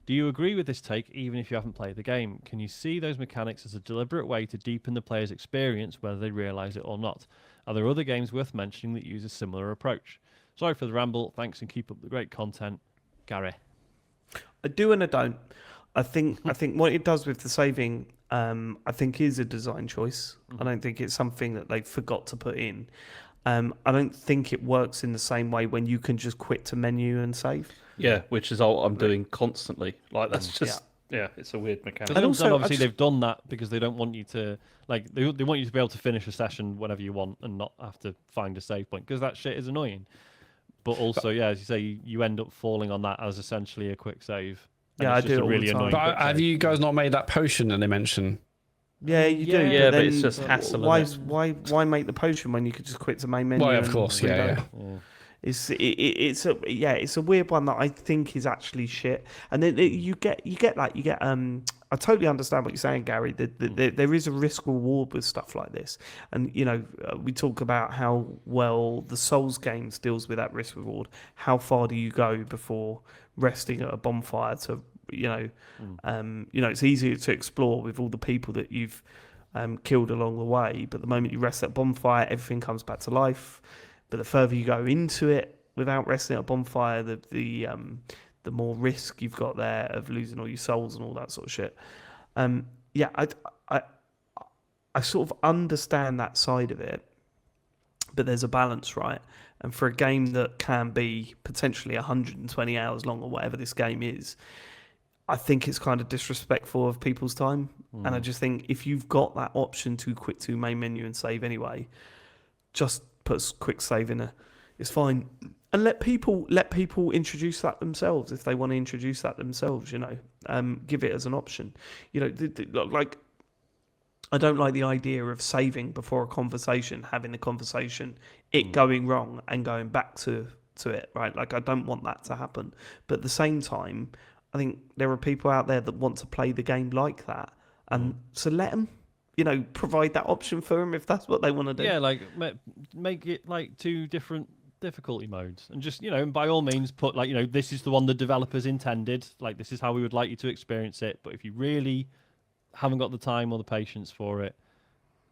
Do you agree with this take, even if you haven't played the game? Can you see those mechanics as a deliberate way to deepen the player's experience, whether they realise it or not? Are there other games worth mentioning that use a similar approach? Sorry for the ramble. Thanks and keep up the great content. Gary. I do and I don't. I think what it does with the saving, I think is a design choice. I don't think it's something that they forgot to put in. I don't think it works in the same way when you can just quit to menu and save. Yeah, which is all I'm doing constantly. Like that's just it's a weird mechanic. And also, obviously they've done that because they don't want you to they want you to be able to finish a session whenever you want and not have to find a save point, because that shit is annoying. But also, as you say, you end up falling on that as essentially a quick save. And Yeah, it's I just do a it all really the time. annoying. But quick have save. you guys not made that potion that they mention? Yeah, you do. Yeah, but then it's just hassle, Why make the potion when you could just quit to main menu? Well, of and course, reload? yeah. It's a weird one that I think is actually shit. And then you get I totally understand what you're saying, Gary. There is a risk reward with stuff like this, and we talk about how well the Souls games deals with that risk reward. How far do you go before resting at a bonfire to it's easier to explore with all the people that you've killed along the way, but the moment you rest at a bonfire, everything comes back to life. But the further you go into it without resting at a bonfire, the more risk you've got there of losing all your souls and all that sort of shit. I sort of understand that side of it, but there's a balance, right? And for a game that can be potentially 120 hours long or whatever this game is, I think it's kind of disrespectful of people's time. And I just think if you've got that option to quit to main menu and save anyway, just put a quick save in it's fine. And let people introduce that themselves if they want to introduce that themselves, give it as an option. Like, I don't like the idea of saving before a conversation, having the conversation, it going wrong and going back to it, right? Like, I don't want that to happen. But at the same time, I think there are people out there that want to play the game like that. And so let them, provide that option for them if that's what they want to do. Yeah, like make it like 2 different difficulty modes, and just by all means put this is the one the developers intended. Like, this is how we would like you to experience it. But if you really haven't got the time or the patience for it,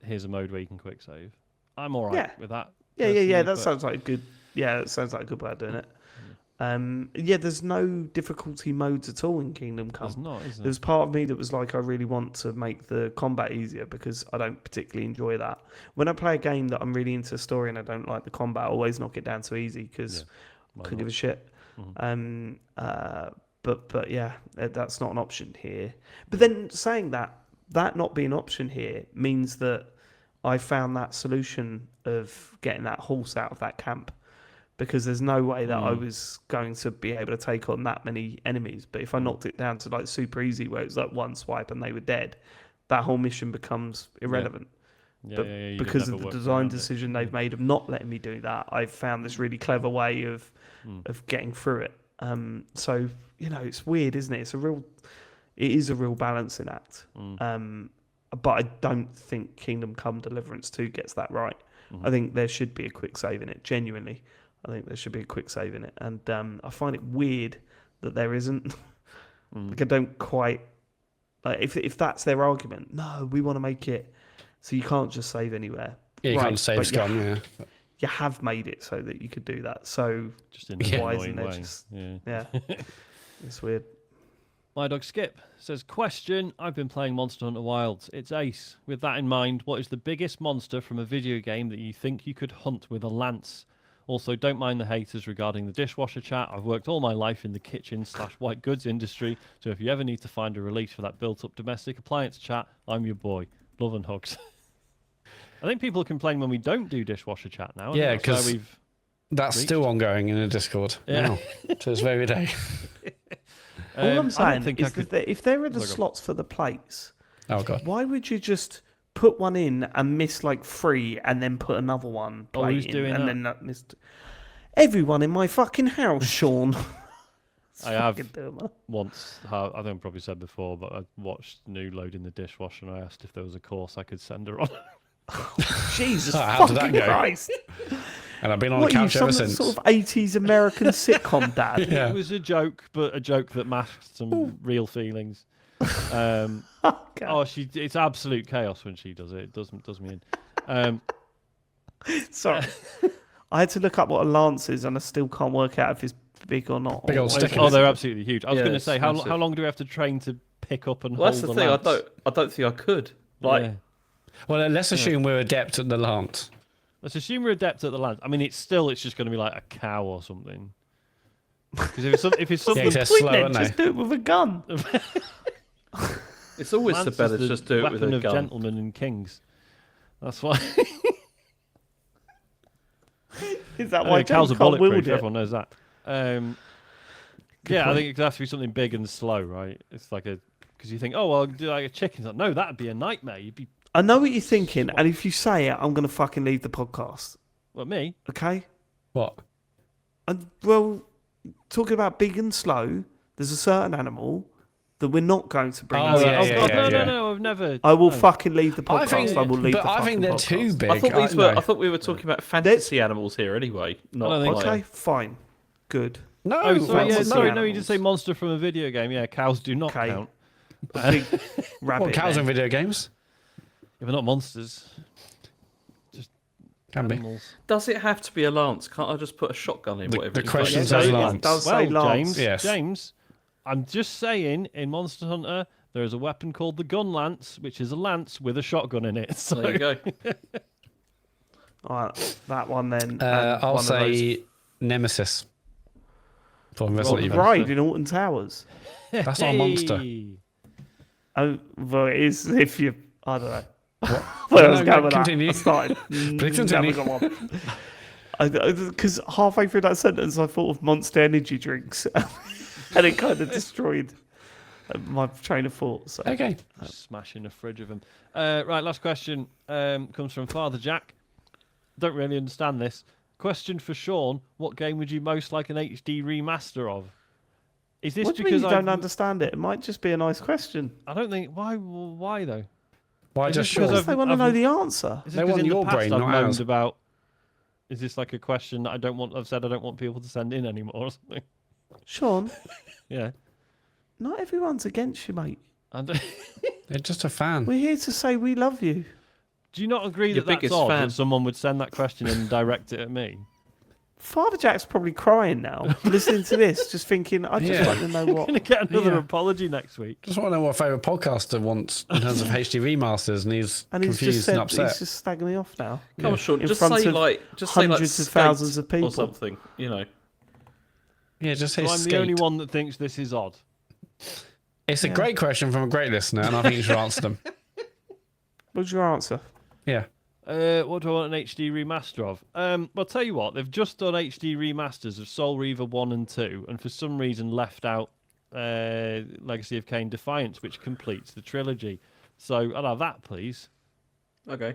here's a mode where you can quick save. I'm all right with that. Yeah. That sounds like a good. Yeah, that sounds like a good way of doing it. There's no difficulty modes at all in Kingdom Come. There's not, is there? There's part of me that was like, I really want to make the combat easier because I don't particularly enjoy that. When I play a game that I'm really into the story and I don't like the combat, I always knock it down to easy because I couldn't give a shit. But yeah, that's not an option here. But then saying that not being an option here means that I found that solution of getting that horse out of that camp, because there's no way that I was going to be able to take on that many enemies. But if I knocked it down to like super easy, where it's like one swipe and they were dead, that whole mission becomes irrelevant. Because of the design decision they've made of not letting me do that, I've found this really clever way of getting through it. So it's weird, isn't it? It is a real balancing act. But I don't think Kingdom Come Deliverance 2 gets that right. I think there should be a quick save in it, genuinely. I think there should be a quick save in it. And I find it weird that there isn't. Like, I don't quite... Like, if that's their argument, no, we want to make it so you can't just save anywhere. Yeah, you can't save scum, You have made it so that you could do that. So just in a why annoying isn't there way. just... Yeah. It's weird. My dog Skip says, question, I've been playing Monster Hunter Wilds. It's ace. With that in mind, what is the biggest monster from a video game that you think you could hunt with a lance? Also, don't mind the haters regarding the dishwasher chat. I've worked all my life in the kitchen/white goods industry, so if you ever need to find a release for that built-up domestic appliance chat, I'm your boy. Love and hugs. I think people complain when we don't do dishwasher chat now. Yeah, because because that's reached. still ongoing in the Discord now to this very day. All I'm saying think is that if there are the slots for the plates, Oh god. why would you just put one in and miss like 3 and then put another one plate who's in doing and that? then that missed? Everyone in my fucking house, Sean. I have Fucking doing that. once, I think I probably said before, but I watched New loading the dishwasher and I asked if there was a course I could send her on. Jesus How did that fucking go? Christ. And I've been on What the are you, couch some ever since. sort of 80s American sitcom dad? Yeah. It was a joke, but a joke that masked some real feelings. God. Oh, it's absolute chaos when she does it. It does me in. Sorry. I had to look up what a lance is and I still can't work out if it's big or not. Big old stick. Oh, they're absolutely huge. I was Yeah, going to it's say, how massive. long do we have to train to pick up and Well, hold that's the the thing. lance? I don't think I could. Like, Yeah. Well, let's assume we're adept at the lance. Let's assume we're adept at the lance. I mean, it's just going to be like a cow or something. Because if it's something, Yeah, they're Point slow, then, aren't they? just do it with a gun. it's always lance the is better the just do it with weapon a of gun. gentlemen and kings. That's why. Is that why cows are James can't wield bulletproof. it? Everyone knows that. Yeah, I think it has to be something big and slow, right? It's like because you think, oh, well, I'll do like a chicken. It's like, no, that'd be a nightmare. You'd be, I know what you're thinking, and if you say it, I'm going to fucking leave the podcast. well, me. Okay? What? And, well, talking about big and slow, there's a certain animal that we're not going to bring. Oh, into yeah, this yeah, God, podcast. yeah. no, I've never. I will no. fucking leave the podcast. I think, I will leave but the I think fucking they're podcast. too big. I thought we were talking about fantasy animals here anyway. Not don't think like, so. Okay, fine. Good. No, Oh, sorry, yeah, fantasy sorry, no, you did animals. say monster from a video game. Yeah, cows do not Okay. count. A big rabbit. What, cows then. in video games? Yeah, they're not monsters. Can be. Animals. Does it have to be a lance? Can't I just put a shotgun in? The- Whatever. the it is? question Like, says it lance. does Well, say lance. James, Yes. James, I'm just saying, in Monster Hunter, there is a weapon called the gun lance, which is a lance with a shotgun in it. So There you go. All right, that one then. and I'll one of say Nemesis. From Resident those- Evil. Right, in Alton Towers. That's not a monster. Hey. Oh, well, it is if you. I don't know. What? Where I No, was no, going with continue. that. I started. Please continue. Never got one. Because halfway through that sentence, I thought of Monster Energy drinks, and it kind of destroyed my train of thought. So. Okay. Smashing a fridge of them. Right, last question comes from Father Jack. Don't really understand this. Question for Sean: what game would you most like an HD remaster of? Is this What do you mean because you don't understand it? It might just be a nice question. I don't think why though? Why Is just this because Sean? I've- They want to know the answer. Is They this 'cause want in your the past brain, I've not moaned ours. about? Is this like a question that I've said I don't want people to send in anymore or something? Sean, Yeah. not everyone's against you, mate. And They're just a fan. We're here to say we love you. do you not agree Your that that's biggest odd fan. that someone would send that question and direct it at me? Father Jack's probably crying now, listening to this, just thinking, I just Yeah. like to know I'm what. gonna get another Yeah. apology next week. Just want to know what favourite podcaster wants in terms of HD remasters, and he's And he's confused just said, and upset. he's just stagging me off now. Come on, Sean. In Just front say of like hundreds of Skate thousands of people. or something. You know. Yeah, just say So I'm skate. the only one that thinks this is odd. It's a great question from a great listener, and I think you should answer them. What's your answer? Yeah. What do I want an HD remaster of? Well, I'll tell you what, they've just done HD remasters of Soul Reaver 1 and 2, and for some reason left out Legacy of Kain Defiance, which completes the trilogy. So I'll have that, please. Okay.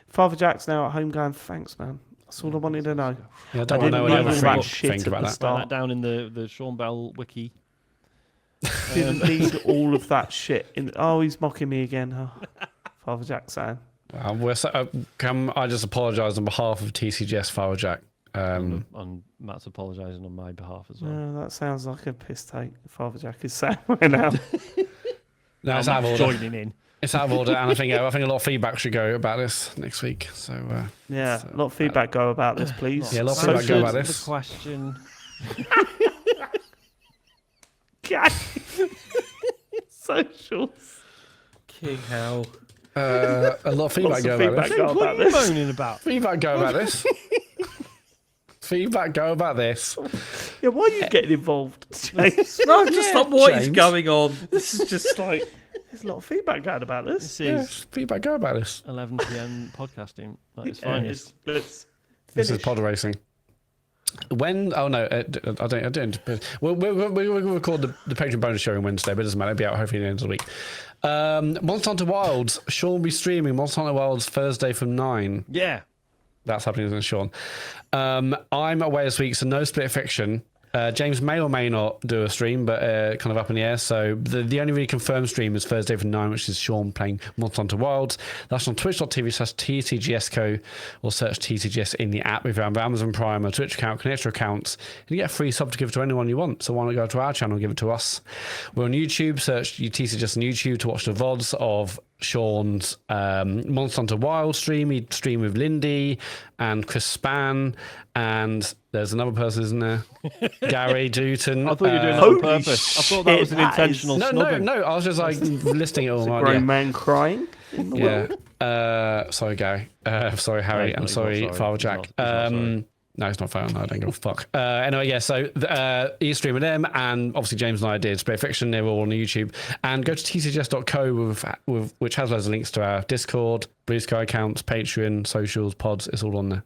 Father Jack's now at home going, thanks, man. That's all I wanted to know. Yeah, I I don't want to know didn't what need other all that things shit think at about the that. Write start. that down in the Sean Bell wiki. Didn't need all of that shit. Oh, he's mocking me again. Oh, Father Jack saying. We're I just apologise on behalf of TCGS Father Jack. And Matt's apologising on my behalf as well. No, that sounds like a piss take. Father Jack is saying right now. No, it's out of Matt's order. joining in. It's out of order, and I think a lot of feedback should go about this next week. So Yeah, a lot of feedback go about this, please. Yeah, a lot of So feedback go should- about The this. question. God. Socials. King hell. a lot of feedback Lots go of about feedback this. go What about are you this. moaning about? Feedback go about this. feedback go about this? Yeah, why are you getting involved, James? No, just like what is James. going on. This is just like There's a lot of feedback going about this. This Yeah, is feedback go about this. 11 p.m. podcasting. That is Yeah, fine. let's This is finish. pod racing. When? Oh no, I don't. We'll record the Patreon bonus show on Wednesday, but it doesn't matter. It'll be out hopefully at the end of the week. Monster Hunter Wilds. Sean will be streaming Monster Hunter Wilds Thursday from 9. Yeah. That's happening with Sean. I'm away this week, so no split fiction. James may or may not do a stream, but kind of up in the air. So the only really confirmed stream is Thursday from 9, which is Sean playing Monster Hunter Wilds. That's on twitch.tv/TCGSco, or search TCGS in the app. If you have Amazon Prime or Twitch account, connect your accounts, and you get a free sub to give to anyone you want. So why not go to our channel and give it to us? We're on YouTube. Search TCGS on YouTube to watch the VODs of Sean's Monster Hunter Wild stream. He streamed with Lindy and Chris Span, and there's another person, isn't there? Gary Dutton. I thought you were doing that Holy on purpose. I thought that was an shit, that intentional no, snubbing. no. I was just like listing it all. A Right, grown yeah. man crying in the world. Yeah. Sorry, Gary. Sorry, Harry. he's I'm not sorry, sorry. Father He's Jack. not- he's not sorry. No, it's not fair. No, I don't give a fuck. Anyway, yeah, so he's streaming them, and obviously James and I did Split Fiction. They're all on YouTube. And go to tcgs.co, which has loads of links to our Discord, Blue Sky accounts, Patreon, socials, pods. It's all on there.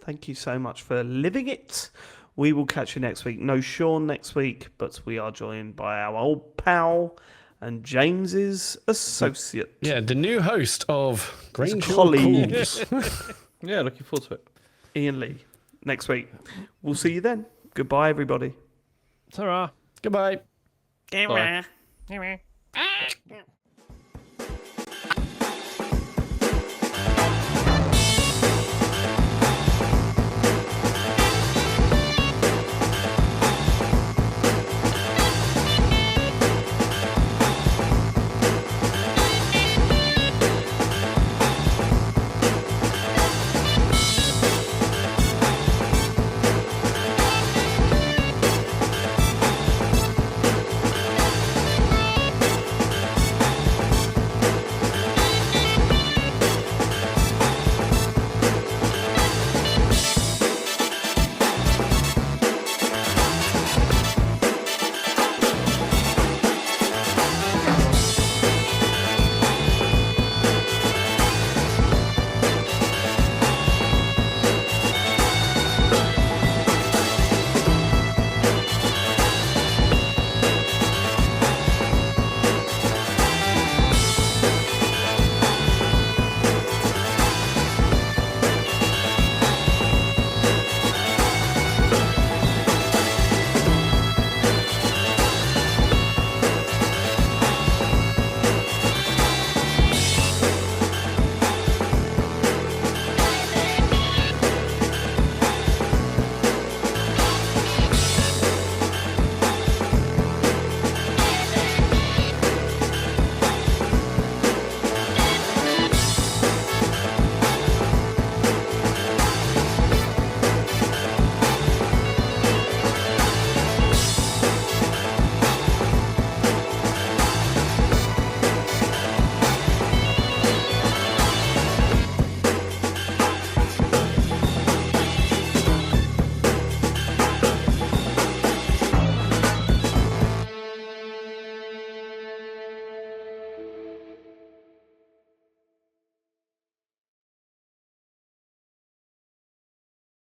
Thank you so much for living it. We will catch you next week. No Sean next week, but we are joined by our old pal and James's associate. Yeah, the new host of Green colleague. Calls. yeah, looking forward to it. Ian Lee, next week. We'll see you then. Goodbye, everybody. Ta-ra. Goodbye. Bye.